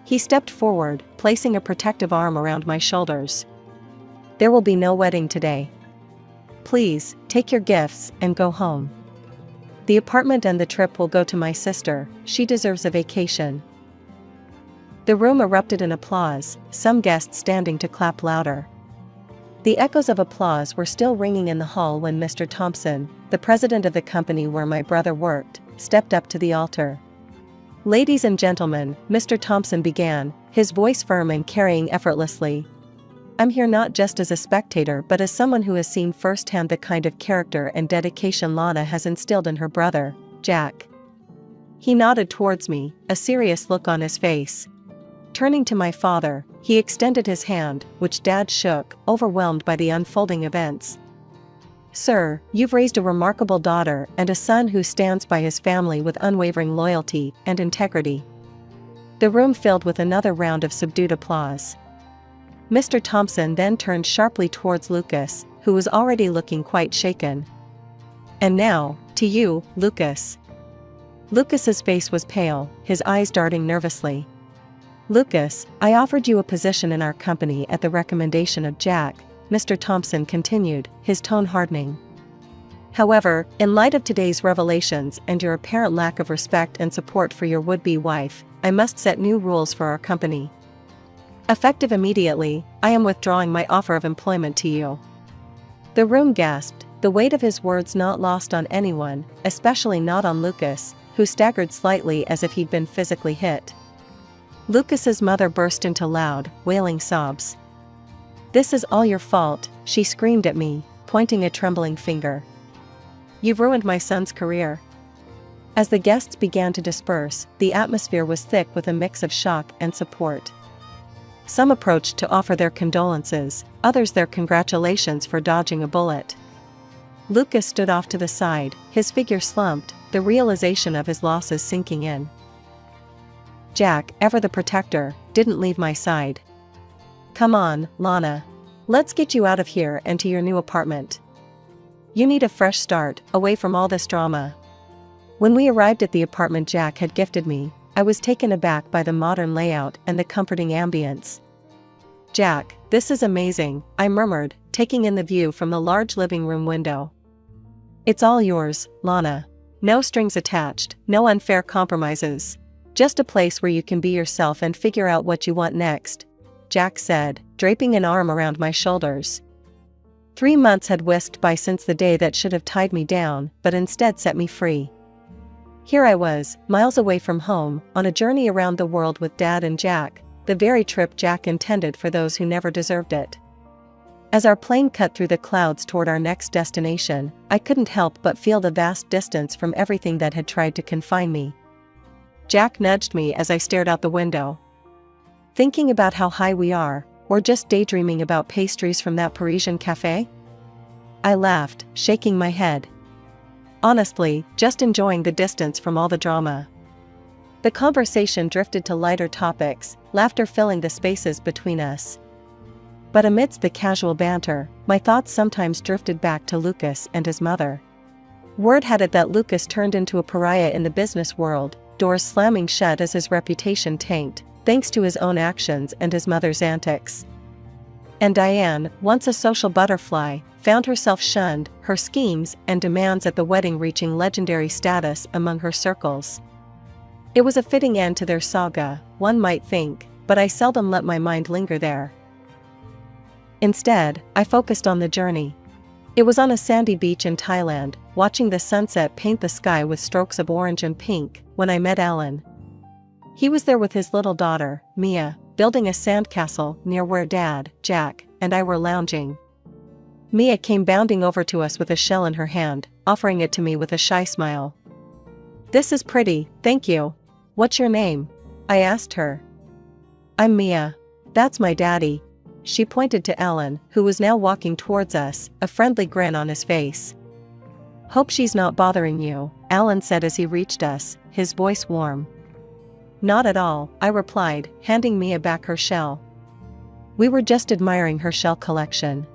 He stepped forward, placing a protective arm around my shoulders. "There will be no wedding today. Please, take your gifts and go home. The apartment and the trip will go to my sister, she deserves a vacation." The room erupted in applause, some guests standing to clap louder. The echoes of applause were still ringing in the hall when Mr. Thompson, the president of the company where my brother worked, stepped up to the altar. "Ladies and gentlemen," Mr. Thompson began, his voice firm and carrying effortlessly. "I'm here not just as a spectator but as someone who has seen firsthand the kind of character and dedication Lana has instilled in her brother, Jack." He nodded towards me, a serious look on his face. Turning to my father, he extended his hand, which Dad shook, overwhelmed by the unfolding events. "Sir, you've raised a remarkable daughter and a son who stands by his family with unwavering loyalty and integrity." The room filled with another round of subdued applause. Mr. Thompson then turned sharply towards Lucas, who was already looking quite shaken. "And now, to you, Lucas." Lucas's face was pale, his eyes darting nervously. "Lucas, I offered you a position in our company at the recommendation of Jack," Mr. Thompson continued, his tone hardening. "However, in light of today's revelations and your apparent lack of respect and support for your would-be wife, I must set new rules for our company. Effective immediately, I am withdrawing my offer of employment to you." The room gasped, the weight of his words not lost on anyone, especially not on Lucas, who staggered slightly as if he'd been physically hit. Lucas's mother burst into loud, wailing sobs. "This is all your fault," she screamed at me, pointing a trembling finger. "You've ruined my son's career." As the guests began to disperse, the atmosphere was thick with a mix of shock and support. Some approached to offer their condolences, others their congratulations for dodging a bullet. Lucas stood off to the side, his figure slumped, the realization of his losses sinking in. Jack, ever the protector, didn't leave my side. "Come on, Lana. Let's get you out of here and to your new apartment. You need a fresh start, away from all this drama." When we arrived at the apartment Jack had gifted me, I was taken aback by the modern layout and the comforting ambience. "Jack, this is amazing," I murmured, taking in the view from the large living room window. "It's all yours, Lana. No strings attached, no unfair compromises. Just a place where you can be yourself and figure out what you want next," Jack said, draping an arm around my shoulders. 3 months had whisked by since the day that should have tied me down, but instead set me free. Here I was, miles away from home, on a journey around the world with Dad and Jack, the very trip Jack intended for those who never deserved it. As our plane cut through the clouds toward our next destination, I couldn't help but feel the vast distance from everything that had tried to confine me. Jack nudged me as I stared out the window. "Thinking about how high we are, or just daydreaming about pastries from that Parisian cafe?" I laughed, shaking my head. "Honestly, just enjoying the distance from all the drama." The conversation drifted to lighter topics, laughter filling the spaces between us. But amidst the casual banter, my thoughts sometimes drifted back to Lucas and his mother. Word had it that Lucas turned into a pariah in the business world, doors slamming shut as his reputation tanked, thanks to his own actions and his mother's antics. And Diane, once a social butterfly, found herself shunned, her schemes and demands at the wedding reaching legendary status among her circles. It was a fitting end to their saga, one might think, but I seldom let my mind linger there. Instead, I focused on the journey. It was on a sandy beach in Thailand, watching the sunset paint the sky with strokes of orange and pink, when I met Alan. He was there with his little daughter, Mia, building a sandcastle near where Dad, Jack, and I were lounging. Mia came bounding over to us with a shell in her hand, offering it to me with a shy smile. "This is pretty, thank you. What's your name?" I asked her. "I'm Mia. That's my daddy." She pointed to Alan, who was now walking towards us, a friendly grin on his face. "Hope she's not bothering you," Alan said as he reached us, his voice warm. "Not at all," I replied, handing Mia back her shell. We were just admiring her shell collection.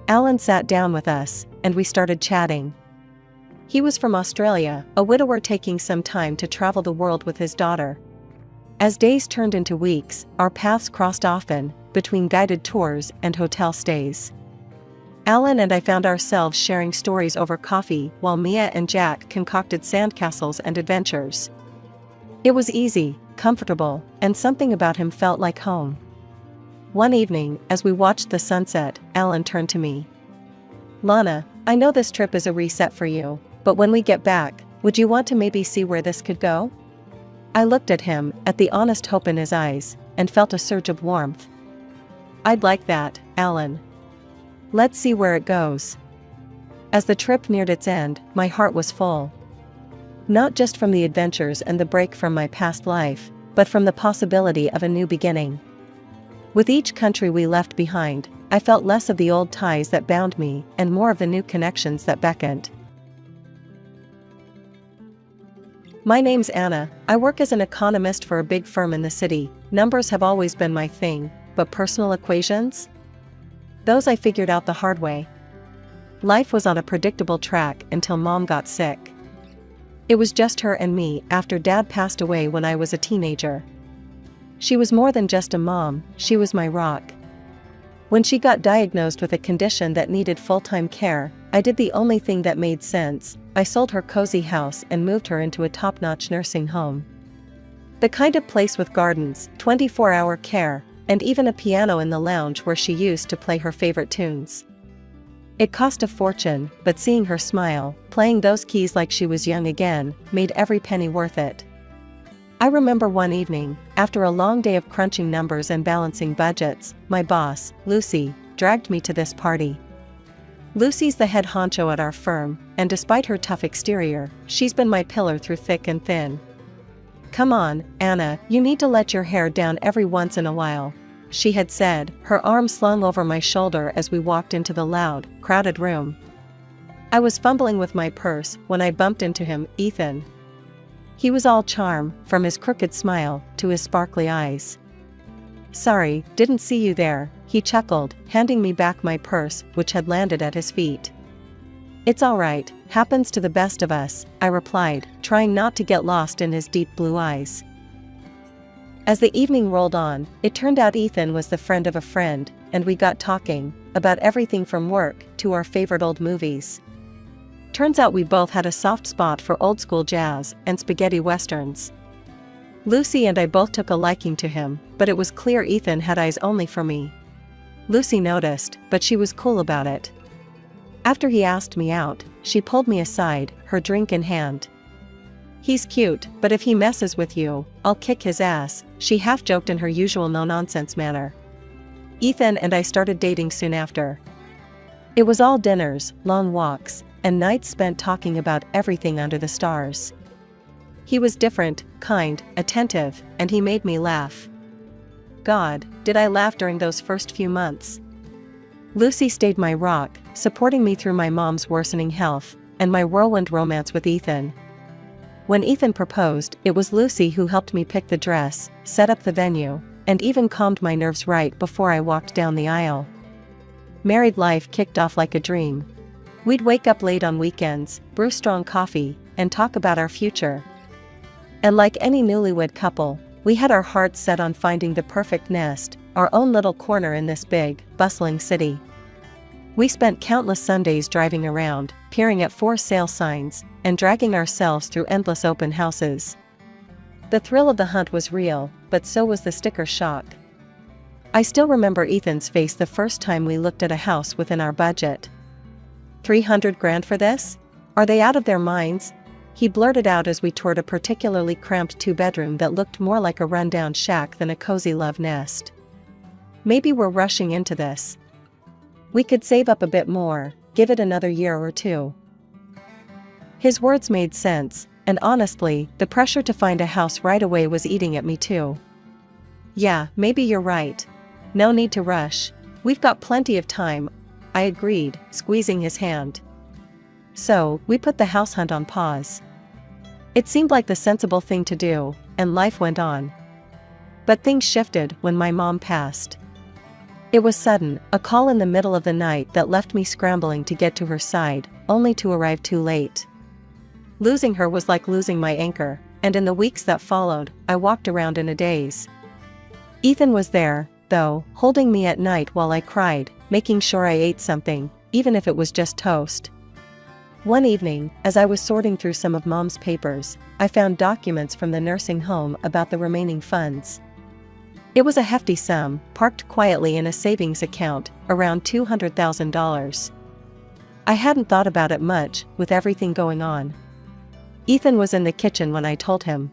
Alan sat down with us, and we started chatting. He was from Australia, a widower taking some time to travel the world with his daughter. As days turned into weeks, our paths crossed often, between guided tours and hotel stays. Alan and I found ourselves sharing stories over coffee while Mia and Jack concocted sandcastles and adventures. It was easy, comfortable, and something about him felt like home. One evening, as we watched the sunset, Alan turned to me. "Lana, I know this trip is a reset for you, but when we get back, would you want to maybe see where this could go?" I looked at him, at the honest hope in his eyes, and felt a surge of warmth. "I'd like that, Alan. Let's see where it goes." As the trip neared its end, my heart was full. Not just from the adventures and the break from my past life, but from the possibility of a new beginning. With each country we left behind, I felt less of the old ties that bound me and more of the new connections that beckoned. My name's Anna. I work as an economist for a big firm in the city. Numbers have always been my thing, but personal equations? Those I figured out the hard way. Life was on a predictable track until Mom got sick. It was just her and me after Dad passed away when I was a teenager. She was more than just a mom, she was my rock. When she got diagnosed with a condition that needed full-time care, I did the only thing that made sense. I sold her cozy house and moved her into a top-notch nursing home. The kind of place with gardens, 24-hour care, and even a piano in the lounge where she used to play her favorite tunes. It cost a fortune, but seeing her smile, playing those keys like she was young again, made every penny worth it. I remember one evening, after a long day of crunching numbers and balancing budgets, my boss, Lucy, dragged me to this party. Lucy's the head honcho at our firm, and despite her tough exterior, she's been my pillar through thick and thin. "Come on, Anna, you need to let your hair down every once in a while," she had said, her arm slung over my shoulder as we walked into the loud, crowded room. I was fumbling with my purse when I bumped into him, Ethan. He was all charm, from his crooked smile to his sparkly eyes. "Sorry, didn't see you there," he chuckled, handing me back my purse, which had landed at his feet. "It's all right, happens to the best of us," I replied, trying not to get lost in his deep blue eyes. As the evening rolled on, it turned out Ethan was the friend of a friend, and we got talking about everything from work to our favorite old movies. Turns out we both had a soft spot for old-school jazz and spaghetti westerns. Lucy and I both took a liking to him, but it was clear Ethan had eyes only for me. Lucy noticed, but she was cool about it. After he asked me out, she pulled me aside, her drink in hand. "He's cute, but if he messes with you, I'll kick his ass," she half-joked in her usual no-nonsense manner. Ethan and I started dating soon after. It was all dinners, long walks, and nights spent talking about everything under the stars. He was different, kind, attentive, and he made me laugh. God, did I laugh during those first few months. Lucy stayed my rock, supporting me through my mom's worsening health, and my whirlwind romance with Ethan. When Ethan proposed, it was Lucy who helped me pick the dress, set up the venue, and even calmed my nerves right before I walked down the aisle. Married life kicked off like a dream. We'd wake up late on weekends, brew strong coffee, and talk about our future. And like any newlywed couple, we had our hearts set on finding the perfect nest, our own little corner in this big, bustling city. We spent countless Sundays driving around, peering at for sale signs, and dragging ourselves through endless open houses. The thrill of the hunt was real, but so was the sticker shock. I still remember Ethan's face the first time we looked at a house within our budget. 300 grand for this? Are they out of their minds? He blurted out as we toured a particularly cramped two-bedroom that looked more like a rundown shack than a cozy love nest. Maybe we're rushing into this. We could save up a bit more, give it another year or two. His words made sense, and honestly, the pressure to find a house right away was eating at me too. Yeah, maybe you're right. No need to rush. We've got plenty of time, I agreed, squeezing his hand. So, we put the house hunt on pause. It seemed like the sensible thing to do, and life went on. But things shifted when my mom passed. It was sudden, a call in the middle of the night that left me scrambling to get to her side, only to arrive too late. Losing her was like losing my anchor, and in the weeks that followed, I walked around in a daze. Ethan was there, though, holding me at night while I cried, making sure I ate something, even if it was just toast. One evening, as I was sorting through some of Mom's papers, I found documents from the nursing home about the remaining funds. It was a hefty sum, parked quietly in a savings account, around $200,000. I hadn't thought about it much, with everything going on. Ethan was in the kitchen when I told him.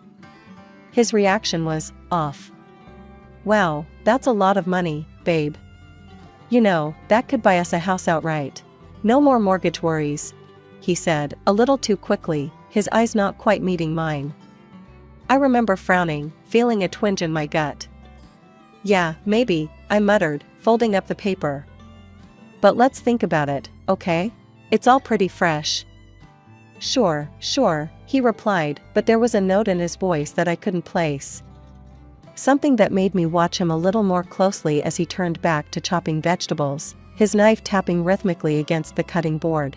His reaction was, off. Wow, that's a lot of money, babe. You know, that could buy us a house outright. No more mortgage worries, he said, a little too quickly, his eyes not quite meeting mine. I remember frowning, feeling a twinge in my gut. Yeah, maybe, I muttered, folding up the paper. But let's think about it, okay? It's all pretty fresh. Sure, he replied, but there was a note in his voice that I couldn't place. Something that made me watch him a little more closely as he turned back to chopping vegetables, his knife tapping rhythmically against the cutting board.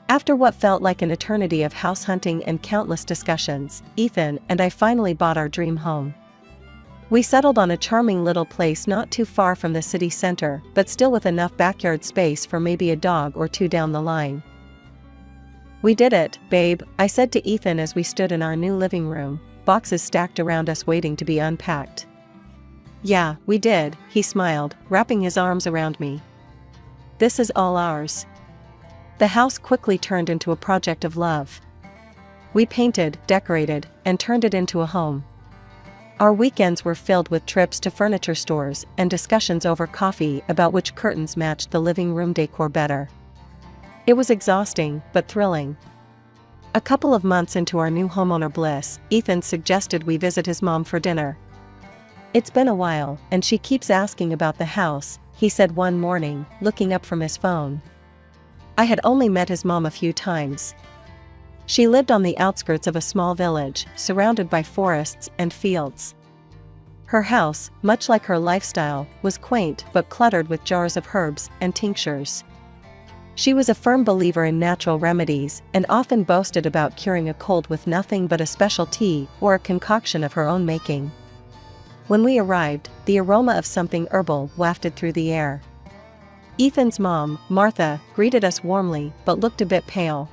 After what felt like an eternity of house hunting and countless discussions, Ethan and I finally bought our dream home. We settled on a charming little place not too far from the city center, but still with enough backyard space for maybe a dog or two down the line. We did it, babe, I said to Ethan as we stood in our new living room, boxes stacked around us waiting to be unpacked. Yeah, we did, he smiled, wrapping his arms around me. This is all ours. The house quickly turned into a project of love. We painted, decorated, and turned it into a home. Our weekends were filled with trips to furniture stores and discussions over coffee about which curtains matched the living room decor better. It was exhausting, but thrilling. A couple of months into our new homeowner bliss, Ethan suggested we visit his mom for dinner. It's been a while, and she keeps asking about the house, he said one morning, looking up from his phone. I had only met his mom a few times. She lived on the outskirts of a small village, surrounded by forests and fields. Her house, much like her lifestyle, was quaint but cluttered with jars of herbs and tinctures. She was a firm believer in natural remedies and often boasted about curing a cold with nothing but a special tea or a concoction of her own making. When we arrived, the aroma of something herbal wafted through the air. Ethan's mom, Martha, greeted us warmly but looked a bit pale.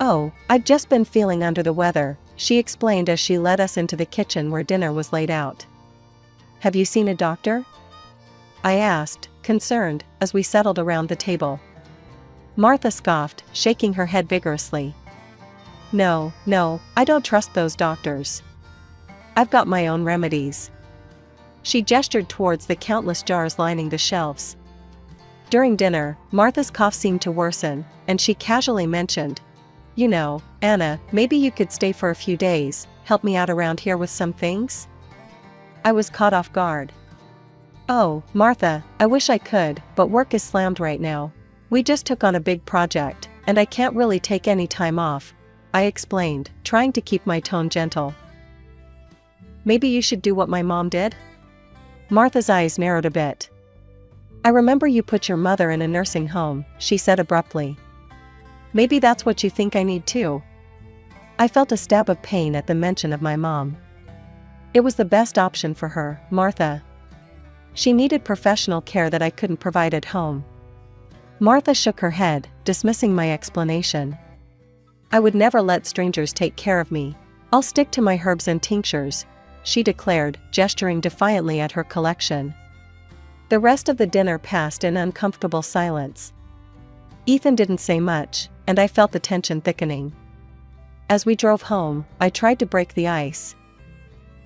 Oh, I've just been feeling under the weather, she explained as she led us into the kitchen where dinner was laid out. Have you seen a doctor? I asked, concerned, as we settled around the table. Martha scoffed, shaking her head vigorously. No, I don't trust those doctors. I've got my own remedies. She gestured towards the countless jars lining the shelves. During dinner, Martha's cough seemed to worsen, and she casually mentioned, You know, Anna, maybe you could stay for a few days, help me out around here with some things? I was caught off guard. Oh, Martha, I wish I could, but work is slammed right now. We just took on a big project, and I can't really take any time off, I explained, trying to keep my tone gentle. Maybe you should do what my mom did? Martha's eyes narrowed a bit. I remember you put your mother in a nursing home, she said abruptly. Maybe that's what you think I need too. I felt a stab of pain at the mention of my mom. It was the best option for her, Martha. She needed professional care that I couldn't provide at home. Martha shook her head, dismissing my explanation. I would never let strangers take care of me. I'll stick to my herbs and tinctures, she declared, gesturing defiantly at her collection. The rest of the dinner passed in uncomfortable silence. Ethan didn't say much, and I felt the tension thickening. As we drove home, I tried to break the ice.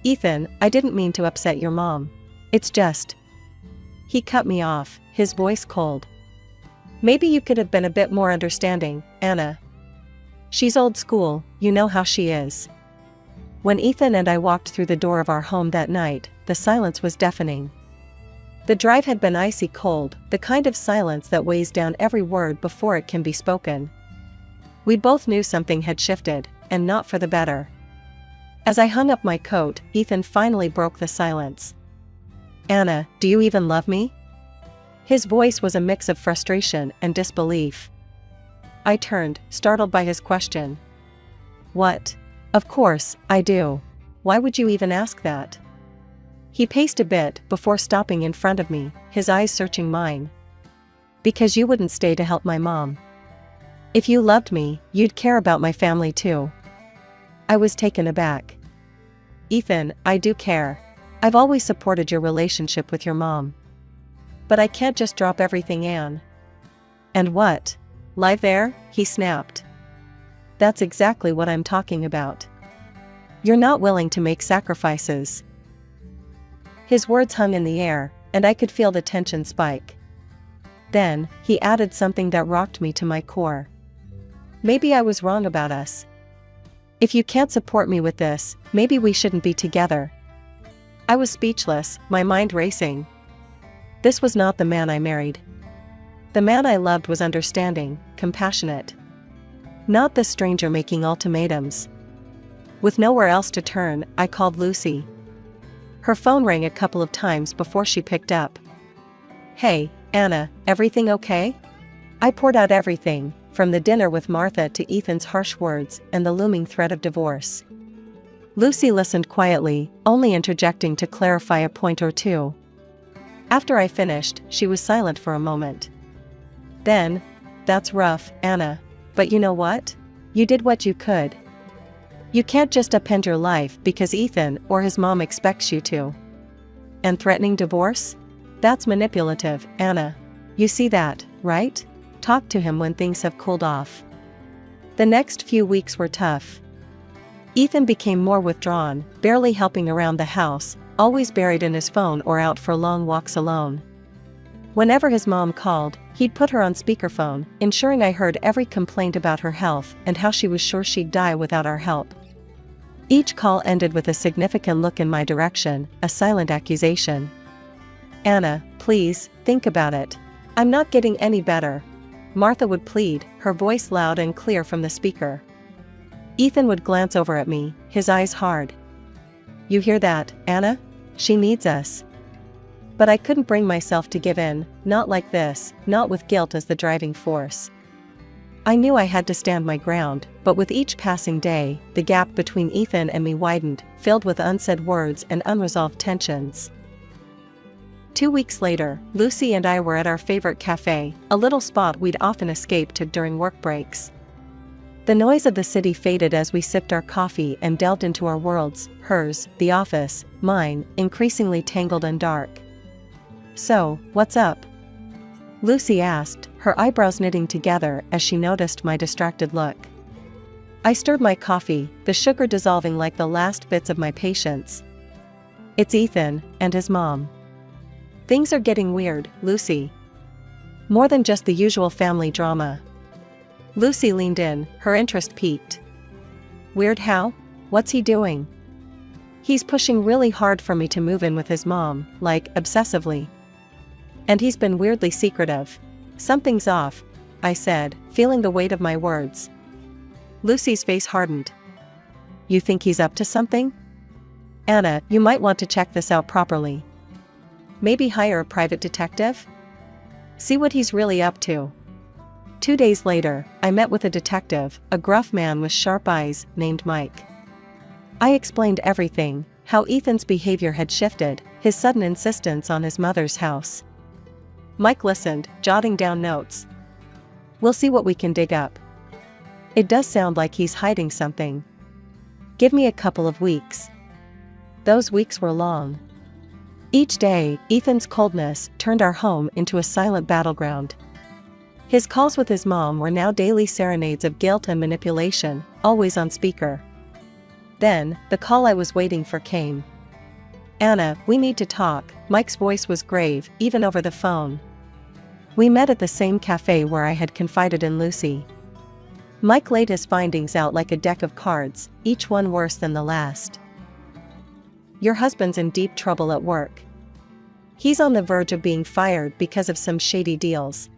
"Ethan, I didn't mean to upset your mom. It's just..." He cut me off, his voice cold. "Maybe you could have been a bit more understanding, Anna. She's old school, you know how she is." When Ethan and I walked through the door of our home that night, the silence was deafening. The drive had been icy cold, the kind of silence that weighs down every word before it can be spoken. We both knew something had shifted, and not for the better. As I hung up my coat, Ethan finally broke the silence. "Anna, do you even love me?" His voice was a mix of frustration and disbelief. I turned, startled by his question. "What? Of course, I do. Why would you even ask that?" He paced a bit before stopping in front of me, his eyes searching mine. "Because you wouldn't stay to help my mom. If you loved me, you'd care about my family too." I was taken aback. "Ethan, I do care. I've always supported your relationship with your mom. But I can't just drop everything, Anne." "And what? Lie there?" he snapped. "That's exactly what I'm talking about. You're not willing to make sacrifices." His words hung in the air, and I could feel the tension spike. Then, he added something that rocked me to my core. "Maybe I was wrong about us. If you can't support me with this, maybe we shouldn't be together." I was speechless, my mind racing. This was not the man I married. The man I loved was understanding, compassionate. Not the stranger making ultimatums. With nowhere else to turn, I called Lucy. Her phone rang a couple of times before she picked up. "Hey, Anna, everything okay?" I poured out everything, from the dinner with Martha to Ethan's harsh words and the looming threat of divorce. Lucy listened quietly, only interjecting to clarify a point or two. After I finished, she was silent for a moment. Then, "That's rough, Anna. But you know what? You did what you could. You can't just upend your life because Ethan or his mom expects you to. And threatening divorce? That's manipulative, Anna. You see that, right? Talk to him when things have cooled off." The next few weeks were tough. Ethan became more withdrawn, barely helping around the house, always buried in his phone or out for long walks alone. Whenever his mom called, he'd put her on speakerphone, ensuring I heard every complaint about her health and how she was sure she'd die without our help. Each call ended with a significant look in my direction, a silent accusation. "Anna, please, think about it. I'm not getting any better," Martha would plead, her voice loud and clear from the speaker. Ethan would glance over at me, his eyes hard. "You hear that, Anna? She needs us." But I couldn't bring myself to give in, not like this, not with guilt as the driving force. I knew I had to stand my ground, but with each passing day, the gap between Ethan and me widened, filled with unsaid words and unresolved tensions. 2 weeks later, Lucy and I were at our favorite cafe, a little spot we'd often escape to during work breaks. The noise of the city faded as we sipped our coffee and delved into our worlds, hers, the office, mine, increasingly tangled and dark. "So, what's up?" Lucy asked, her eyebrows knitting together as she noticed my distracted look. I stirred my coffee, the sugar dissolving like the last bits of my patience. "It's Ethan and his mom. Things are getting weird, Lucy. More than just the usual family drama." Lucy leaned in, her interest piqued. "Weird how? What's he doing?" "He's pushing really hard for me to move in with his mom, like, obsessively. And he's been weirdly secretive. Something's off," I said, feeling the weight of my words. Lucy's face hardened. "You think he's up to something? Anna, you might want to check this out properly. Maybe hire a private detective? See what he's really up to." 2 days later, I met with a detective, a gruff man with sharp eyes, named Mike. I explained everything, how Ethan's behavior had shifted, his sudden insistence on his mother's house. Mike listened, jotting down notes. "We'll see what we can dig up. It does sound like he's hiding something. Give me a couple of weeks." Those weeks were long. Each day, Ethan's coldness turned our home into a silent battleground. His calls with his mom were now daily serenades of guilt and manipulation, always on speaker. Then, the call I was waiting for came. "Anna, we need to talk." Mike's voice was grave, even over the phone. We met at the same cafe where I had confided in Lucy. Mike laid his findings out like a deck of cards, each one worse than the last. "Your husband's in deep trouble at work. He's on the verge of being fired because of some shady deals.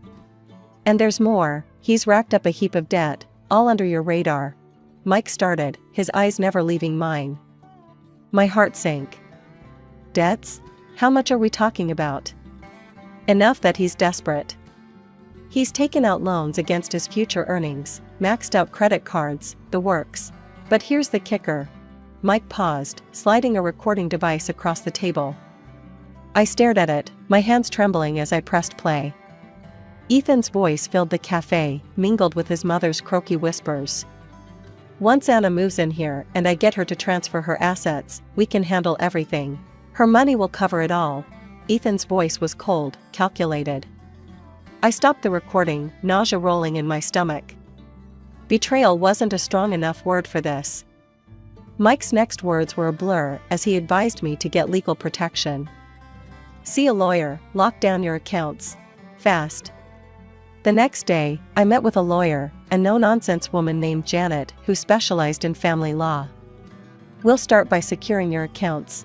And there's more, he's racked up a heap of debt, all under your radar." Mike started, his eyes never leaving mine. My heart sank. "Debts? How much are we talking about?" "Enough that he's desperate. He's taken out loans against his future earnings, maxed out credit cards, the works. But here's the kicker." Mike paused, sliding a recording device across the table. I stared at it, my hands trembling as I pressed play. Ethan's voice filled the cafe, mingled with his mother's croaky whispers. "Once Anna moves in here and I get her to transfer her assets, we can handle everything. Her money will cover it all." Ethan's voice was cold, calculated. I stopped the recording, nausea rolling in my stomach. Betrayal wasn't a strong enough word for this. Mike's next words were a blur as he advised me to get legal protection. "See a lawyer, lock down your accounts. Fast." The next day, I met with a lawyer, a no-nonsense woman named Janet who specialized in family law. "We'll start by securing your accounts.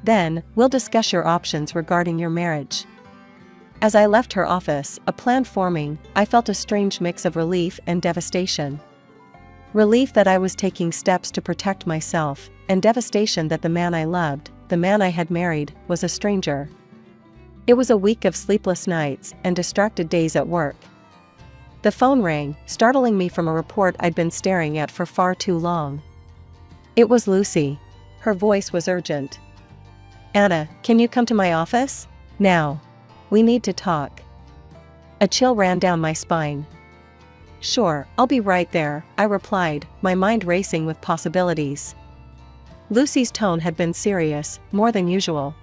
Then, we'll discuss your options regarding your marriage." As I left her office, a plan forming, I felt a strange mix of relief and devastation. Relief that I was taking steps to protect myself, and devastation that the man I loved, the man I had married, was a stranger. It was a week of sleepless nights and distracted days at work. The phone rang, startling me from a report I'd been staring at for far too long. It was Lucy. Her voice was urgent. "Anna, can you come to my office? Now. We need to talk." A chill ran down my spine. "Sure, I'll be right there," I replied, my mind racing with possibilities. Lucy's tone had been serious, more than usual.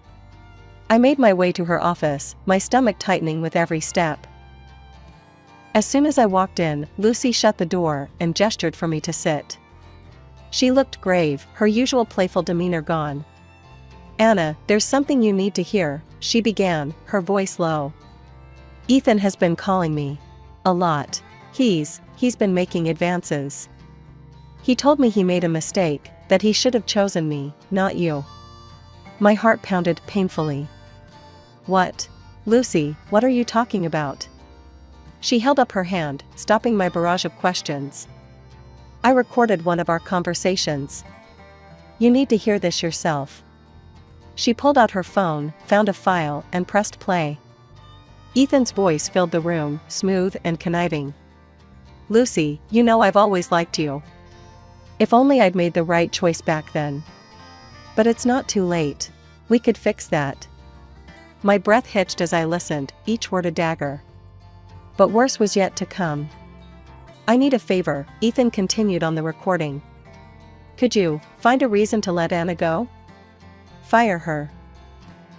I made my way to her office, my stomach tightening with every step. As soon as I walked in, Lucy shut the door and gestured for me to sit. She looked grave, her usual playful demeanor gone. "Anna, there's something you need to hear," she began, her voice low. "Ethan has been calling me. A lot. He's been making advances. He told me he made a mistake, that he should have chosen me, not you." My heart pounded painfully. "What? Lucy, what are you talking about?" She held up her hand, stopping my barrage of questions. "I recorded one of our conversations. You need to hear this yourself." She pulled out her phone, found a file, and pressed play. Ethan's voice filled the room, smooth and conniving. "Lucy, you know I've always liked you. If only I'd made the right choice back then. But it's not too late. We could fix that." My breath hitched as I listened, each word a dagger. But worse was yet to come. "I need a favor," Ethan continued on the recording. "Could you find a reason to let Anna go? Fire her.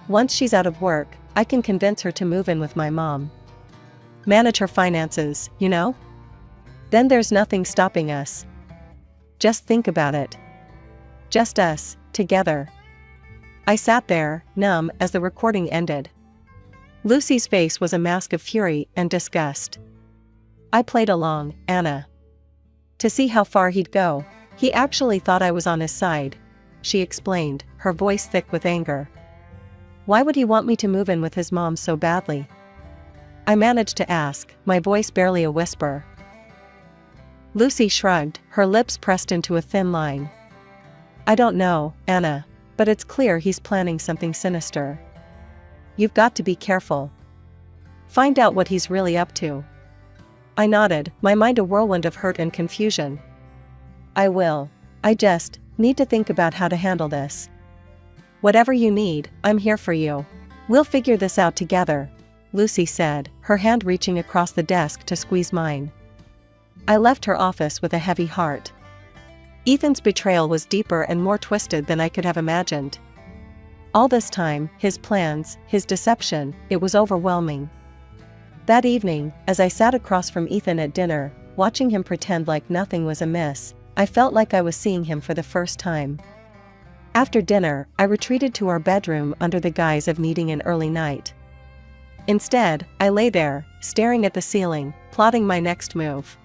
Once she's out of work, I can convince her to move in with my mom. Manage her finances, you know? Then there's nothing stopping us. Just think about it. Just us, together." I sat there, numb, as the recording ended. Lucy's face was a mask of fury and disgust. I played along, "Anna." To see how far he'd go. He actually thought I was on his side, she explained, her voice thick with anger. "Why would he want me to move in with his mom so badly?" I managed to ask, my voice barely a whisper. Lucy shrugged, her lips pressed into a thin line. "I don't know, Anna. But it's clear he's planning something sinister. You've got to be careful. Find out what he's really up to." I nodded, my mind a whirlwind of hurt and confusion. "I will. I just need to think about how to handle this. Whatever you need, I'm here for you. We'll figure this out together," Lucy said, her hand reaching across the desk to squeeze mine. I left her office with a heavy heart. Ethan's betrayal was deeper and more twisted than I could have imagined. All this time, his plans, his deception, it was overwhelming. That evening, as I sat across from Ethan at dinner, watching him pretend like nothing was amiss, I felt like I was seeing him for the first time. After dinner, I retreated to our bedroom under the guise of needing an early night. Instead, I lay there, staring at the ceiling, plotting my next move.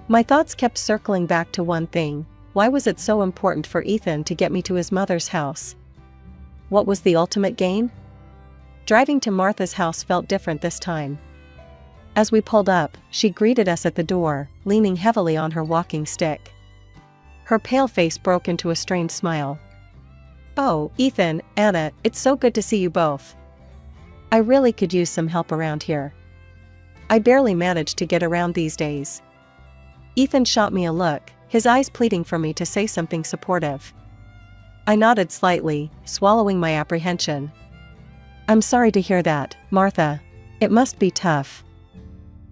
My thoughts kept circling back to one thing: why was it so important for Ethan to get me to his mother's house? What was the ultimate gain? Driving to Martha's house felt different this time. As we pulled up, she greeted us at the door, leaning heavily on her walking stick. Her pale face broke into a strained smile. "Oh, Ethan, Anna, it's so good to see you both. I really could use some help around here. I barely manage to get around these days." Ethan shot me a look, his eyes pleading for me to say something supportive. I nodded slightly, swallowing my apprehension. "I'm sorry to hear that, Martha. It must be tough."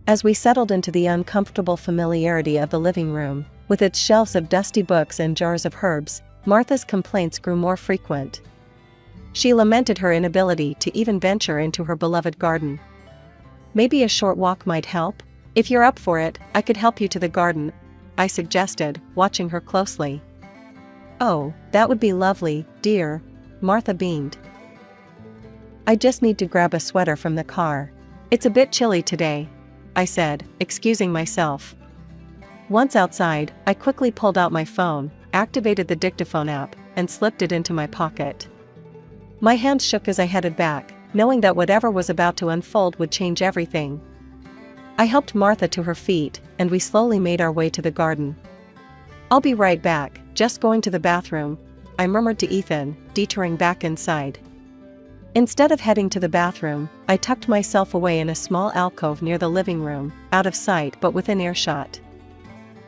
As we settled into the uncomfortable familiarity of the living room, with its shelves of dusty books and jars of herbs, Martha's complaints grew more frequent. She lamented her inability to even venture into her beloved garden. "Maybe a short walk might help? If you're up for it, I could help you to the garden," I suggested, watching her closely. "Oh, that would be lovely, dear," Martha beamed. "I just need to grab a sweater from the car. It's a bit chilly today," I said, excusing myself. Once outside, I quickly pulled out my phone, activated the dictaphone app, and slipped it into my pocket. My hands shook as I headed back, knowing that whatever was about to unfold would change everything. I helped Martha to her feet, and we slowly made our way to the garden. "I'll be right back, just going to the bathroom," I murmured to Ethan, detouring back inside. Instead of heading to the bathroom, I tucked myself away in a small alcove near the living room, out of sight but within earshot.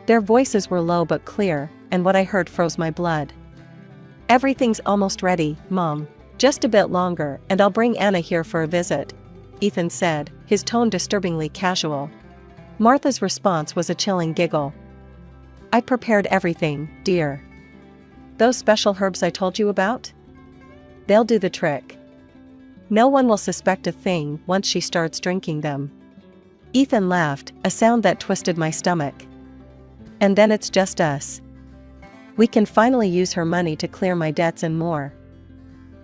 Their voices were low but clear, and what I heard froze my blood. "Everything's almost ready, Mom. Just a bit longer, and I'll bring Anna here for a visit," Ethan said, his tone disturbingly casual. Martha's response was a chilling giggle. "I prepared everything, dear. Those special herbs I told you about? They'll do the trick. No one will suspect a thing once she starts drinking them." Ethan laughed, a sound that twisted my stomach. "And then it's just us. We can finally use her money to clear my debts and more."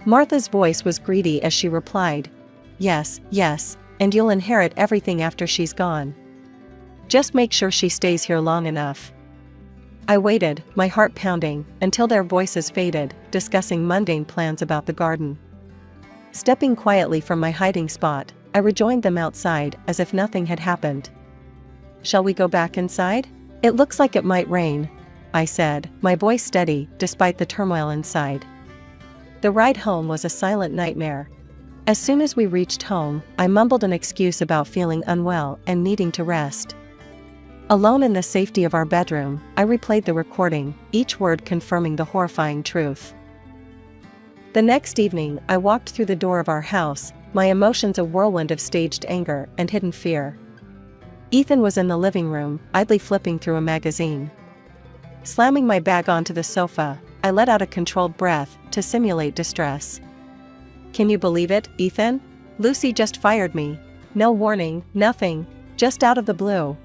Martha's voice was greedy as she replied, "Yes, yes, and you'll inherit everything after she's gone. Just make sure she stays here long enough." I waited, my heart pounding, until their voices faded, discussing mundane plans about the garden. Stepping quietly from my hiding spot, I rejoined them outside as if nothing had happened. "Shall we go back inside? It looks like it might rain," I said, my voice steady despite the turmoil inside. The ride home was a silent nightmare. As soon as we reached home, I mumbled an excuse about feeling unwell and needing to rest. Alone in the safety of our bedroom, I replayed the recording, each word confirming the horrifying truth. The next evening, I walked through the door of our house, my emotions a whirlwind of staged anger and hidden fear. Ethan was in the living room, idly flipping through a magazine. Slamming my bag onto the sofa, I let out a controlled breath to simulate distress. "Can you believe it, Ethan? Lucy just fired me. No warning, nothing, just out of the blue."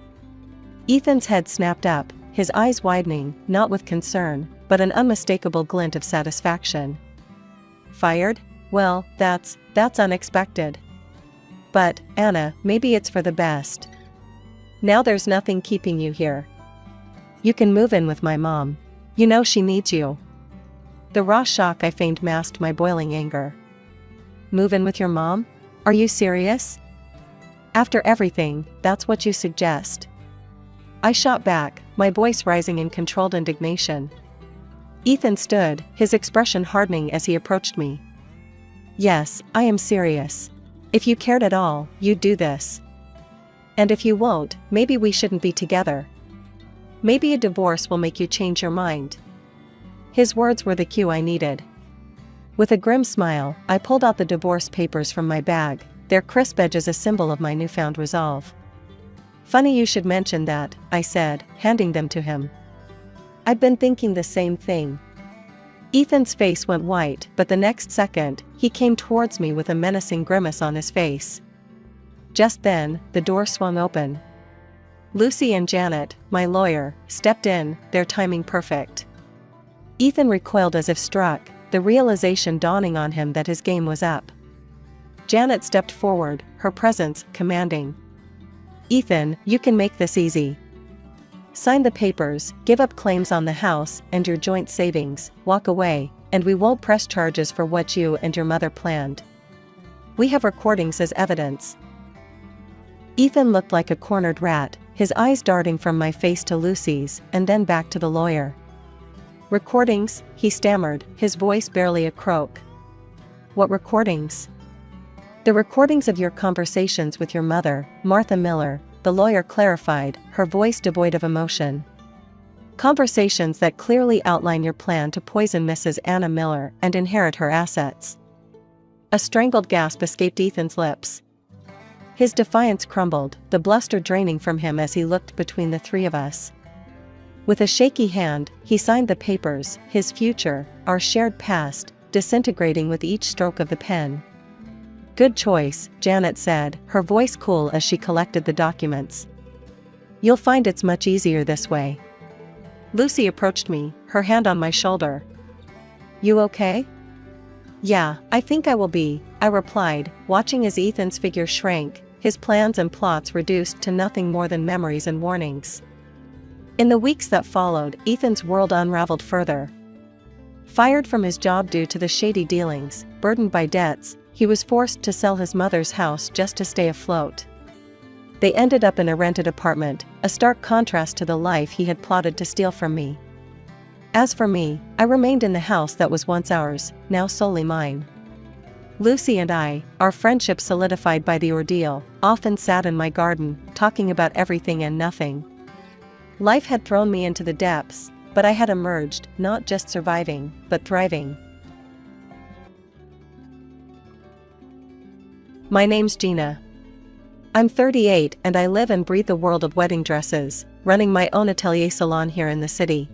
Ethan's head snapped up, his eyes widening, not with concern, but an unmistakable glint of satisfaction. "Fired? Well, that's unexpected. But, Anna, maybe it's for the best. Now there's nothing keeping you here. You can move in with my mom. You know she needs you." The raw shock I feigned masked my boiling anger. "Move in with your mom? Are you serious? After everything, that's what you suggest?" I shot back, my voice rising in controlled indignation. Ethan stood, his expression hardening as he approached me. "Yes, I am serious. If you cared at all, you'd do this. And if you won't, maybe we shouldn't be together. Maybe a divorce will make you change your mind." His words were the cue I needed. With a grim smile, I pulled out the divorce papers from my bag, their crisp edges a symbol of my newfound resolve. "Funny you should mention that," I said, handing them to him. "I've been thinking the same thing." Ethan's face went white, but the next second, he came towards me with a menacing grimace on his face. Just then, the door swung open. Lucy and Janet, my lawyer, stepped in, their timing perfect. Ethan recoiled as if struck, the realization dawning on him that his game was up. Janet stepped forward, her presence commanding. "Ethan, you can make this easy. Sign the papers, give up claims on the house and your joint savings, walk away, and we won't press charges for what you and your mother planned. We have recordings as evidence." Ethan looked like a cornered rat, his eyes darting from my face to Lucy's and then back to the lawyer. "Recordings?" he stammered, his voice barely a croak. "What recordings?" "The recordings of your conversations with your mother, Martha Miller," the lawyer clarified, her voice devoid of emotion. "Conversations that clearly outline your plan to poison Mrs. Anna Miller and inherit her assets." A strangled gasp escaped Ethan's lips. His defiance crumbled, the bluster draining from him as he looked between the three of us. With a shaky hand, he signed the papers, his future, our shared past, disintegrating with each stroke of the pen. "Good choice," Janet said, her voice cool as she collected the documents. "You'll find it's much easier this way." Lucy approached me, her hand on my shoulder. "You okay?" "Yeah, I think I will be," I replied, watching as Ethan's figure shrank, his plans and plots reduced to nothing more than memories and warnings. In the weeks that followed, Ethan's world unraveled further. Fired from his job due to the shady dealings, burdened by debts, he was forced to sell his mother's house just to stay afloat. They ended up in a rented apartment, a stark contrast to the life he had plotted to steal from me. As for me, I remained in the house that was once ours, now solely mine. Lucy and I, our friendship solidified by the ordeal, often sat in my garden, talking about everything and nothing. Life had thrown me into the depths, but I had emerged, not just surviving, but thriving. My name's Gina. I'm 38 and I live and breathe the world of wedding dresses, running my own atelier salon here in the city.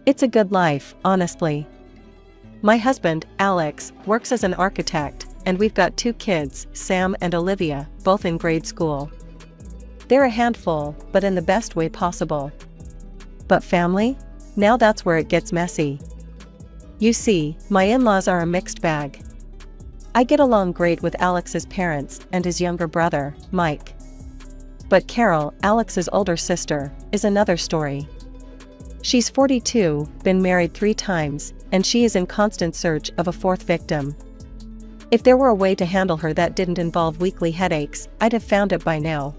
It's a good life, honestly. My husband, Alex, works as an architect, and we've got 2 kids, Sam and Olivia, both in grade school. They're a handful, but in the best way possible. But family? Now that's where it gets messy. You see, my in-laws are a mixed bag. I get along great with Alex's parents and his younger brother, Mike. But Carol, Alex's older sister, is another story. She's 42, been married 3 times, and she is in constant search of a 4th victim. If there were a way to handle her that didn't involve weekly headaches, I'd have found it by now.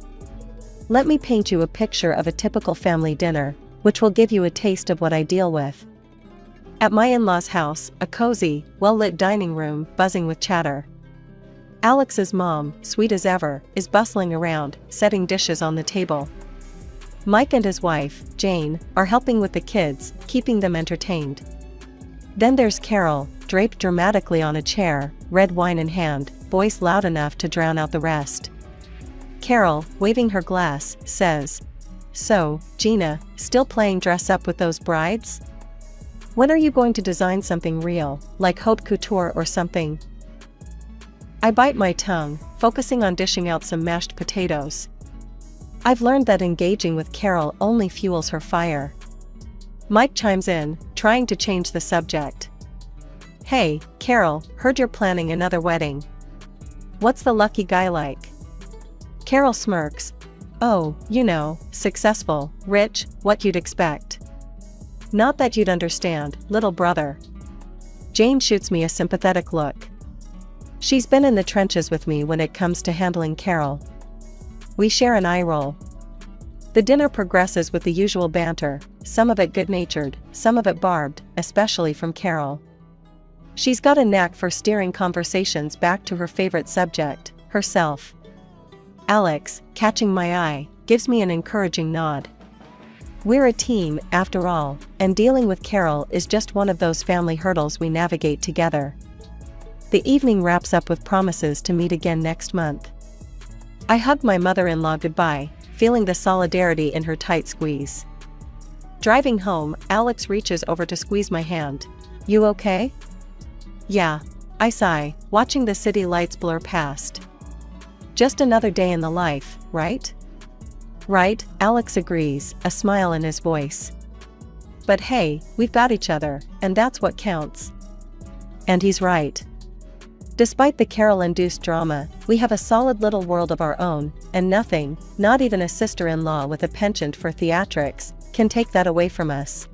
Let me paint you a picture of a typical family dinner, which will give you a taste of what I deal with. At my in-laws' house, a cozy, well-lit dining room buzzing with chatter. Alex's mom, sweet as ever, is bustling around, setting dishes on the table. Mike and his wife, Jane, are helping with the kids, keeping them entertained. Then there's Carol, draped dramatically on a chair, red wine in hand, voice loud enough to drown out the rest. Carol, waving her glass, says, "So, Gina, still playing dress up with those brides? When are you going to design something real, like haute couture or something?" I bite my tongue, focusing on dishing out some mashed potatoes. I've learned that engaging with Carol only fuels her fire. Mike chimes in, trying to change the subject. "Hey, Carol, heard you're planning another wedding. What's the lucky guy like?" Carol smirks. "Oh, you know, successful, rich, what you'd expect. Not that you'd understand, little brother." Jane shoots me a sympathetic look. She's been in the trenches with me when it comes to handling Carol. We share an eye roll. The dinner progresses with the usual banter, some of it good-natured, some of it barbed, especially from Carol. She's got a knack for steering conversations back to her favorite subject, herself. Alex, catching my eye, gives me an encouraging nod. We're a team, after all, and dealing with Carol is just one of those family hurdles we navigate together. The evening wraps up with promises to meet again next month. I hug my mother-in-law goodbye, feeling the solidarity in her tight squeeze. Driving home, Alex reaches over to squeeze my hand. "You okay?" "Yeah," I sigh, watching the city lights blur past. Just another day in the life, right? Right, Alex agrees, a smile in his voice. But hey, we've got each other, and that's what counts. And he's right. Despite the Carol-induced drama, we have a solid little world of our own, and nothing, not even a sister-in-law with a penchant for theatrics, can take that away from us.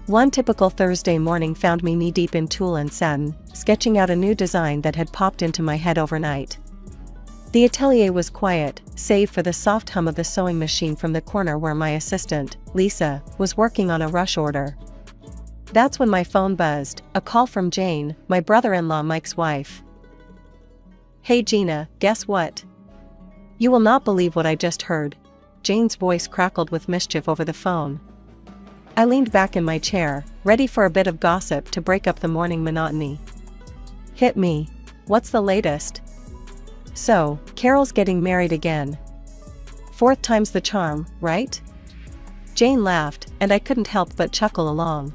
One typical Thursday morning found me knee-deep in tulle and satin, sketching out a new design that had popped into my head overnight. The atelier was quiet, save for the soft hum of the sewing machine from the corner where my assistant, Lisa, was working on a rush order. That's when my phone buzzed, a call from Jane, my brother-in-law Mike's wife. "Hey Gina, guess what? You will not believe what I just heard." Jane's voice crackled with mischief over the phone. I leaned back in my chair, ready for a bit of gossip to break up the morning monotony. "Hit me. What's the latest?" "So, Carol's getting married again. Fourth time's the charm, right?" Jane laughed, and I couldn't help but chuckle along.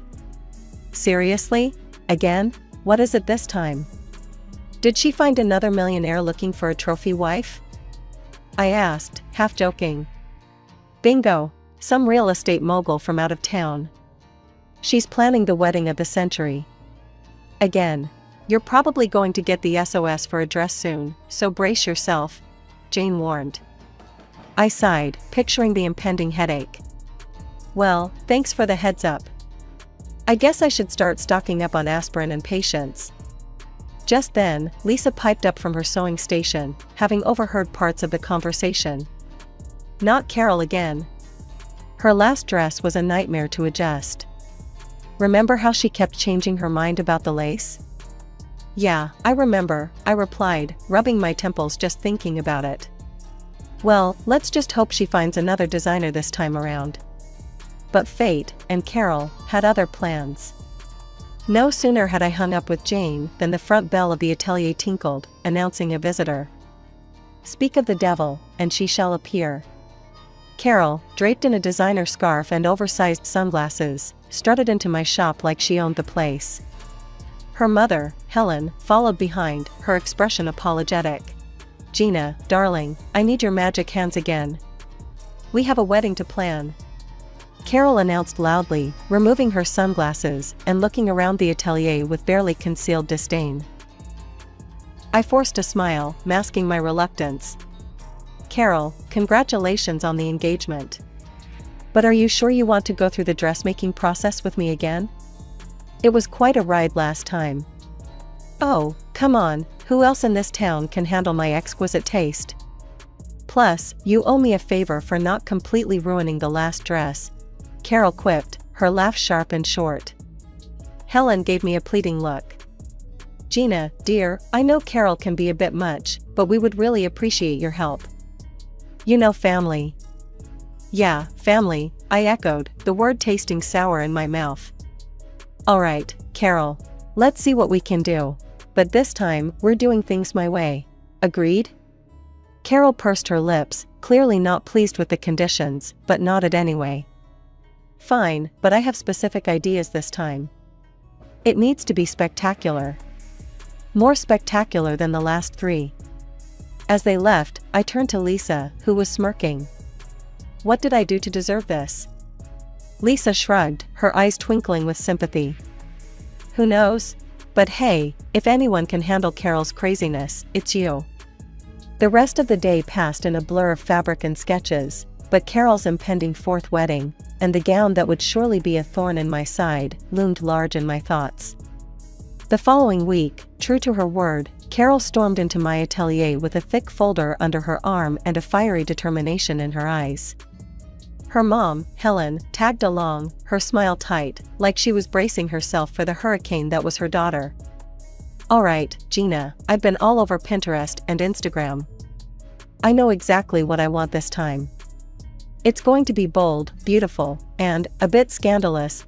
"Seriously? Again? What is it this time? Did she find another millionaire looking for a trophy wife?" I asked, half joking. "Bingo, some real estate mogul from out of town. She's planning the wedding of the century. Again. You're probably going to get the SOS for a dress soon, so brace yourself," Jane warned. I sighed, picturing the impending headache. "Well, thanks for the heads up. I guess I should start stocking up on aspirin and patience." Just then, Lisa piped up from her sewing station, having overheard parts of the conversation. "Not Carol again. Her last dress was a nightmare to adjust. Remember how she kept changing her mind about the lace?" "Yeah, I remember," I replied, rubbing my temples just thinking about it. "Well, let's just hope she finds another designer this time around." But fate, and Carol, had other plans. No sooner had I hung up with Jane than the front bell of the atelier tinkled, announcing a visitor. Speak of the devil, and she shall appear. Carol, draped in a designer scarf and oversized sunglasses, strutted into my shop like she owned the place. Her mother, Helen, followed behind, her expression apologetic. "Gina, darling, I need your magic hands again. We have a wedding to plan," Carol announced loudly, removing her sunglasses and looking around the atelier with barely concealed disdain. I forced a smile, masking my reluctance. "Carol, congratulations on the engagement. But are you sure you want to go through the dressmaking process with me again? It was quite a ride last time." "Oh, come on, who else in this town can handle my exquisite taste? Plus, you owe me a favor for not completely ruining the last dress," Carol quipped, her laugh sharp and short. Helen gave me a pleading look. "Gina, dear, I know Carol can be a bit much, but we would really appreciate your help. You know, family." "Yeah, family," I echoed, the word tasting sour in my mouth. "All right, Carol. Let's see what we can do. But this time, we're doing things my way. Agreed?" Carol pursed her lips, clearly not pleased with the conditions, but nodded anyway. "Fine, but I have specific ideas this time. It needs to be spectacular. More spectacular than the last three." As they left, I turned to Lisa, who was smirking. "What did I do to deserve this?" Lisa shrugged, her eyes twinkling with sympathy. "Who knows? But hey, if anyone can handle Carol's craziness, it's you." The rest of the day passed in a blur of fabric and sketches, but Carol's impending fourth wedding, and the gown that would surely be a thorn in my side, loomed large in my thoughts. The following week, true to her word, Carol stormed into my atelier with a thick folder under her arm and a fiery determination in her eyes. Her mom, Helen, tagged along, her smile tight, like she was bracing herself for the hurricane that was her daughter. "All right, Gina, I've been all over Pinterest and Instagram. I know exactly what I want this time. It's going to be bold, beautiful, and a bit scandalous,"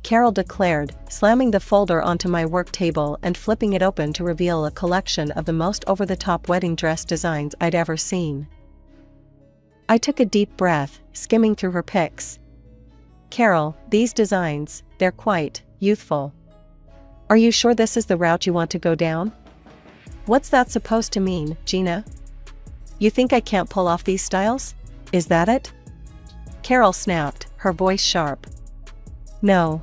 Carol declared, slamming the folder onto my work table and flipping it open to reveal a collection of the most over-the-top wedding dress designs I'd ever seen. I took a deep breath, skimming through her pics. "Carol, these designs, they're quite youthful. Are you sure this is the route you want to go down? What's that supposed to mean, Gina?" You think I can't pull off these styles? Is that it? Carol snapped, her voice sharp. No,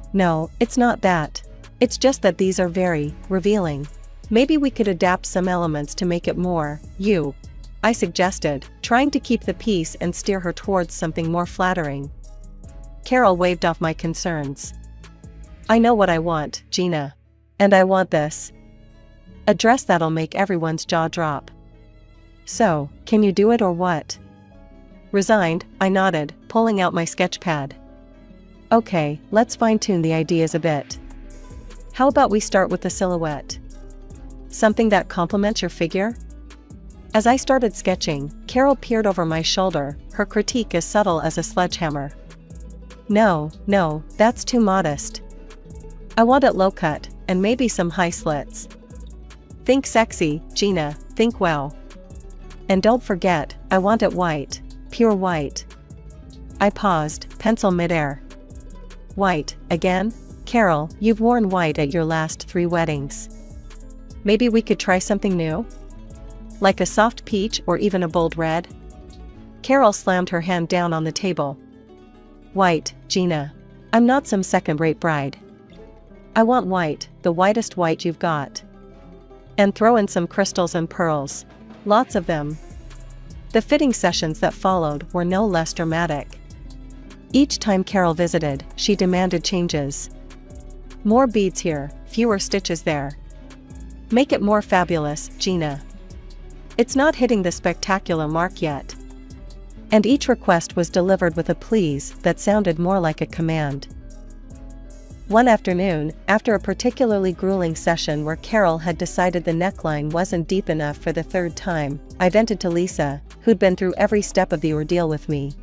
it's not that. It's just that these are very revealing. Maybe we could adapt some elements to make it more you, I suggested, trying to keep the peace and steer her towards something more flattering. Carol waved off my concerns. I know what I want, Gina. And I want this. A dress that'll make everyone's jaw drop. So, can you do it or what? Resigned, I nodded, pulling out my sketch pad. Okay, let's fine-tune the ideas a bit. How about we start with the silhouette? Something that complements your figure? As I started sketching, Carol peered over my shoulder, her critique as subtle as a sledgehammer. No, that's too modest. I want it low-cut, and maybe some high slits. Think sexy, Gina, think wow. And don't forget, I want it white, pure white. I paused, pencil midair. White, again? Carol, you've worn white at your last 3 weddings. Maybe we could try something new? Like a soft peach or even a bold red? Carol slammed her hand down on the table. White, Gina. I'm not some second-rate bride. I want white, the whitest white you've got. And throw in some crystals and pearls. Lots of them. The fitting sessions that followed were no less dramatic. Each time Carol visited, she demanded changes. More beads here, fewer stitches there. Make it more fabulous, Gina. It's not hitting the spectacular mark yet. And each request was delivered with a please that sounded more like a command. One afternoon, after a particularly grueling session where Carol had decided the neckline wasn't deep enough for the 3rd time, I vented to Lisa, who'd been through every step of the ordeal with me.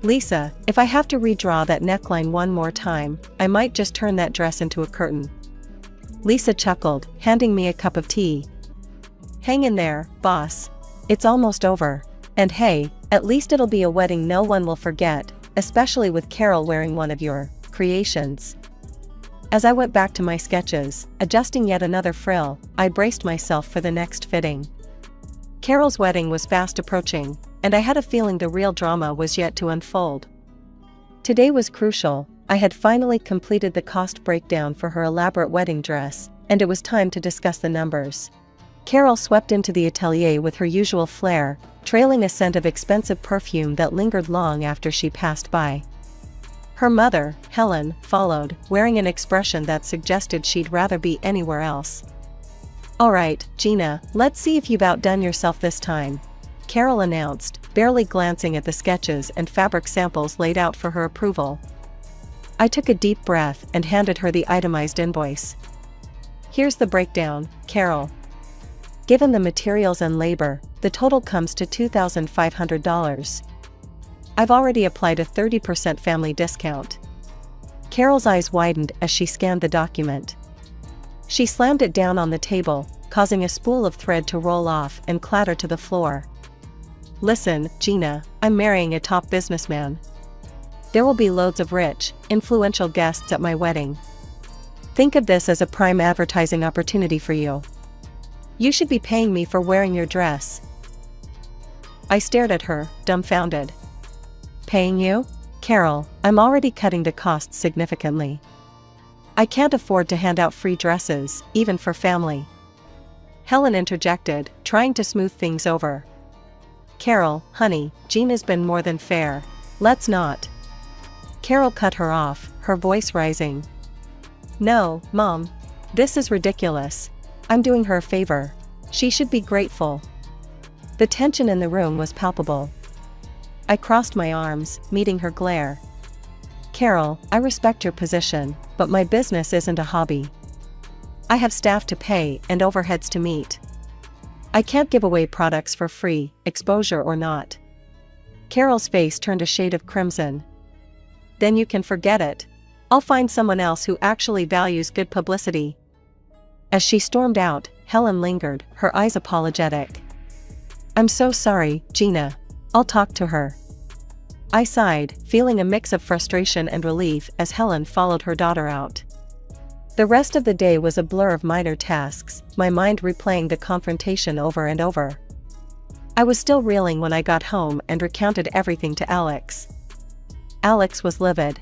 Lisa, if I have to redraw that neckline one more time, I might just turn that dress into a curtain. Lisa chuckled, handing me a cup of tea. Hang in there, boss. It's almost over. And hey, at least it'll be a wedding no one will forget, especially with Carol wearing one of your creations. As I went back to my sketches, adjusting yet another frill, I braced myself for the next fitting. Carol's wedding was fast approaching, and I had a feeling the real drama was yet to unfold. Today was crucial. I had finally completed the cost breakdown for her elaborate wedding dress, and it was time to discuss the numbers. Carol swept into the atelier with her usual flair, trailing a scent of expensive perfume that lingered long after she passed by. Her mother, Helen, followed, wearing an expression that suggested she'd rather be anywhere else. All right, Gina, let's see if you've outdone yourself this time, Carol announced, barely glancing at the sketches and fabric samples laid out for her approval. I took a deep breath and handed her the itemized invoice. Here's the breakdown, Carol. Given the materials and labor, the total comes to $2,500. I've already applied a 30% family discount. Carol's eyes widened as she scanned the document. She slammed it down on the table, causing a spool of thread to roll off and clatter to the floor. Listen, Gina, I'm marrying a top businessman. There will be loads of rich, influential guests at my wedding. Think of this as a prime advertising opportunity for you. You should be paying me for wearing your dress. I stared at her, dumbfounded. Paying you? Carol, I'm already cutting the costs significantly. I can't afford to hand out free dresses, even for family. Helen interjected, trying to smooth things over. Carol, honey, Gina's been more than fair. Let's not. Carol cut her off, her voice rising. No, Mom. This is ridiculous. I'm doing her a favor. She should be grateful. The tension in the room was palpable. I crossed my arms, meeting her glare. Carol, I respect your position, but my business isn't a hobby. I have staff to pay and overheads to meet. I can't give away products for free, exposure or not. Carol's face turned a shade of crimson. Then you can forget it. I'll find someone else who actually values good publicity. As she stormed out, Helen lingered, her eyes apologetic. I'm so sorry, Gina. I'll talk to her. I sighed, feeling a mix of frustration and relief as Helen followed her daughter out. The rest of the day was a blur of minor tasks, my mind replaying the confrontation over and over. I was still reeling when I got home and recounted everything to Alex. Alex was livid.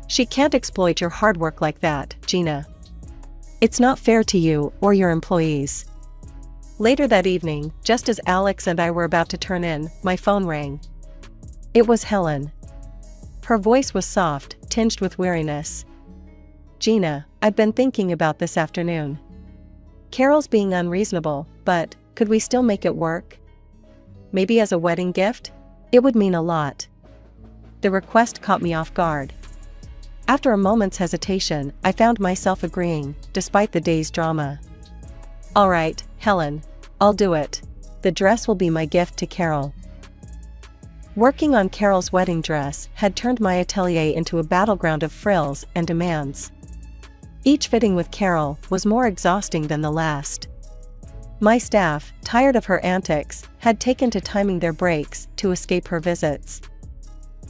"She can't exploit your hard work like that, Gina. It's not fair to you or your employees." Later that evening, just as Alex and I were about to turn in, my phone rang. It was Helen. Her voice was soft, tinged with weariness. "Gina, I've been thinking about this afternoon. Carol's being unreasonable, but could we still make it work? Maybe as a wedding gift? It would mean a lot." The request caught me off guard. After a moment's hesitation, I found myself agreeing, despite the day's drama. "All right, Helen. I'll do it. The dress will be my gift to Carol." Working on Carol's wedding dress had turned my atelier into a battleground of frills and demands. Each fitting with Carol was more exhausting than the last. My staff, tired of her antics, had taken to timing their breaks to escape her visits.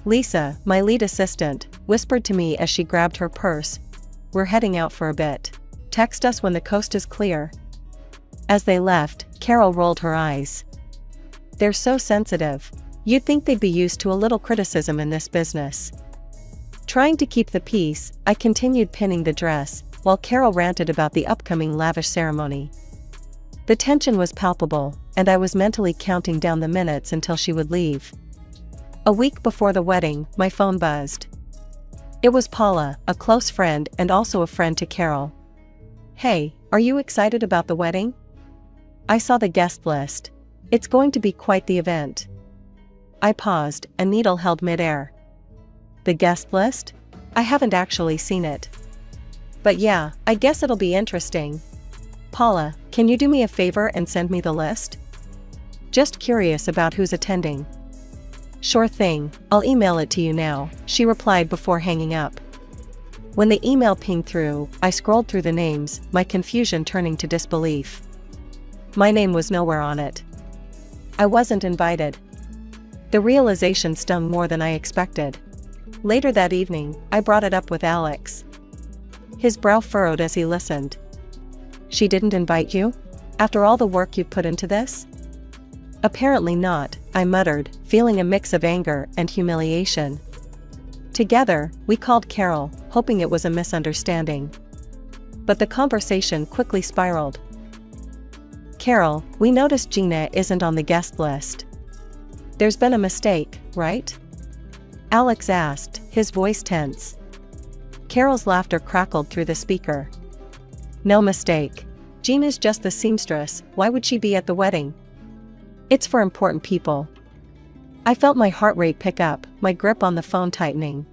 Lisa, my lead assistant, whispered to me as she grabbed her purse, "We're heading out for a bit. Text us when the coast is clear." As they left, Carol rolled her eyes. "They're so sensitive. You'd think they'd be used to a little criticism in this business." Trying to keep the peace, I continued pinning the dress, while Carol ranted about the upcoming lavish ceremony. The tension was palpable, and I was mentally counting down the minutes until she would leave. A week before the wedding, my phone buzzed. It was Paula, a close friend and also a friend to Carol. "Hey, are you excited about the wedding? I saw the guest list. It's going to be quite the event." I paused, a needle held midair. "The guest list? I haven't actually seen it. But yeah, I guess it'll be interesting. Paula, can you do me a favor and send me the list? Just curious about who's attending." "Sure thing, I'll email it to you now," she replied before hanging up. When the email pinged through, I scrolled through the names, my confusion turning to disbelief. My name was nowhere on it. I wasn't invited. The realization stung more than I expected. Later that evening, I brought it up with Alex. His brow furrowed as he listened. "She didn't invite you? After all the work you've put into this?" "Apparently not," I muttered, feeling a mix of anger and humiliation. Together, we called Carol, hoping it was a misunderstanding. But the conversation quickly spiraled. "Carol, we noticed Gina isn't on the guest list. There's been a mistake, right?" Alex asked, his voice tense. Carol's laughter crackled through the speaker. "No mistake. Gina's just the seamstress, why would she be at the wedding? It's for important people." I felt my heart rate pick up, my grip on the phone tightening.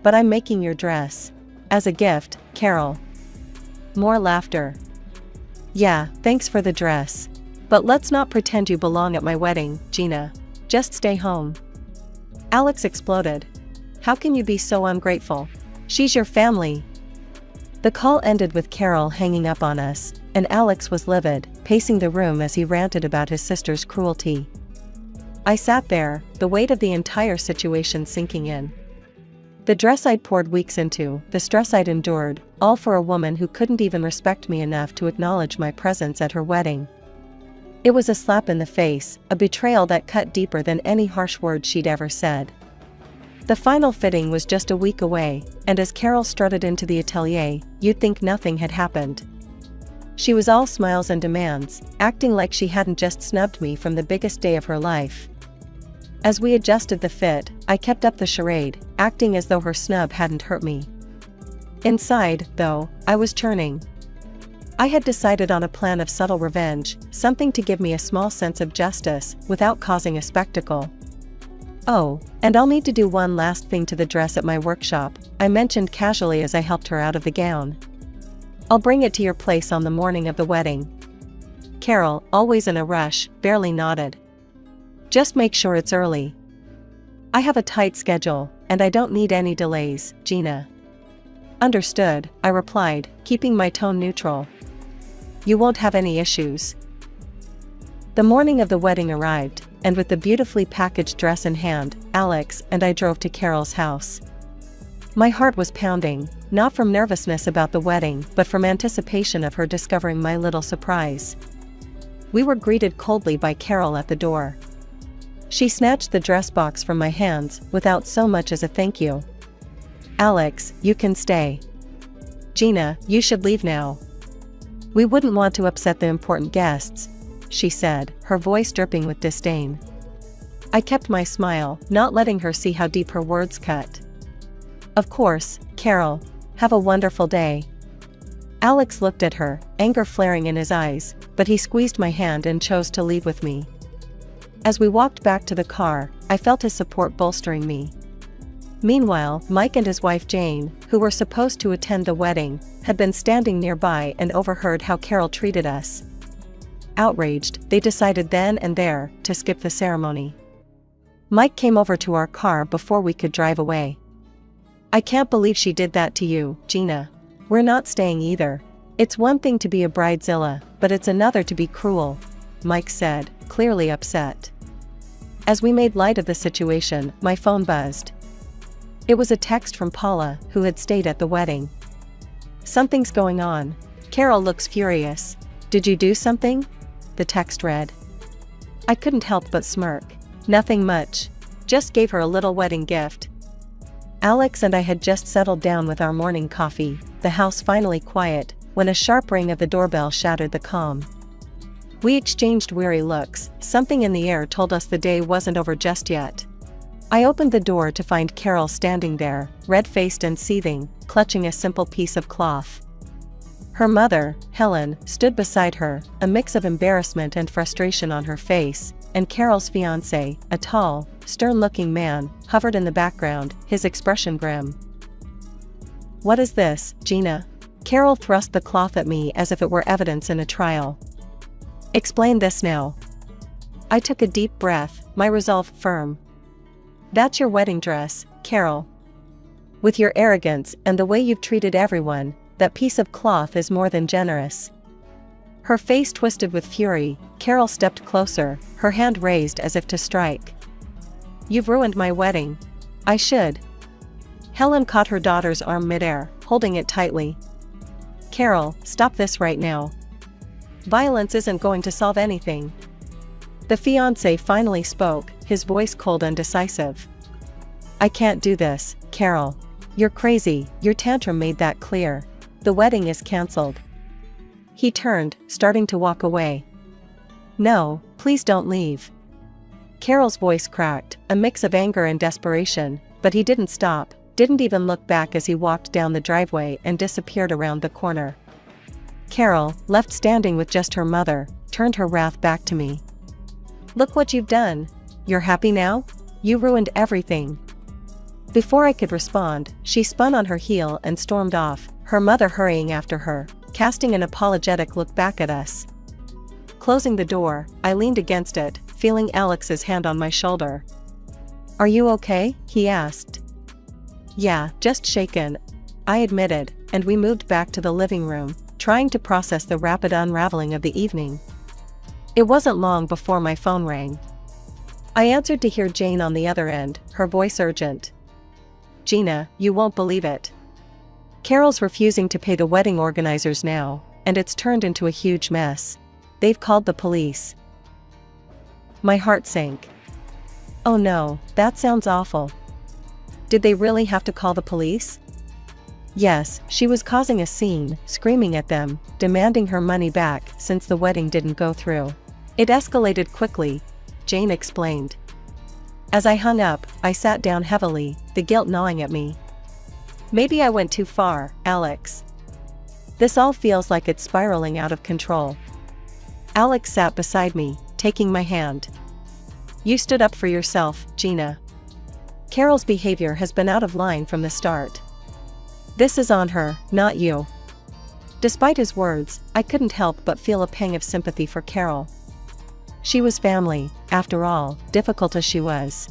"But I'm making your dress. As a gift, Carol." More laughter. "Yeah, thanks for the dress. But let's not pretend you belong at my wedding, Gina. Just stay home." Alex exploded. "How can you be so ungrateful? She's your family." The call ended with Carol hanging up on us, and Alex was livid, pacing the room as he ranted about his sister's cruelty. I sat there, the weight of the entire situation sinking in. The dress I'd poured weeks into, the stress I'd endured, all for a woman who couldn't even respect me enough to acknowledge my presence at her wedding. It was a slap in the face, a betrayal that cut deeper than any harsh word she'd ever said. The final fitting was just a week away, and as Carol strutted into the atelier, you'd think nothing had happened. She was all smiles and demands, acting like she hadn't just snubbed me from the biggest day of her life. As we adjusted the fit, I kept up the charade, acting as though her snub hadn't hurt me. Inside, though, I was churning. I had decided on a plan of subtle revenge, something to give me a small sense of justice, without causing a spectacle. "Oh, and I'll need to do one last thing to the dress at my workshop," I mentioned casually as I helped her out of the gown. "I'll bring it to your place on the morning of the wedding." Carol, always in a rush, barely nodded. "Just make sure it's early." "I have a tight schedule, and I don't need any delays, Gina." "Understood," I replied, keeping my tone neutral. "You won't have any issues." The morning of the wedding arrived, and with the beautifully packaged dress in hand, Alex and I drove to Carol's house. My heart was pounding, not from nervousness about the wedding but from anticipation of her discovering my little surprise. We were greeted coldly by Carol at the door. She snatched the dress box from my hands without so much as a thank you. "Alex, you can stay. Gina, you should leave now. We wouldn't want to upset the important guests," she said, her voice dripping with disdain. I kept my smile, not letting her see how deep her words cut. "Of course, Carol. Have a wonderful day." Alex looked at her, anger flaring in his eyes, but he squeezed my hand and chose to leave with me. As we walked back to the car, I felt his support bolstering me. Meanwhile, Mike and his wife Jane, who were supposed to attend the wedding, had been standing nearby and overheard how Carol treated us. Outraged, they decided then and there to skip the ceremony. Mike came over to our car before we could drive away. "I can't believe she did that to you, Gina. We're not staying either. It's one thing to be a bridezilla, but it's another to be cruel," Mike said, clearly upset. As we made light of the situation, my phone buzzed. It was a text from Paula, who had stayed at the wedding. "Something's going on. Carol looks furious. Did you do something?" the text read. I couldn't help but smirk. "Nothing much. Just gave her a little wedding gift." Alex and I had just settled down with our morning coffee, the house finally quiet, when a sharp ring of the doorbell shattered the calm. We exchanged weary looks. Something in the air told us the day wasn't over just yet. I opened the door to find Carol standing there, red-faced and seething, clutching a simple piece of cloth. Her mother, Helen, stood beside her, a mix of embarrassment and frustration on her face, and Carol's fiancé, a tall, stern-looking man, hovered in the background, his expression grim. "What is this, Gina?" Carol thrust the cloth at me as if it were evidence in a trial. "Explain this now." I took a deep breath, my resolve firm. "That's your wedding dress, Carol. With your arrogance and the way you've treated everyone, that piece of cloth is more than generous." Her face twisted with fury. Carol stepped closer, her hand raised as if to strike. "You've ruined my wedding. I should." Helen caught her daughter's arm midair, holding it tightly. "Carol, stop this right now. Violence isn't going to solve anything." The fiancé finally spoke, his voice cold and decisive. "I can't do this, Carol. You're crazy, your tantrum made that clear. The wedding is cancelled." He turned, starting to walk away. "No, please don't leave." Carol's voice cracked, a mix of anger and desperation, but he didn't stop, didn't even look back as he walked down the driveway and disappeared around the corner. Carol, left standing with just her mother, turned her wrath back to me. "Look what you've done. You're happy now? You ruined everything." Before I could respond, she spun on her heel and stormed off, her mother hurrying after her, casting an apologetic look back at us. Closing the door, I leaned against it, feeling Alex's hand on my shoulder. "Are you okay?" he asked. "Yeah, just shaken," I admitted, and we moved back to the living room, trying to process the rapid unraveling of the evening. It wasn't long before my phone rang. I answered to hear Jane on the other end, her voice urgent. "Gina, you won't believe it. Carol's refusing to pay the wedding organizers now, and it's turned into a huge mess. They've called the police." My heart sank. Oh no, that sounds awful. Did they really have to call the police? Yes, she was causing a scene, screaming at them, demanding her money back since the wedding didn't go through. It escalated quickly, Jane explained. As I hung up, I sat down heavily, the guilt gnawing at me. Maybe I went too far, Alex. This all feels like it's spiraling out of control. Alex sat beside me, taking my hand. You stood up for yourself, Gina. Carol's behavior has been out of line from the start. This is on her, not you. Despite his words, I couldn't help but feel a pang of sympathy for Carol. She was family, after all, difficult as she was.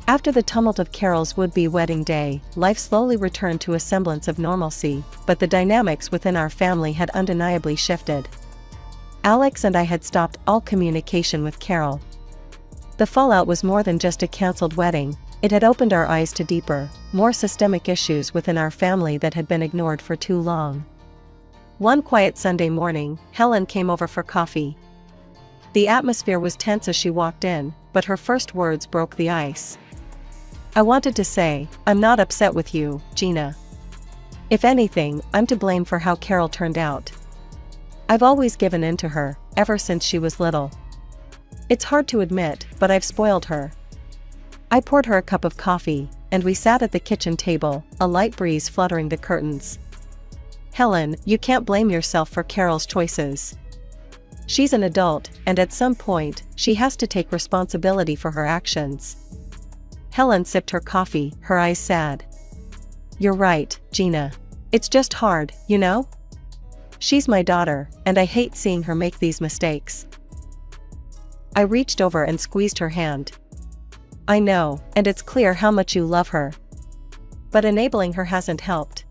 After the tumult of Carol's would-be wedding day, life slowly returned to a semblance of normalcy, but the dynamics within our family had undeniably shifted. Alex and I had stopped all communication with Carol. The fallout was more than just a cancelled wedding. It had opened our eyes to deeper, more systemic issues within our family that had been ignored for too long. One quiet Sunday morning, Helen came over for coffee. The atmosphere was tense as she walked in, but her first words broke the ice. I wanted to say, "I'm not upset with you, Gina. If anything, I'm to blame for how Carol turned out. I've always given in to her, ever since she was little. It's hard to admit, but I've spoiled her." I poured her a cup of coffee, and we sat at the kitchen table, a light breeze fluttering the curtains. "Helen, you can't blame yourself for Carol's choices. She's an adult, and at some point, she has to take responsibility for her actions." Helen sipped her coffee, her eyes sad. "You're right, Gina. It's just hard, you know? She's my daughter, and I hate seeing her make these mistakes." I reached over and squeezed her hand. "I know, and it's clear how much you love her. But enabling her hasn't helped.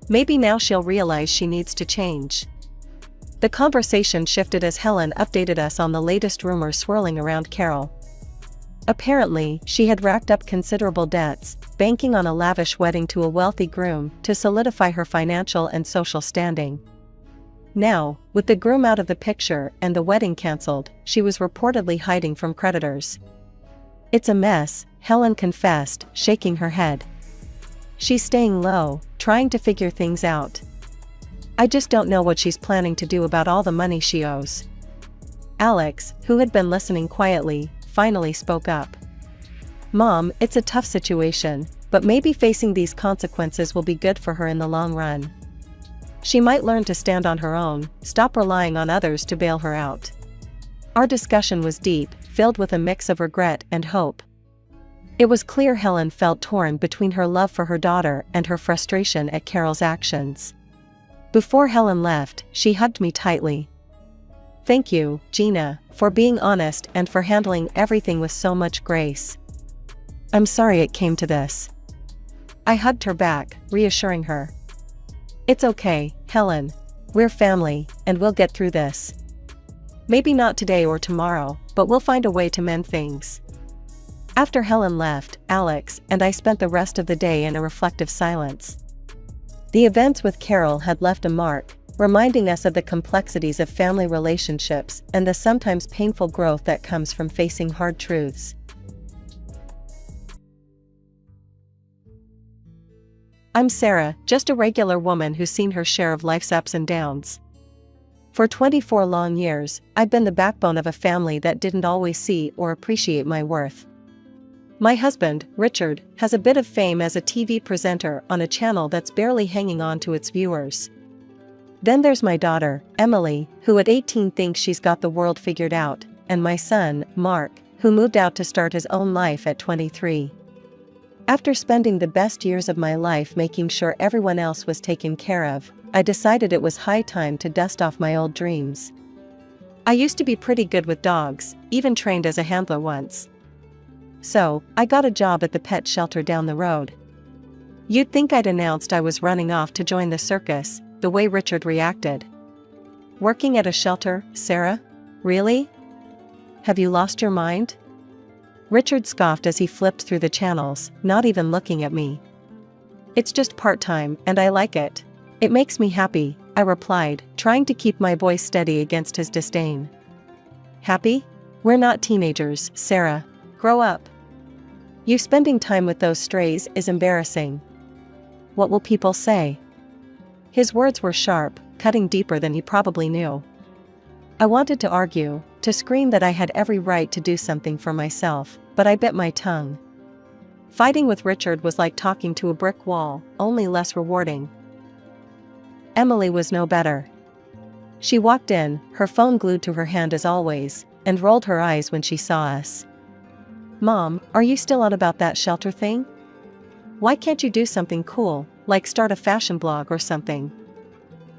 Maybe now she'll realize she needs to change." The conversation shifted as Helen updated us on the latest rumors swirling around Carol. Apparently, she had racked up considerable debts, banking on a lavish wedding to a wealthy groom to solidify her financial and social standing. Now, with the groom out of the picture and the wedding cancelled, she was reportedly hiding from creditors. "It's a mess," Helen confessed, shaking her head. "She's staying low, trying to figure things out. I just don't know what she's planning to do about all the money she owes." Alex, who had been listening quietly, finally spoke up. "Mom, it's a tough situation, but maybe facing these consequences will be good for her in the long run. She might learn to stand on her own, stop relying on others to bail her out." Our discussion was deep, filled with a mix of regret and hope. It was clear Helen felt torn between her love for her daughter and her frustration at Carol's actions. Before Helen left, she hugged me tightly. "Thank you, Gina, for being honest and for handling everything with so much grace. I'm sorry it came to this." I hugged her back, reassuring her. "It's okay, Helen. We're family, and we'll get through this. Maybe not today or tomorrow, but we'll find a way to mend things." After Helen left, Alex and I spent the rest of the day in a reflective silence. The events with Carol had left a mark, reminding us of the complexities of family relationships and the sometimes painful growth that comes from facing hard truths. I'm Sarah, just a regular woman who's seen her share of life's ups and downs. For 24 long years, I've been the backbone of a family that didn't always see or appreciate my worth. My husband, Richard, has a bit of fame as a TV presenter on a channel that's barely hanging on to its viewers. Then there's my daughter, Emily, who at 18 thinks she's got the world figured out, and my son, Mark, who moved out to start his own life at 23. After spending the best years of my life making sure everyone else was taken care of, I decided it was high time to dust off my old dreams. I used to be pretty good with dogs, even trained as a handler once. So, I got a job at the pet shelter down the road. You'd think I'd announced I was running off to join the circus, the way Richard reacted. "Working at a shelter, Sarah? Really? Have you lost your mind?" Richard scoffed as he flipped through the channels, not even looking at me. "It's just part-time, and I like it. It makes me happy," I replied, trying to keep my voice steady against his disdain. "Happy? We're not teenagers, Sarah. Grow up. You spending time with those strays is embarrassing. What will people say?" His words were sharp, cutting deeper than he probably knew. I wanted to argue, to scream that I had every right to do something for myself, but I bit my tongue. Fighting with Richard was like talking to a brick wall, only less rewarding. Emily was no better. She walked in, her phone glued to her hand as always, and rolled her eyes when she saw us. "Mom, are you still on about that shelter thing? Why can't you do something cool, like start a fashion blog or something?"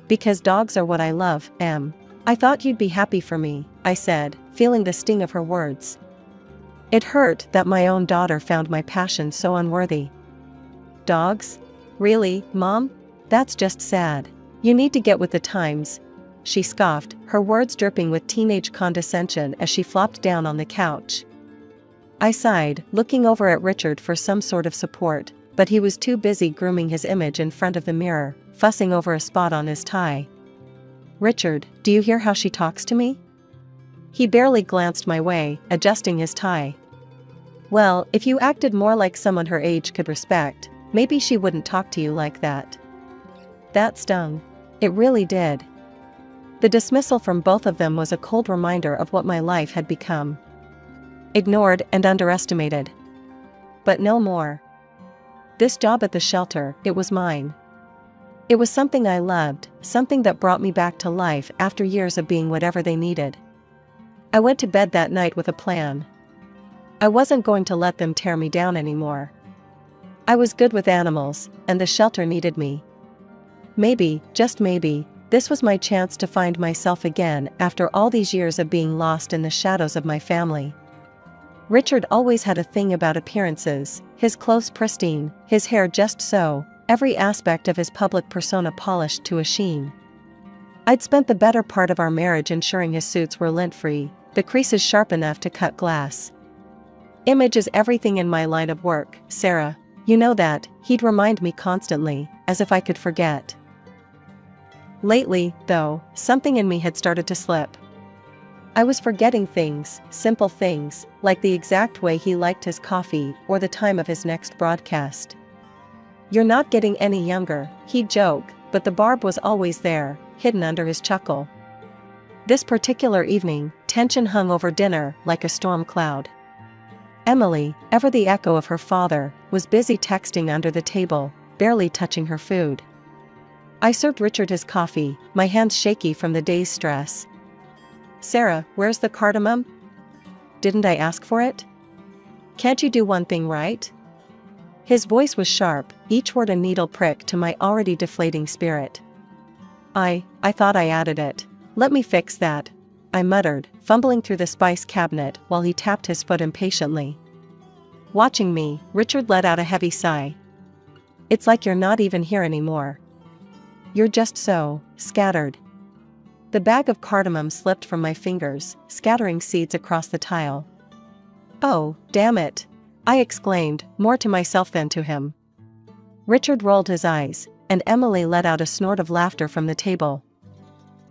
"Because dogs are what I love, Em. I thought you'd be happy for me," I said, feeling the sting of her words. It hurt that my own daughter found my passion so unworthy. "Dogs? Really, Mom? That's just sad. You need to get with the times," she scoffed, her words dripping with teenage condescension as she flopped down on the couch. I sighed, looking over at Richard for some sort of support, but he was too busy grooming his image in front of the mirror, fussing over a spot on his tie. "Richard, do you hear how she talks to me? He barely glanced my way, adjusting his tie. Well, if you acted more like someone her age could respect, maybe she wouldn't talk to you like that. That stung. It really did. The dismissal from both of them was a cold reminder of what my life had become. Ignored and underestimated. But no more. This job at the shelter, it was mine. It was something I loved, something that brought me back to life after years of being whatever they needed. I went to bed that night with a plan. I wasn't going to let them tear me down anymore. I was good with animals, and the shelter needed me. Maybe, just maybe, this was my chance to find myself again after all these years of being lost in the shadows of my family. Richard always had a thing about appearances, his clothes pristine, his hair just so, every aspect of his public persona polished to a sheen. I'd spent the better part of our marriage ensuring his suits were lint-free, the creases sharp enough to cut glass. Image is everything in my line of work, Sarah. You know that, he'd remind me constantly, as if I could forget. Lately, though, something in me had started to slip. I was forgetting things, simple things, like the exact way he liked his coffee or the time of his next broadcast. You're not getting any younger, he'd joke, but the barb was always there, hidden under his chuckle. This particular evening, tension hung over dinner like a storm cloud. Emily, ever the echo of her father, was busy texting under the table, barely touching her food. I served Richard his coffee, my hands shaky from the day's stress. Sarah, where's the cardamom? Didn't I ask for it? Can't you do one thing right? His voice was sharp, each word a needle prick to my already deflating spirit. I thought I added it. Let me fix that, I muttered, fumbling through the spice cabinet while he tapped his foot impatiently. Watching me, Richard let out a heavy sigh. It's like you're not even here anymore. You're just so scattered. The bag of cardamom slipped from my fingers, scattering seeds across the tile. Oh, damn it! I exclaimed, more to myself than to him. Richard rolled his eyes, and Emily let out a snort of laughter from the table.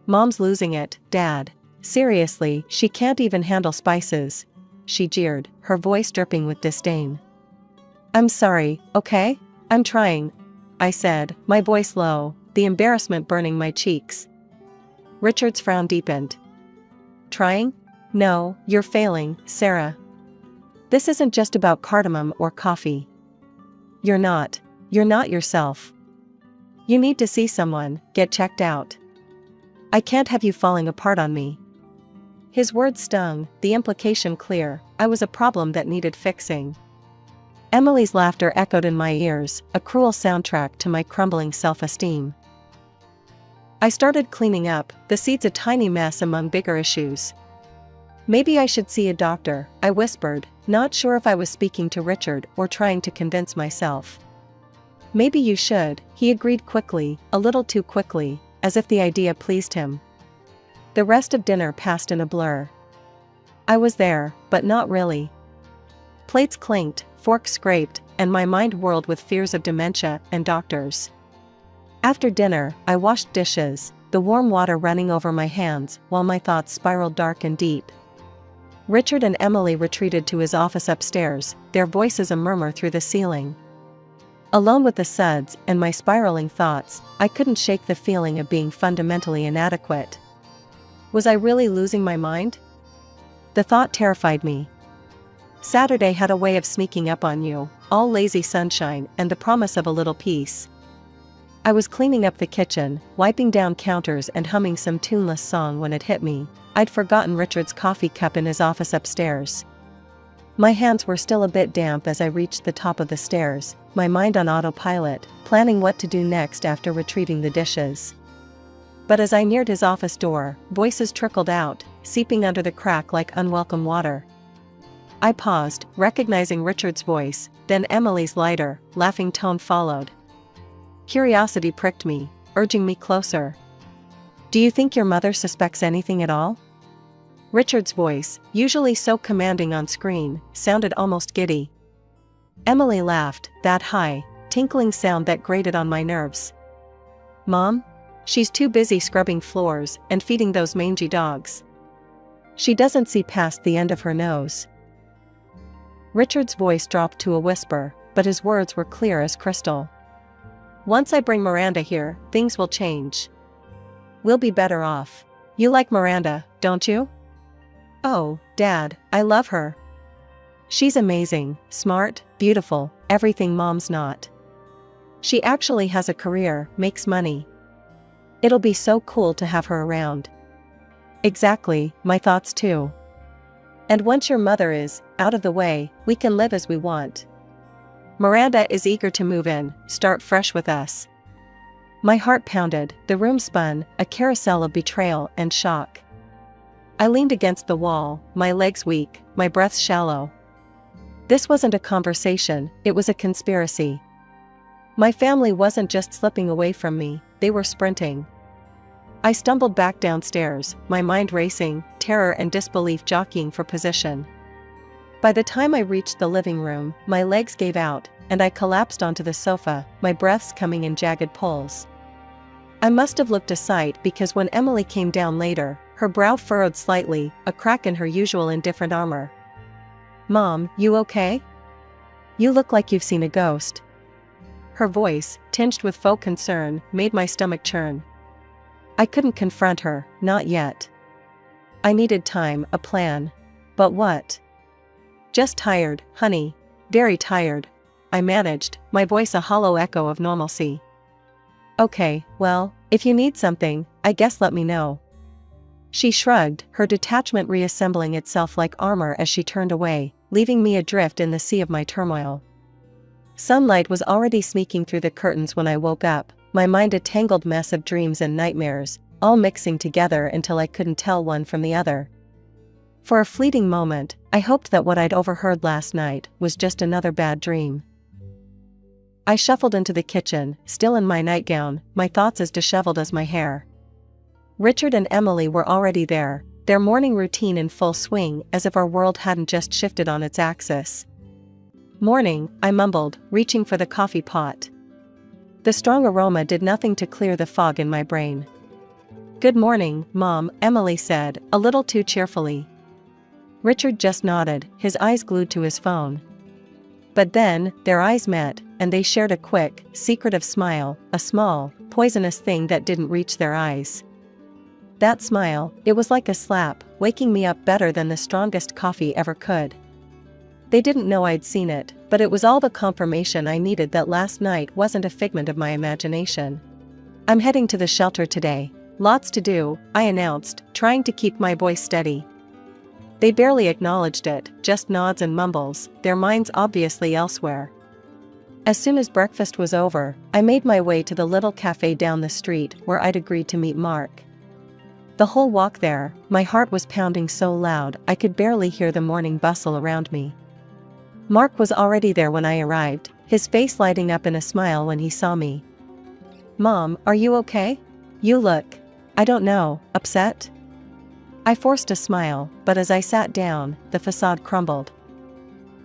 Mom's losing it, Dad. Seriously, she can't even handle spices. She jeered, her voice dripping with disdain. I'm sorry, okay? I'm trying, I said, my voice low, the embarrassment burning my cheeks. Richard's frown deepened. Trying? No, you're failing, Sarah. This isn't just about cardamom or coffee. You're not yourself. You need to see someone, get checked out. I can't have you falling apart on me. His words stung, the implication clear, I was a problem that needed fixing. Emily's laughter echoed in my ears, a cruel soundtrack to my crumbling self-esteem. I started cleaning up, the seeds a tiny mess among bigger issues. Maybe I should see a doctor, I whispered, not sure if I was speaking to Richard or trying to convince myself. Maybe you should, he agreed quickly, a little too quickly, as if the idea pleased him. The rest of dinner passed in a blur. I was there, but not really. Plates clinked, forks scraped, and my mind whirled with fears of dementia and doctors. After dinner, I washed dishes, the warm water running over my hands while my thoughts spiraled dark and deep. Richard and Emily retreated to his office upstairs, their voices a murmur through the ceiling. Alone with the suds and my spiraling thoughts, I couldn't shake the feeling of being fundamentally inadequate. Was I really losing my mind? The thought terrified me. Saturday had a way of sneaking up on you, all lazy sunshine and the promise of a little peace. I was cleaning up the kitchen, wiping down counters and humming some tuneless song when it hit me. I'd forgotten Richard's coffee cup in his office upstairs. My hands were still a bit damp as I reached the top of the stairs, my mind on autopilot, planning what to do next after retrieving the dishes. But as I neared his office door, voices trickled out, seeping under the crack like unwelcome water. I paused, recognizing Richard's voice, then Emily's lighter, laughing tone followed. Curiosity pricked me, urging me closer. Do you think your mother suspects anything at all? Richard's voice, usually so commanding on screen, sounded almost giddy. Emily laughed, that high, tinkling sound that grated on my nerves. Mom? She's too busy scrubbing floors and feeding those mangy dogs. She doesn't see past the end of her nose. Richard's voice dropped to a whisper, but his words were clear as crystal. Once I bring Miranda here, things will change. We'll be better off. You like Miranda, don't you? Oh, Dad, I love her. She's amazing, smart, beautiful, everything Mom's not. She actually has a career, makes money. It'll be so cool to have her around. Exactly, my thoughts too. And once your mother is out of the way, we can live as we want. Miranda is eager to move in, start fresh with us. My heart pounded, the room spun, a carousel of betrayal and shock. I leaned against the wall, my legs weak, my breath shallow. This wasn't a conversation, it was a conspiracy. My family wasn't just slipping away from me, they were sprinting. I stumbled back downstairs, my mind racing, terror and disbelief jockeying for position. By the time I reached the living room, my legs gave out, and I collapsed onto the sofa, my breaths coming in jagged pulls. I must have looked a sight because when Emily came down later, her brow furrowed slightly, a crack in her usual indifferent armor. Mom, you okay? You look like you've seen a ghost. Her voice, tinged with faux concern, made my stomach churn. I couldn't confront her, not yet. I needed time, a plan. But what? Just tired, honey. Very tired. I managed, my voice a hollow echo of normalcy. Okay, well, if you need something, I guess let me know. She shrugged, her detachment reassembling itself like armor as she turned away, leaving me adrift in the sea of my turmoil. Sunlight was already sneaking through the curtains when I woke up, my mind a tangled mess of dreams and nightmares, all mixing together until I couldn't tell one from the other. For a fleeting moment, I hoped that what I'd overheard last night was just another bad dream. I shuffled into the kitchen, still in my nightgown, my thoughts as disheveled as my hair. Richard and Emily were already there, their morning routine in full swing as if our world hadn't just shifted on its axis. Morning, I mumbled, reaching for the coffee pot. The strong aroma did nothing to clear the fog in my brain. Good morning, Mom, Emily said, a little too cheerfully. Richard just nodded, his eyes glued to his phone. But then, their eyes met, and they shared a quick, secretive smile, a small, poisonous thing that didn't reach their eyes. That smile, it was like a slap, waking me up better than the strongest coffee ever could. They didn't know I'd seen it, but it was all the confirmation I needed that last night wasn't a figment of my imagination. I'm heading to the shelter today. Lots to do, I announced, trying to keep my voice steady. They barely acknowledged it, just nods and mumbles, their minds obviously elsewhere. As soon as breakfast was over, I made my way to the little cafe down the street where I'd agreed to meet Mark. The whole walk there, my heart was pounding so loud I could barely hear the morning bustle around me. Mark was already there when I arrived, his face lighting up in a smile when he saw me. Mom, are you okay? You look, I don't know, upset? I forced a smile, but as I sat down, the facade crumbled.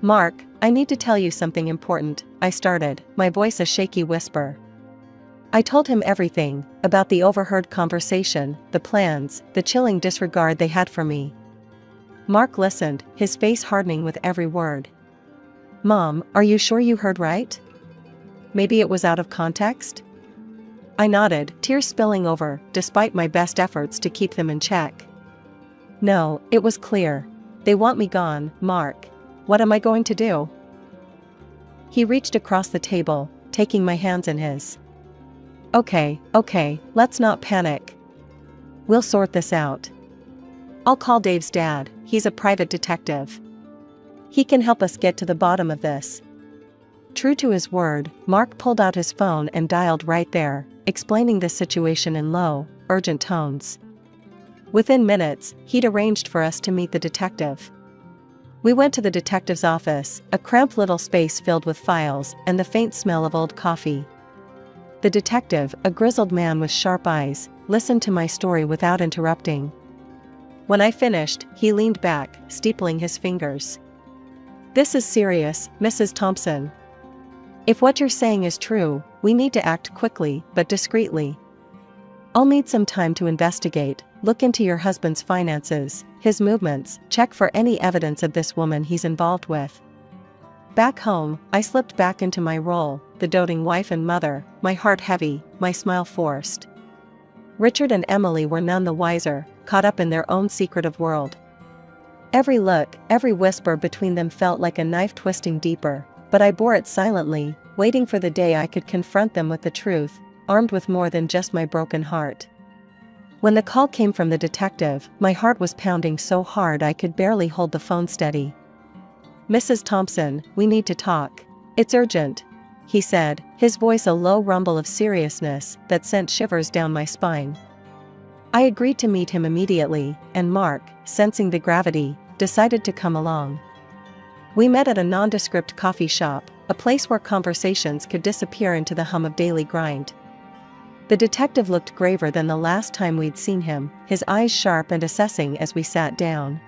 Mark, I need to tell you something important, I started, my voice a shaky whisper. I told him everything, about the overheard conversation, the plans, the chilling disregard they had for me. Mark listened, his face hardening with every word. Mom, are you sure you heard right? Maybe it was out of context? I nodded, tears spilling over, despite my best efforts to keep them in check. No, it was clear. They want me gone, Mark. What am I going to do? He reached across the table, taking my hands in his. Okay, let's not panic. We'll sort this out. I'll call Dave's dad, he's a private detective. He can help us get to the bottom of this. True to his word, Mark pulled out his phone and dialed right there, explaining the situation in low, urgent tones. Within minutes, he'd arranged for us to meet the detective. We went to the detective's office, a cramped little space filled with files and the faint smell of old coffee. The detective, a grizzled man with sharp eyes, listened to my story without interrupting. When I finished, he leaned back, steepling his fingers. This is serious, Mrs. Thompson. If what you're saying is true, we need to act quickly but discreetly. I'll need some time to investigate, look into your husband's finances, his movements, check for any evidence of this woman he's involved with. Back home, I slipped back into my role, the doting wife and mother, my heart heavy, my smile forced. Richard and Emily were none the wiser, caught up in their own secretive world. Every look, every whisper between them felt like a knife twisting deeper, but I bore it silently, waiting for the day I could confront them with the truth, armed with more than just my broken heart. When the call came from the detective, my heart was pounding so hard I could barely hold the phone steady. "Mrs. Thompson, we need to talk. It's urgent," he said, his voice a low rumble of seriousness that sent shivers down my spine. I agreed to meet him immediately, and Mark, sensing the gravity, decided to come along. We met at a nondescript coffee shop, a place where conversations could disappear into the hum of daily grind. The detective looked graver than the last time we'd seen him, his eyes sharp and assessing as we sat down.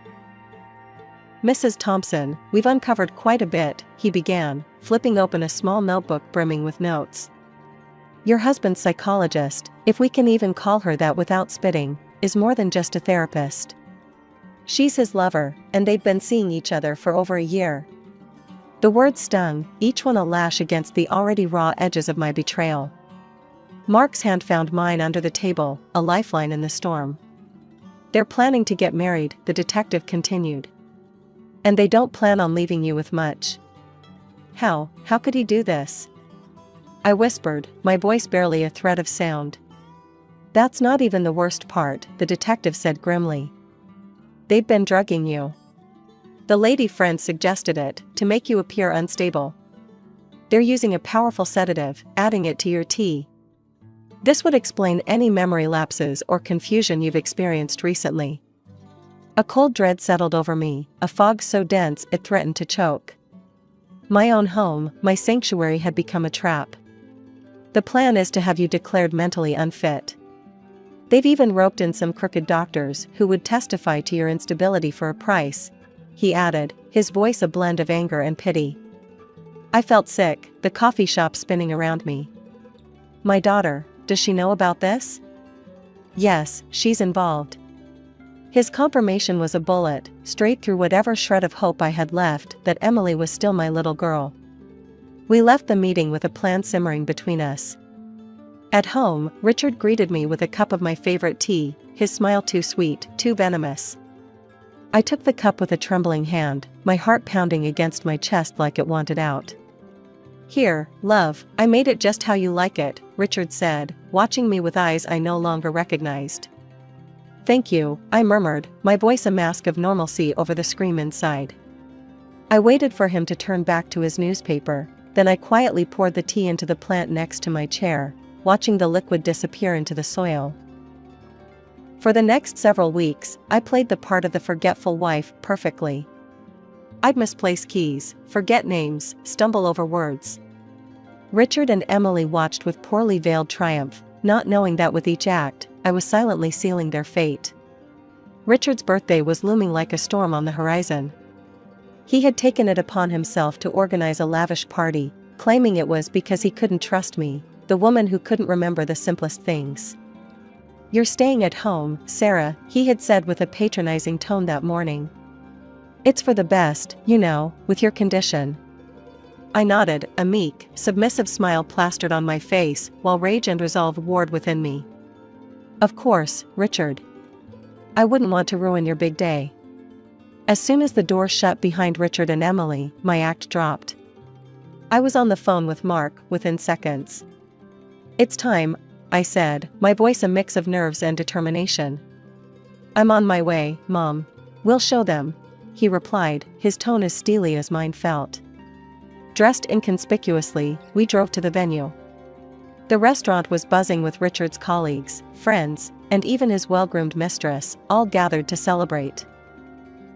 "Mrs. Thompson, we've uncovered quite a bit," he began, flipping open a small notebook brimming with notes. "Your husband's psychologist, if we can even call her that without spitting, is more than just a therapist. She's his lover, and they've been seeing each other for over a year." The words stung, each one a lash against the already raw edges of my betrayal. Mark's hand found mine under the table, a lifeline in the storm. "They're planning to get married," the detective continued. "And they don't plan on leaving you with much." How could he do this?" I whispered, my voice barely a thread of sound. "That's not even the worst part," the detective said grimly. "They've been drugging you. The lady friend suggested it, to make you appear unstable. They're using a powerful sedative, adding it to your tea. This would explain any memory lapses or confusion you've experienced recently." A cold dread settled over me, a fog so dense it threatened to choke. My own home, my sanctuary had become a trap. "The plan is to have you declared mentally unfit. They've even roped in some crooked doctors who would testify to your instability for a price," he added, his voice a blend of anger and pity. I felt sick, the coffee shop spinning around me. "My daughter, does she know about this?" "Yes, she's involved." His confirmation was a bullet, straight through whatever shred of hope I had left that Emily was still my little girl. We left the meeting with a plan simmering between us. At home, Richard greeted me with a cup of my favorite tea, his smile too sweet, too venomous. I took the cup with a trembling hand, my heart pounding against my chest like it wanted out. "Here, love, I made it just how you like it," Richard said, watching me with eyes I no longer recognized. "Thank you," I murmured, my voice a mask of normalcy over the scream inside. I waited for him to turn back to his newspaper, then I quietly poured the tea into the plant next to my chair, watching the liquid disappear into the soil. For the next several weeks, I played the part of the forgetful wife perfectly. I'd misplace keys, forget names, stumble over words. Richard and Emily watched with poorly veiled triumph, not knowing that with each act, I was silently sealing their fate. Richard's birthday was looming like a storm on the horizon. He had taken it upon himself to organize a lavish party, claiming it was because he couldn't trust me, the woman who couldn't remember the simplest things. "You're staying at home, Sarah," he had said with a patronizing tone that morning. "It's for the best, you know, with your condition." I nodded, a meek, submissive smile plastered on my face, while rage and resolve warred within me. "Of course, Richard. I wouldn't want to ruin your big day." As soon as the door shut behind Richard and Emily, my act dropped. I was on the phone with Mark within seconds. "It's time," I said, my voice a mix of nerves and determination. "I'm on my way, Mom. We'll show them," he replied, his tone as steely as mine felt. Dressed inconspicuously, we drove to the venue. The restaurant was buzzing with Richard's colleagues, friends, and even his well-groomed mistress, all gathered to celebrate.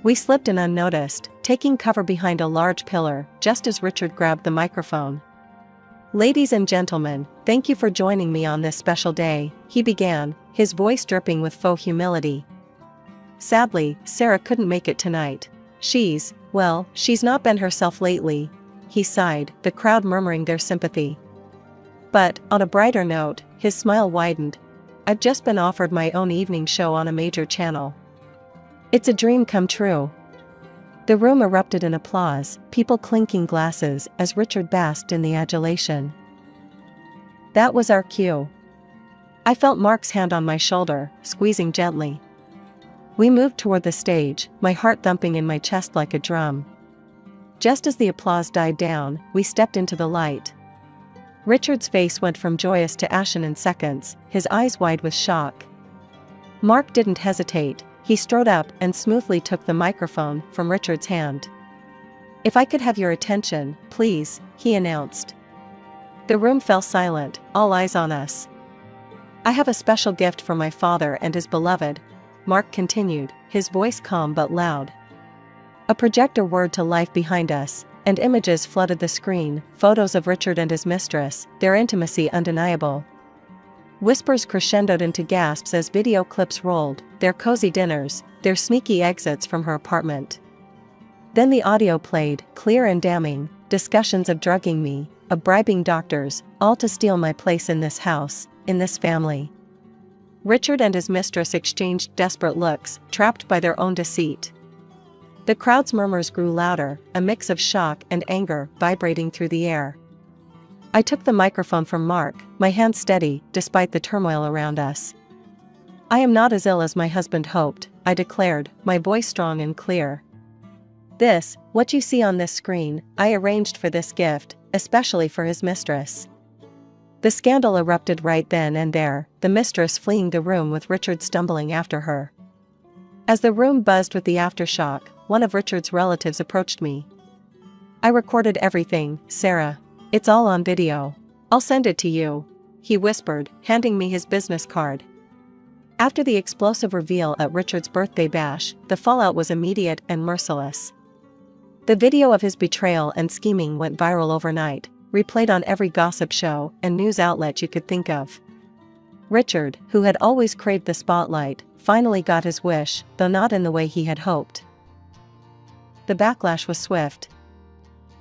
We slipped in unnoticed, taking cover behind a large pillar, just as Richard grabbed the microphone. "Ladies and gentlemen, thank you for joining me on this special day," he began, his voice dripping with faux humility. "Sadly, Sarah couldn't make it tonight. She's not been herself lately," he sighed, the crowd murmuring their sympathy. But, on a brighter note, his smile widened. I've just been offered my own evening show on a major channel. It's a dream come true." The room erupted in applause, people clinking glasses as Richard basked in the adulation. That was our cue. I felt Mark's hand on my shoulder, squeezing gently. We moved toward the stage, my heart thumping in my chest like a drum. Just as the applause died down, we stepped into the light. Richard's face went from joyous to ashen in seconds, his eyes wide with shock. Mark didn't hesitate, he strode up and smoothly took the microphone from Richard's hand. "If I could have your attention, please," he announced. The room fell silent, all eyes on us. "I have a special gift for my father and his beloved," Mark continued, his voice calm but loud. A projector whirred to life behind us, and images flooded the screen, photos of Richard and his mistress, their intimacy undeniable. Whispers crescendoed into gasps as video clips rolled, their cozy dinners, their sneaky exits from her apartment. Then the audio played, clear and damning, discussions of drugging me, of bribing doctors, all to steal my place in this house, in this family. Richard and his mistress exchanged desperate looks, trapped by their own deceit. The crowd's murmurs grew louder, a mix of shock and anger vibrating through the air. I took the microphone from Mark, my hand steady, despite the turmoil around us. "I am not as ill as my husband hoped," I declared, my voice strong and clear. "This, what you see on this screen, I arranged for this gift, especially for his mistress." The scandal erupted right then and there, the mistress fleeing the room with Richard stumbling after her. As the room buzzed with the aftershock, one of Richard's relatives approached me. "I recorded everything, Sarah. It's all on video. I'll send it to you," he whispered, handing me his business card. After the explosive reveal at Richard's birthday bash, the fallout was immediate and merciless. The video of his betrayal and scheming went viral overnight, replayed on every gossip show and news outlet you could think of. Richard, who had always craved the spotlight, finally got his wish, though not in the way he had hoped. The backlash was swift.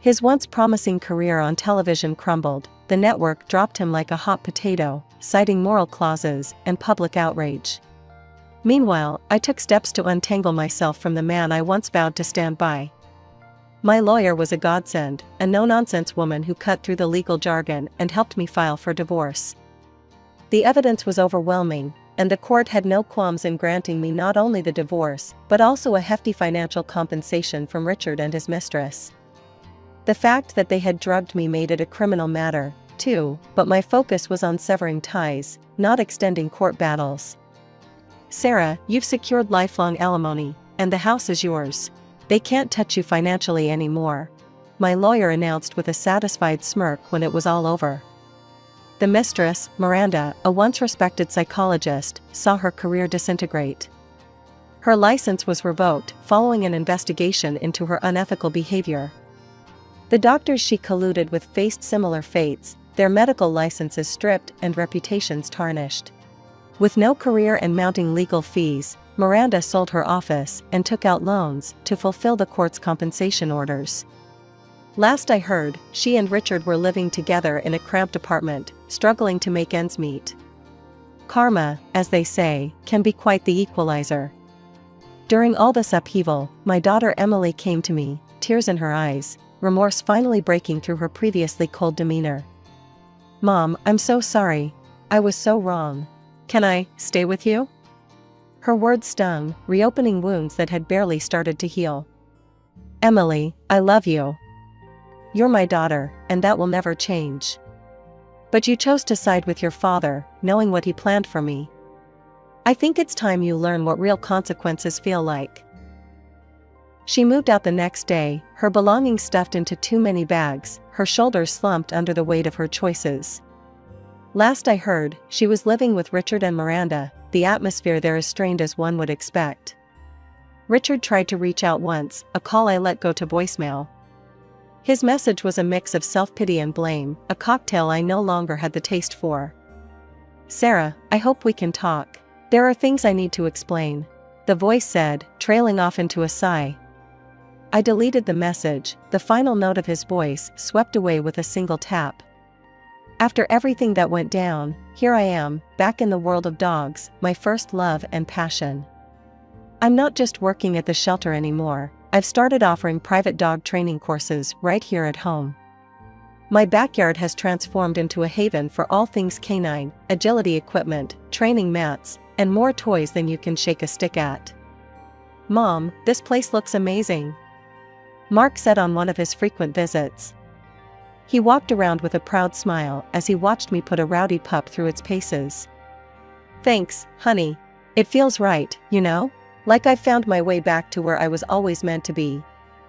His once promising career on television crumbled, the network dropped him like a hot potato, citing moral clauses and public outrage. Meanwhile, I took steps to untangle myself from the man I once vowed to stand by. My lawyer was a godsend, a no-nonsense woman who cut through the legal jargon and helped me file for divorce. The evidence was overwhelming, and the court had no qualms in granting me not only the divorce, but also a hefty financial compensation from Richard and his mistress. The fact that they had drugged me made it a criminal matter, too, but my focus was on severing ties, not extending court battles. "Sarah, you've secured lifelong alimony, and the house is yours. They can't touch you financially anymore," my lawyer announced with a satisfied smirk when it was all over. The mistress, Miranda, a once respected psychologist, saw her career disintegrate. Her license was revoked following an investigation into her unethical behavior. The doctors she colluded with faced similar fates, their medical licenses stripped and reputations tarnished. With no career and mounting legal fees, Miranda sold her office and took out loans to fulfill the court's compensation orders. Last I heard, she and Richard were living together in a cramped apartment, struggling to make ends meet. Karma, as they say, can be quite the equalizer. During all this upheaval, my daughter Emily came to me, tears in her eyes, remorse finally breaking through her previously cold demeanor. "Mom, I'm so sorry. I was so wrong. Can I stay with you?" Her words stung, reopening wounds that had barely started to heal. "Emily, I love you. You're my daughter, and that will never change. But you chose to side with your father, knowing what he planned for me. I think it's time you learn what real consequences feel like." She moved out the next day, her belongings stuffed into too many bags, her shoulders slumped under the weight of her choices. Last I heard, she was living with Richard and Miranda, the atmosphere there as strained as one would expect. Richard tried to reach out once, a call I let go to voicemail. His message was a mix of self-pity and blame, a cocktail I no longer had the taste for. "Sarah, I hope we can talk. There are things I need to explain," the voice said, trailing off into a sigh. I deleted the message, the final note of his voice swept away with a single tap. After everything that went down, here I am, back in the world of dogs, my first love and passion. I'm not just working at the shelter anymore, I've started offering private dog training courses right here at home. My backyard has transformed into a haven for all things canine, agility equipment, training mats, and more toys than you can shake a stick at. Mom, this place looks amazing, Mark said on one of his frequent visits. He walked around with a proud smile as he watched me put a rowdy pup through its paces. Thanks, honey. It feels right, you know? Like I've found my way back to where I was always meant to be,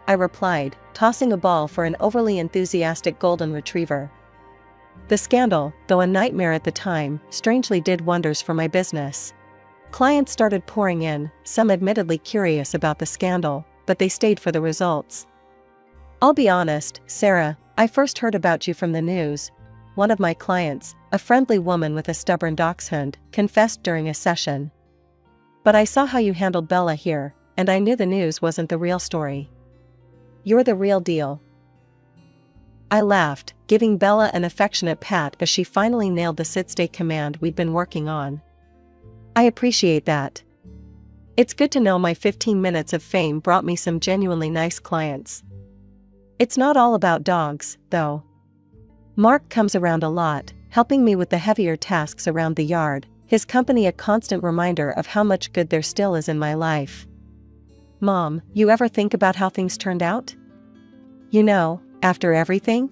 I replied, tossing a ball for an overly enthusiastic golden retriever. The scandal, though a nightmare at the time, strangely did wonders for my business. Clients started pouring in, some admittedly curious about the scandal, but they stayed for the results. I'll be honest, Sarah, I first heard about you from the news. One of my clients, a friendly woman with a stubborn dachshund, confessed during a session. But I saw how you handled Bella here, and I knew the news wasn't the real story. You're the real deal. I laughed, giving Bella an affectionate pat as she finally nailed the sit-stay command we'd been working on. I appreciate that. It's good to know my 15 minutes of fame brought me some genuinely nice clients. It's not all about dogs, though. Mark comes around a lot, helping me with the heavier tasks around the yard, his company a constant reminder of how much good there still is in my life. Mom, you ever think about how things turned out? You know, after everything?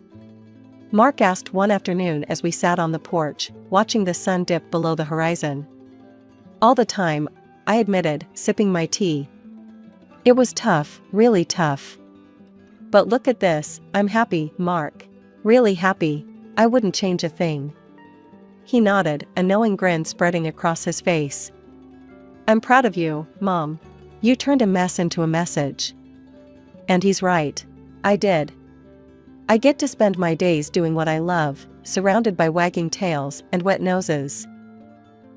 Mark asked one afternoon as we sat on the porch, watching the sun dip below the horizon. All the time, I admitted, sipping my tea. It was tough, really tough. But look at this, I'm happy, Mark. Really happy. I wouldn't change a thing. He nodded, a knowing grin spreading across his face. I'm proud of you, Mom. You turned a mess into a message. And he's right. I did. I get to spend my days doing what I love, surrounded by wagging tails and wet noses.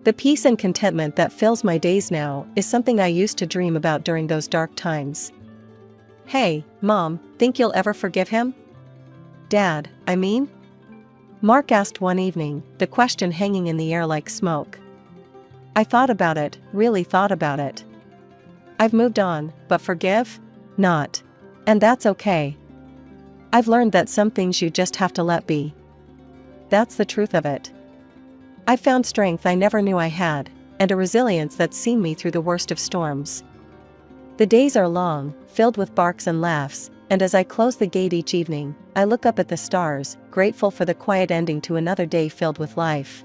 The peace and contentment that fills my days now is something I used to dream about during those dark times. Hey, Mom, think you'll ever forgive him? Dad, I mean? Mark asked one evening, the question hanging in the air like smoke. I thought about it, really thought about it. I've moved on, but forgive? Not. And that's okay. I've learned that some things you just have to let be. That's the truth of it. I've found strength I never knew I had, and a resilience that's seen me through the worst of storms. The days are long, filled with barks and laughs, and as I close the gate each evening, I look up at the stars, grateful for the quiet ending to another day filled with life.